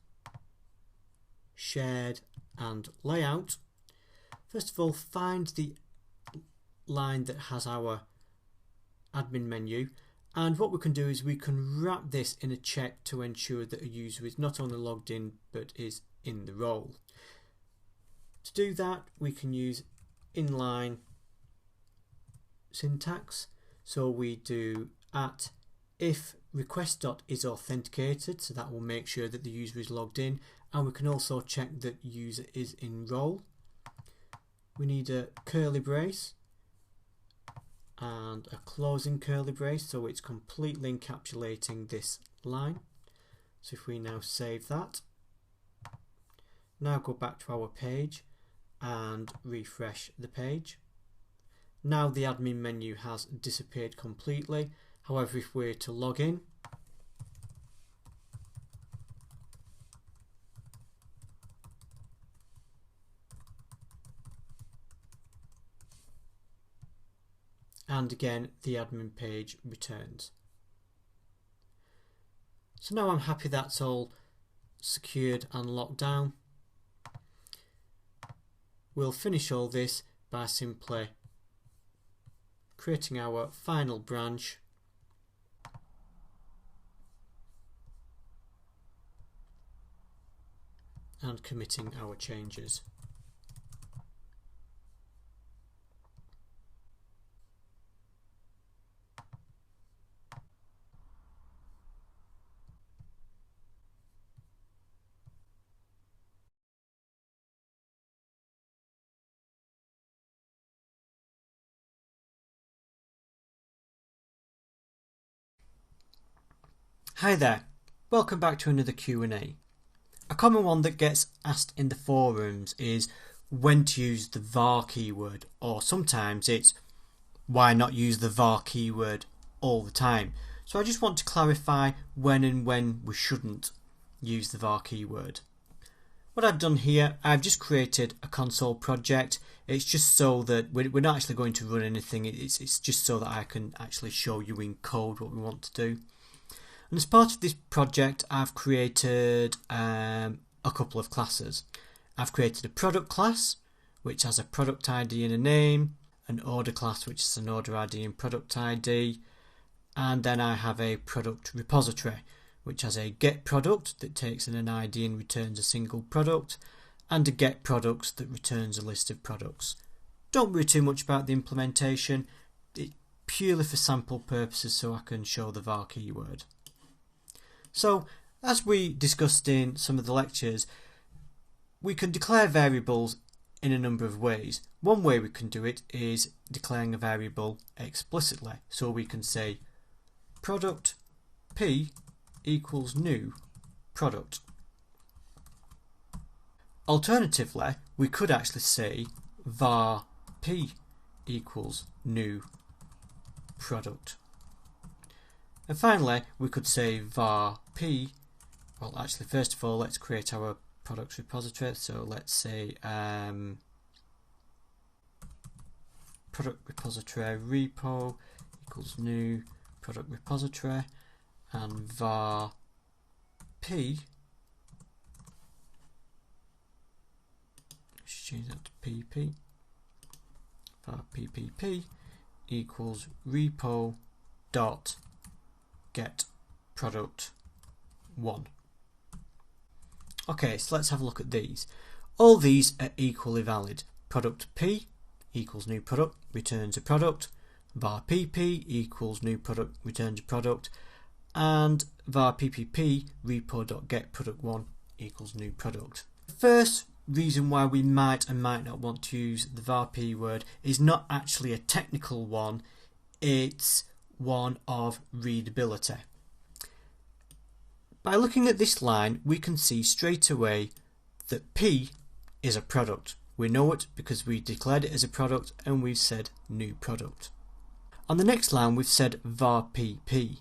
Speaker 1: shared and layout, first of all find the line that has our admin menu, and what we can do is we can wrap this in a check to ensure that a user is not only logged in but is in the role. To do that, we can use inline syntax. So we do at if request.isAuthenticated, so that will make sure that the user is logged in, and we can also check that user is in role. We need a curly brace and a closing curly brace, so it's completely encapsulating this line. So if we now save that, now go back to our page and refresh the page. Now the admin menu has disappeared completely. However, if we're to log in, and again the admin page returns. So now I'm happy that's all secured and locked down. We'll finish all this by simply creating our final branch, and committing our changes. Hi there, welcome back to another Q&A. A common one that gets asked in the forums is when to use the var keyword, or sometimes it's why not use the var keyword all the time. So I just want to clarify when and when we shouldn't use the var keyword. What I've done here, I've just created a console project. It's just so that we're not actually going to run anything. It's just so that I can actually show you in code what we want to do. And as part of this project, I've created a couple of classes. I've created a product class, which has a product ID and a name, an order class, which is an order ID and product ID, and then I have a product repository, which has a get product that takes in an ID and returns a single product, and a get product that returns a list of products. Don't worry too much about the implementation. It's purely for sample purposes so I can show the var keyword. So, as we discussed in some of the lectures, we can declare variables in a number of ways. One way we can do it is declaring a variable explicitly. So we can say product p equals new product. Alternatively, we could actually say var p equals new product. And finally, we could say var p, well actually first of all let's create our product repository. So let's say product repository repo equals new product repository, and var p, let's change that to pp, var ppp equals repo dot get product 1. Okay, so let's have a look at these. All these are equally valid. Product p equals new product, returns a product. Var pp equals new product, returns a product. And var ppp repo.getProduct1 equals new product. The first reason why we might and might not want to use the var p word is not actually a technical one, it's one of readability. By looking at this line, we can see straight away that P is a product. We know it because we declared it as a product and we've said new product. On the next line, we've said var pp.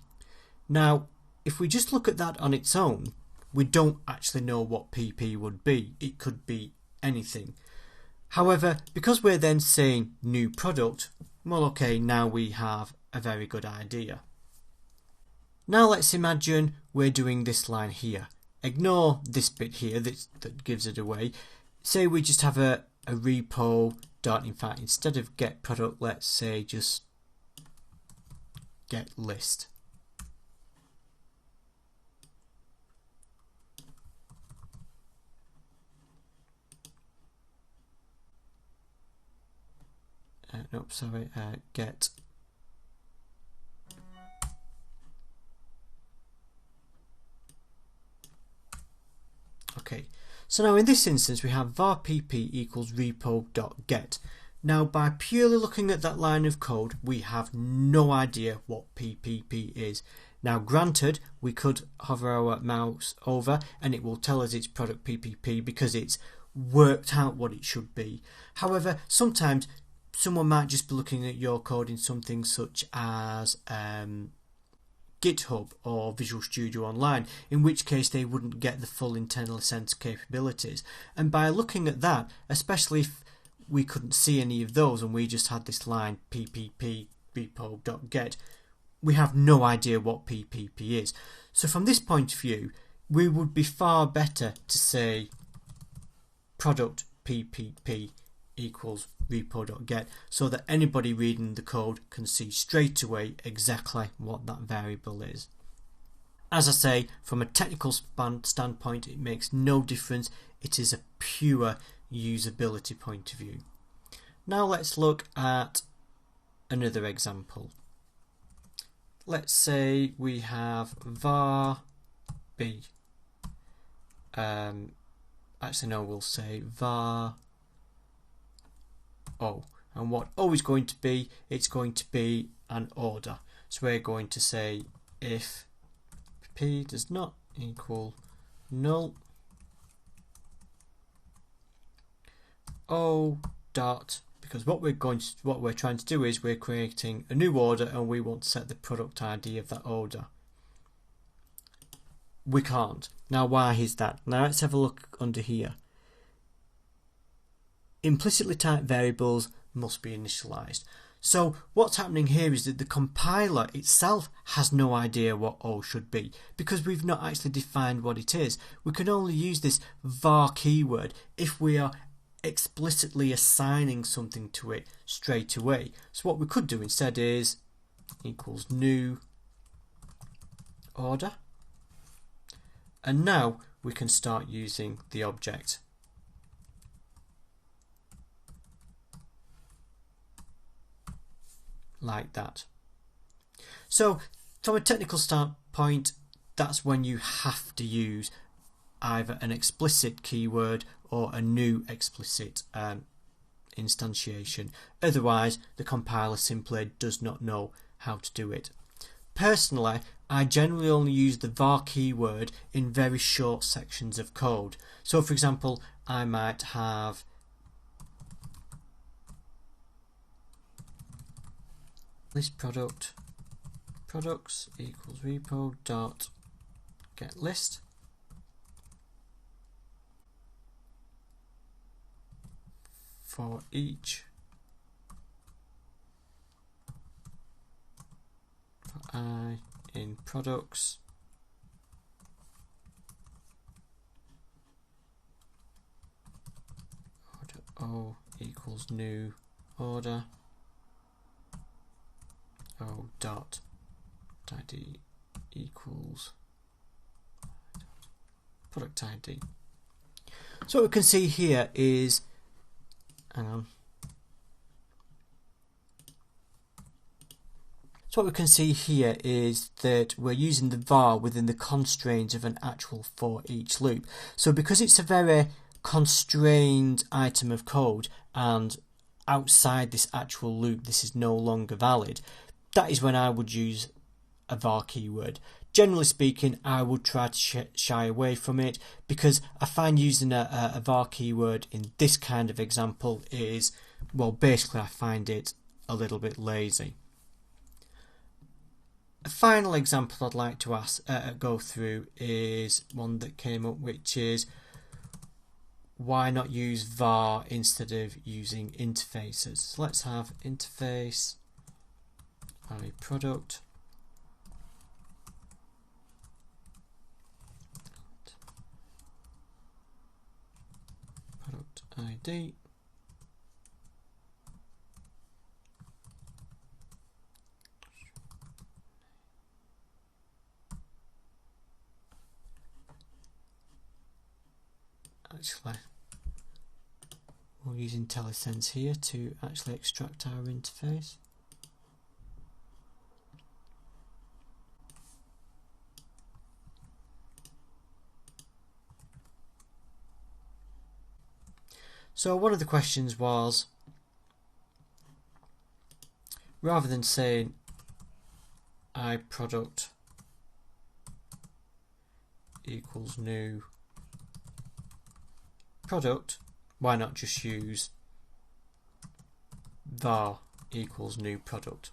Speaker 1: Now, if we just look at that on its own, we don't actually know what pp would be. It could be anything. However, because we're then saying new product, well, okay, now we have a very good idea. Now let's imagine we're doing this line here. Ignore this bit here that gives it away. Say we just have a repo dot, in fact, instead of get product, let's say just get list. Get okay, so now in this instance we have var pp equals repo.get. Now by purely looking at that line of code we have no idea what ppp is. Now granted, we could hover our mouse over and it will tell us it's product ppp because it's worked out what it should be. However, sometimes someone might just be looking at your code in something such as GitHub or Visual Studio Online, in which case they wouldn't get the full internal sense capabilities. And by looking at that, especially if we couldn't see any of those and we just had this line ppp repo.get, we have no idea what ppp is. So from this point of view, we would be far better to say product ppp equals repo.get, so that anybody reading the code can see straight away exactly what that variable is. As I say, from a technical standpoint, it makes no difference. It is a pure usability point of view. Now let's look at another example. Let's say we have var b. Actually no, we'll say var o. And what o is going to be, it's going to be an order. So we're going to say if p does not equal null, o dot, because what we're trying to do is we're creating a new order and we want to set the product ID of that order. We can't. Now why is that? Now let's have a look under here. Implicitly typed variables must be initialized. So what's happening here is that the compiler itself has no idea what O should be because we've not actually defined what it is. We can only use this var keyword if we are explicitly assigning something to it straight away. So what we could do instead is equals new order, and now we can start using the object. Like that. So from a technical standpoint, that's when you have to use either an explicit keyword or a new explicit instantiation. Otherwise, the compiler simply does not know how to do it. Personally, I generally only use the var keyword in very short sections of code. So for example, I might have list products equals repo dot get list, for each for I in products order O equals new order O dot ID equals product ID. So what we can see here is, hang on. So what we can see here is that we're using the var within the constraints of an actual for each loop. So because it's a very constrained item of code and outside this actual loop this is no longer valid, that is when I would use a var keyword. Generally speaking, I would try to shy away from it because I find using a var keyword in this kind of example is, well, basically I find it a little bit lazy. A final example I'd like to go through is one that came up, which is why not use var instead of using interfaces. So let's have interface product ID actually we'll use IntelliSense here to actually extract our interface. So one of the questions was, rather than saying iProduct equals new product, why not just use var equals new product?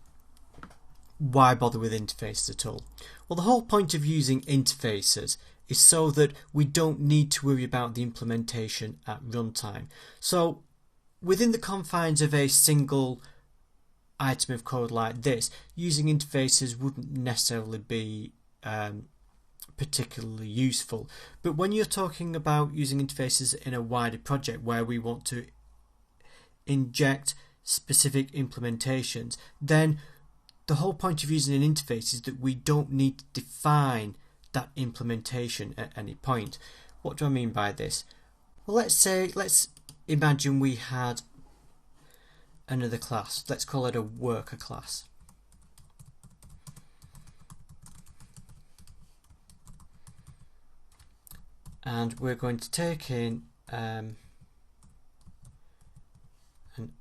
Speaker 1: Why bother with interfaces at all? Well, the whole point of using interfaces is so that we don't need to worry about the implementation at runtime. So within the confines of a single item of code like this, using interfaces wouldn't necessarily be particularly useful. But when you're talking about using interfaces in a wider project where we want to inject specific implementations, then the whole point of using an interface is that we don't need to define that implementation at any point. What do I mean by this? Well, let's imagine we had another class. Let's call it a worker class. And we're going to take in an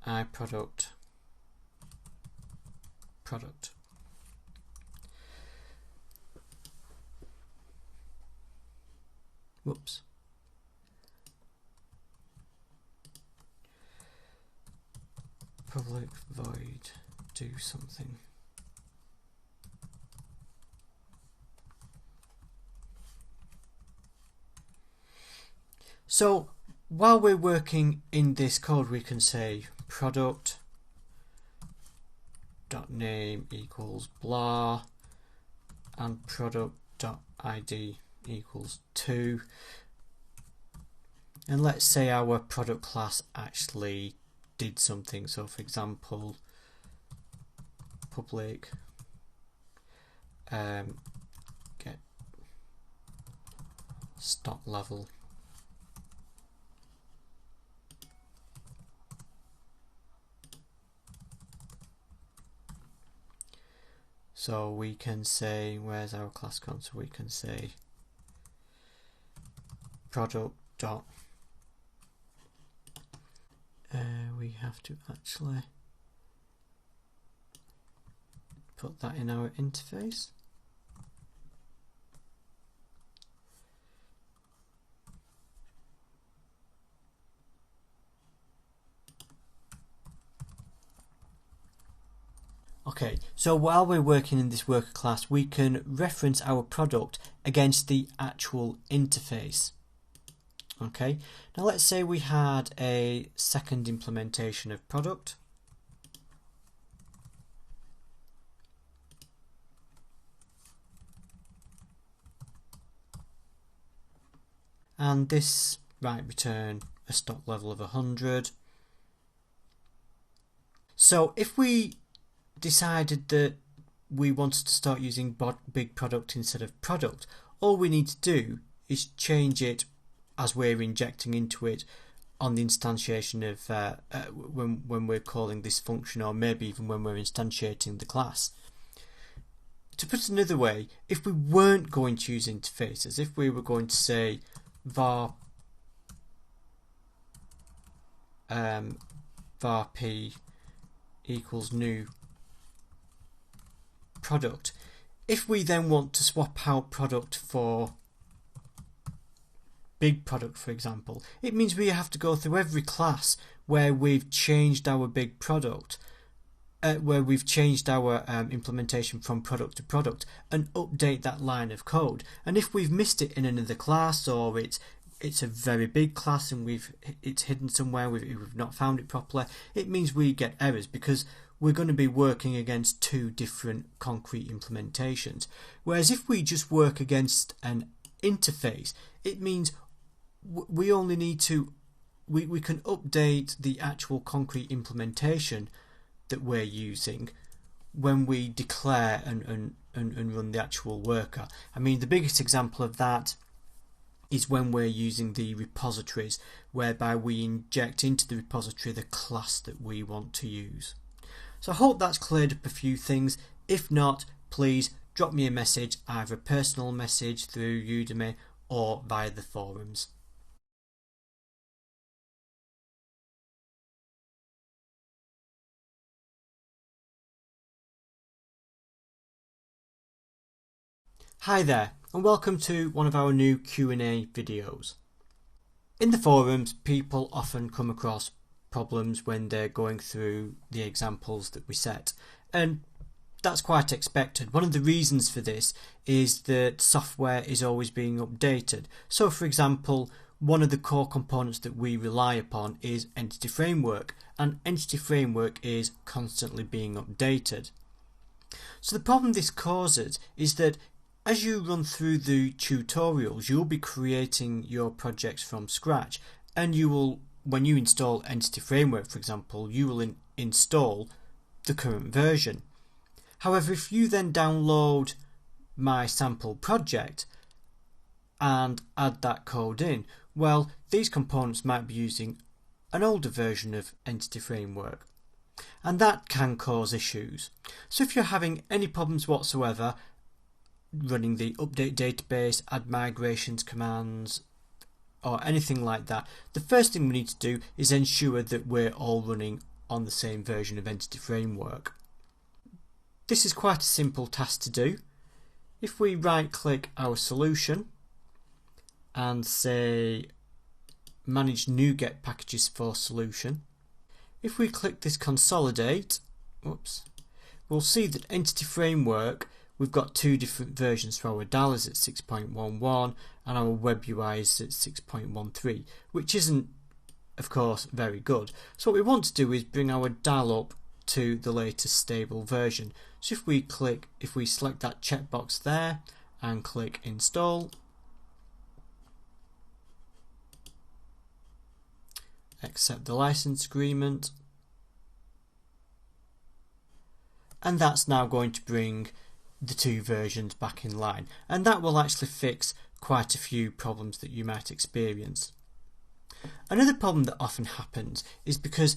Speaker 1: iProduct product. Whoops. Public void do something. So while we're working in this code, we can say product.name equals blah and product.id equals 2. And let's say our product class actually did something. So for example, public get stock level. So we can say, where's our class gone? So we can say product dot. We have to actually put that in our interface. Okay, so while we're working in this worker class, we can reference our product against the actual interface. Okay, now let's say we had a second implementation of product. And this might return a stock level of 100. So if we decided that we wanted to start using big product instead of product, all we need to do is change it as we're injecting into it on the instantiation of when we're calling this function, or maybe even when we're instantiating the class. To put it another way, if we weren't going to use interfaces, if we were going to say var p equals new product, if we then want to swap out product for big product, for example, it means we have to go through every class where we've changed our big product, where we've changed our implementation from product to product, and update that line of code. And if we've missed it in another class, or it's a very big class and it's hidden somewhere, we've not found it properly, it means we get errors because we're going to be working against two different concrete implementations. Whereas if we just work against an interface, it means we only need to, we can update the actual concrete implementation that we're using when we declare and run the actual worker. I mean, the biggest example of that is when we're using the repositories, whereby we inject into the repository the class that we want to use. So I hope that's cleared up a few things. If not, please drop me a message, either a personal message through Udemy or via the forums. Hi there, and welcome to one of our new Q&A videos. In the forums, people often come across problems when they're going through the examples that we set, and that's quite expected. One of the reasons for this is that software is always being updated. So for example, one of the core components that we rely upon is Entity Framework, and Entity Framework is constantly being updated. So the problem this causes is that as you run through the tutorials, you'll be creating your projects from scratch, and you will when you install Entity Framework, for example, you will install the current version. However, if you then download my sample project and add that code in, well, these components might be using an older version of Entity Framework, and that can cause issues. So if you're having any problems whatsoever running the update database, add migrations commands, or anything like that, the first thing we need to do is ensure that we're all running on the same version of Entity Framework. This is quite a simple task to do. If we right click our solution and say manage NuGet packages for solution, if we click this consolidate, we'll see that Entity Framework, we've got two different versions. So our DAL is at 6.11 and our web UI is at 6.13, which isn't, of course, very good. So what we want to do is bring our DAL up to the latest stable version. So if we select that checkbox there and click install, accept the license agreement, and that's now going to bring the two versions back in line, and that will actually fix quite a few problems that you might experience. Another problem that often happens is because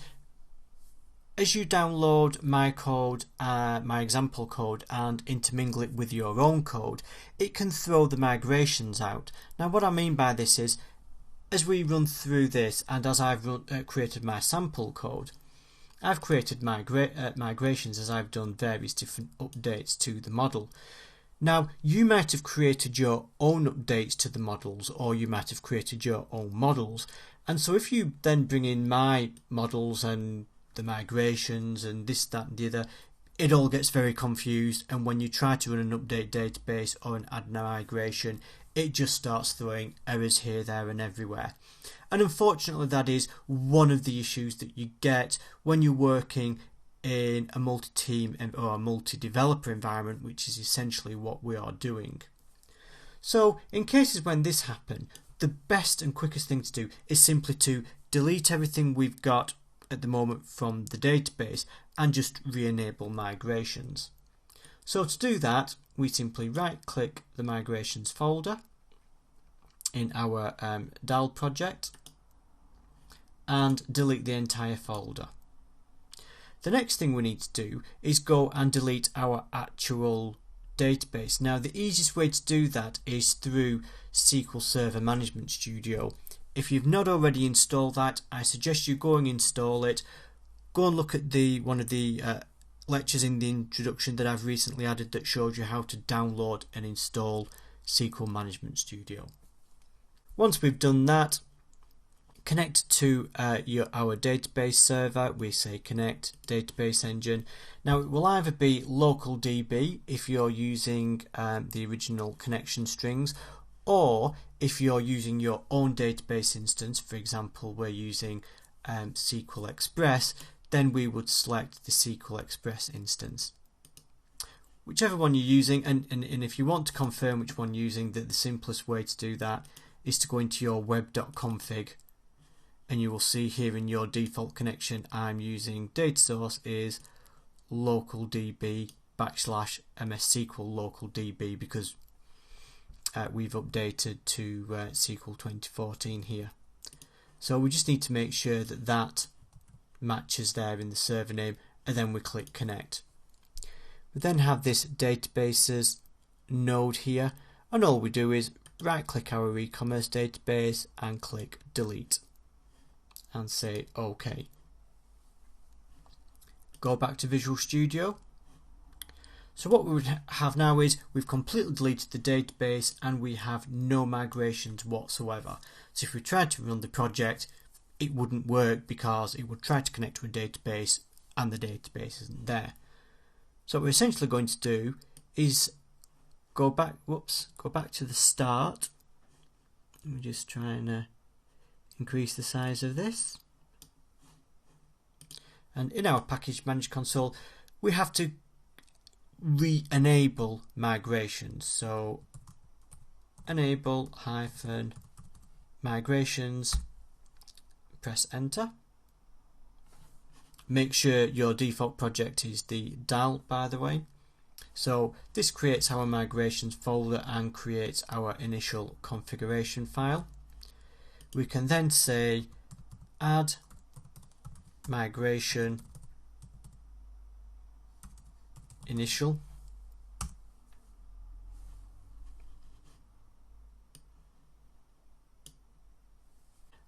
Speaker 1: as you download my code, my example code, and intermingle it with your own code, it can throw the migrations out. Now what I mean by this is, as we run through this and as I've created my sample code, I've created migrations as I've done various different updates to the model. Now you might have created your own updates to the models, or you might have created your own models, and so if you then bring in my models and the migrations and this, that and the other, it all gets very confused, and when you try to run an update database or an add migration, it just starts throwing errors here, there and everywhere. And unfortunately that is one of the issues that you get when you're working in a multi-team or a multi-developer environment, which is essentially what we are doing. So in cases when this happens, the best and quickest thing to do is simply to delete everything we've got at the moment from the database and just re-enable migrations. So to do that, we simply right click the migrations folder in our DAL project and delete the entire folder. The next thing we need to do is go and delete our actual database. Now the easiest way to do that is through SQL Server Management Studio. If you've not already installed that, I suggest you go and install it. Go and look at one of the lectures in the introduction that I've recently added that shows you how to download and install SQL Management Studio. Once we've done that, connect to our database server. We say connect database engine. Now it will either be local DB if you're using the original connection strings, or if you're using your own database instance, for example we're using SQL Express, then we would select the SQL Express instance. Whichever one you're using, and if you want to confirm which one you're using, the simplest way to do that is to go into your web.config, and you will see here in your default connection I'm using data source is localDB / MS SQL localDB because we've updated to SQL 2014 here. So we just need to make sure that that matches there in the server name, and then we click connect. We then have this databases node here, and all we do is right click our e-commerce database and click delete and say OK. Go back to Visual Studio. So what we would have now is we've completely deleted the database and we have no migrations whatsoever. So if we tried to run the project, it wouldn't work because it would try to connect to a database and the database isn't there. So what we're essentially going to do is go back to the start. Let me just try and increase the size of this. And in our package manager console, we have to re-enable migrations. So enable -migrations press enter. Make sure your default project is the DAL, by the way. So this creates our migrations folder and creates our initial configuration file. We can then say add migration initial,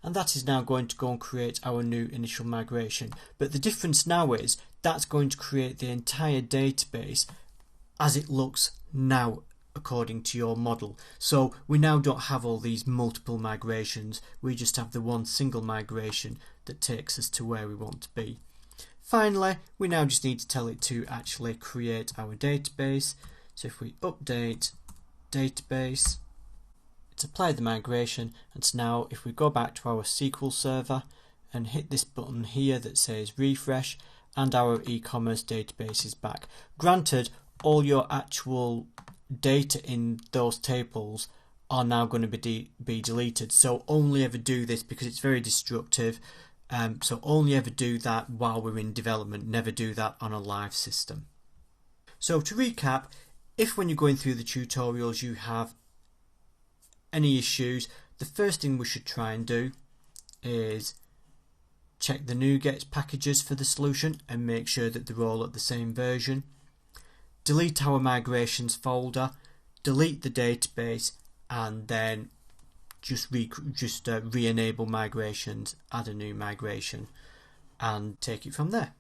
Speaker 1: and that is now going to go and create our new initial migration. But the difference now is that's going to create the entire database as it looks now according to your model. So we now don't have all these multiple migrations, we just have the one single migration that takes us to where we want to be. Finally, we now just need to tell it to actually create our database. So if we update database, it's applied the migration, and so now if we go back to our SQL server and hit this button here that says refresh, and our e-commerce database is back. Granted, all your actual data in those tables are now going to be deleted, so only ever do this because it's very destructive. So only ever do that while we're in development, never do that on a live system. So to recap, if when you're going through the tutorials you have any issues, the first thing we should try and do is check the NuGet packages for the solution and make sure that they're all at the same version. Delete our migrations folder, delete the database, and then just re-enable migrations, add a new migration, and take it from there.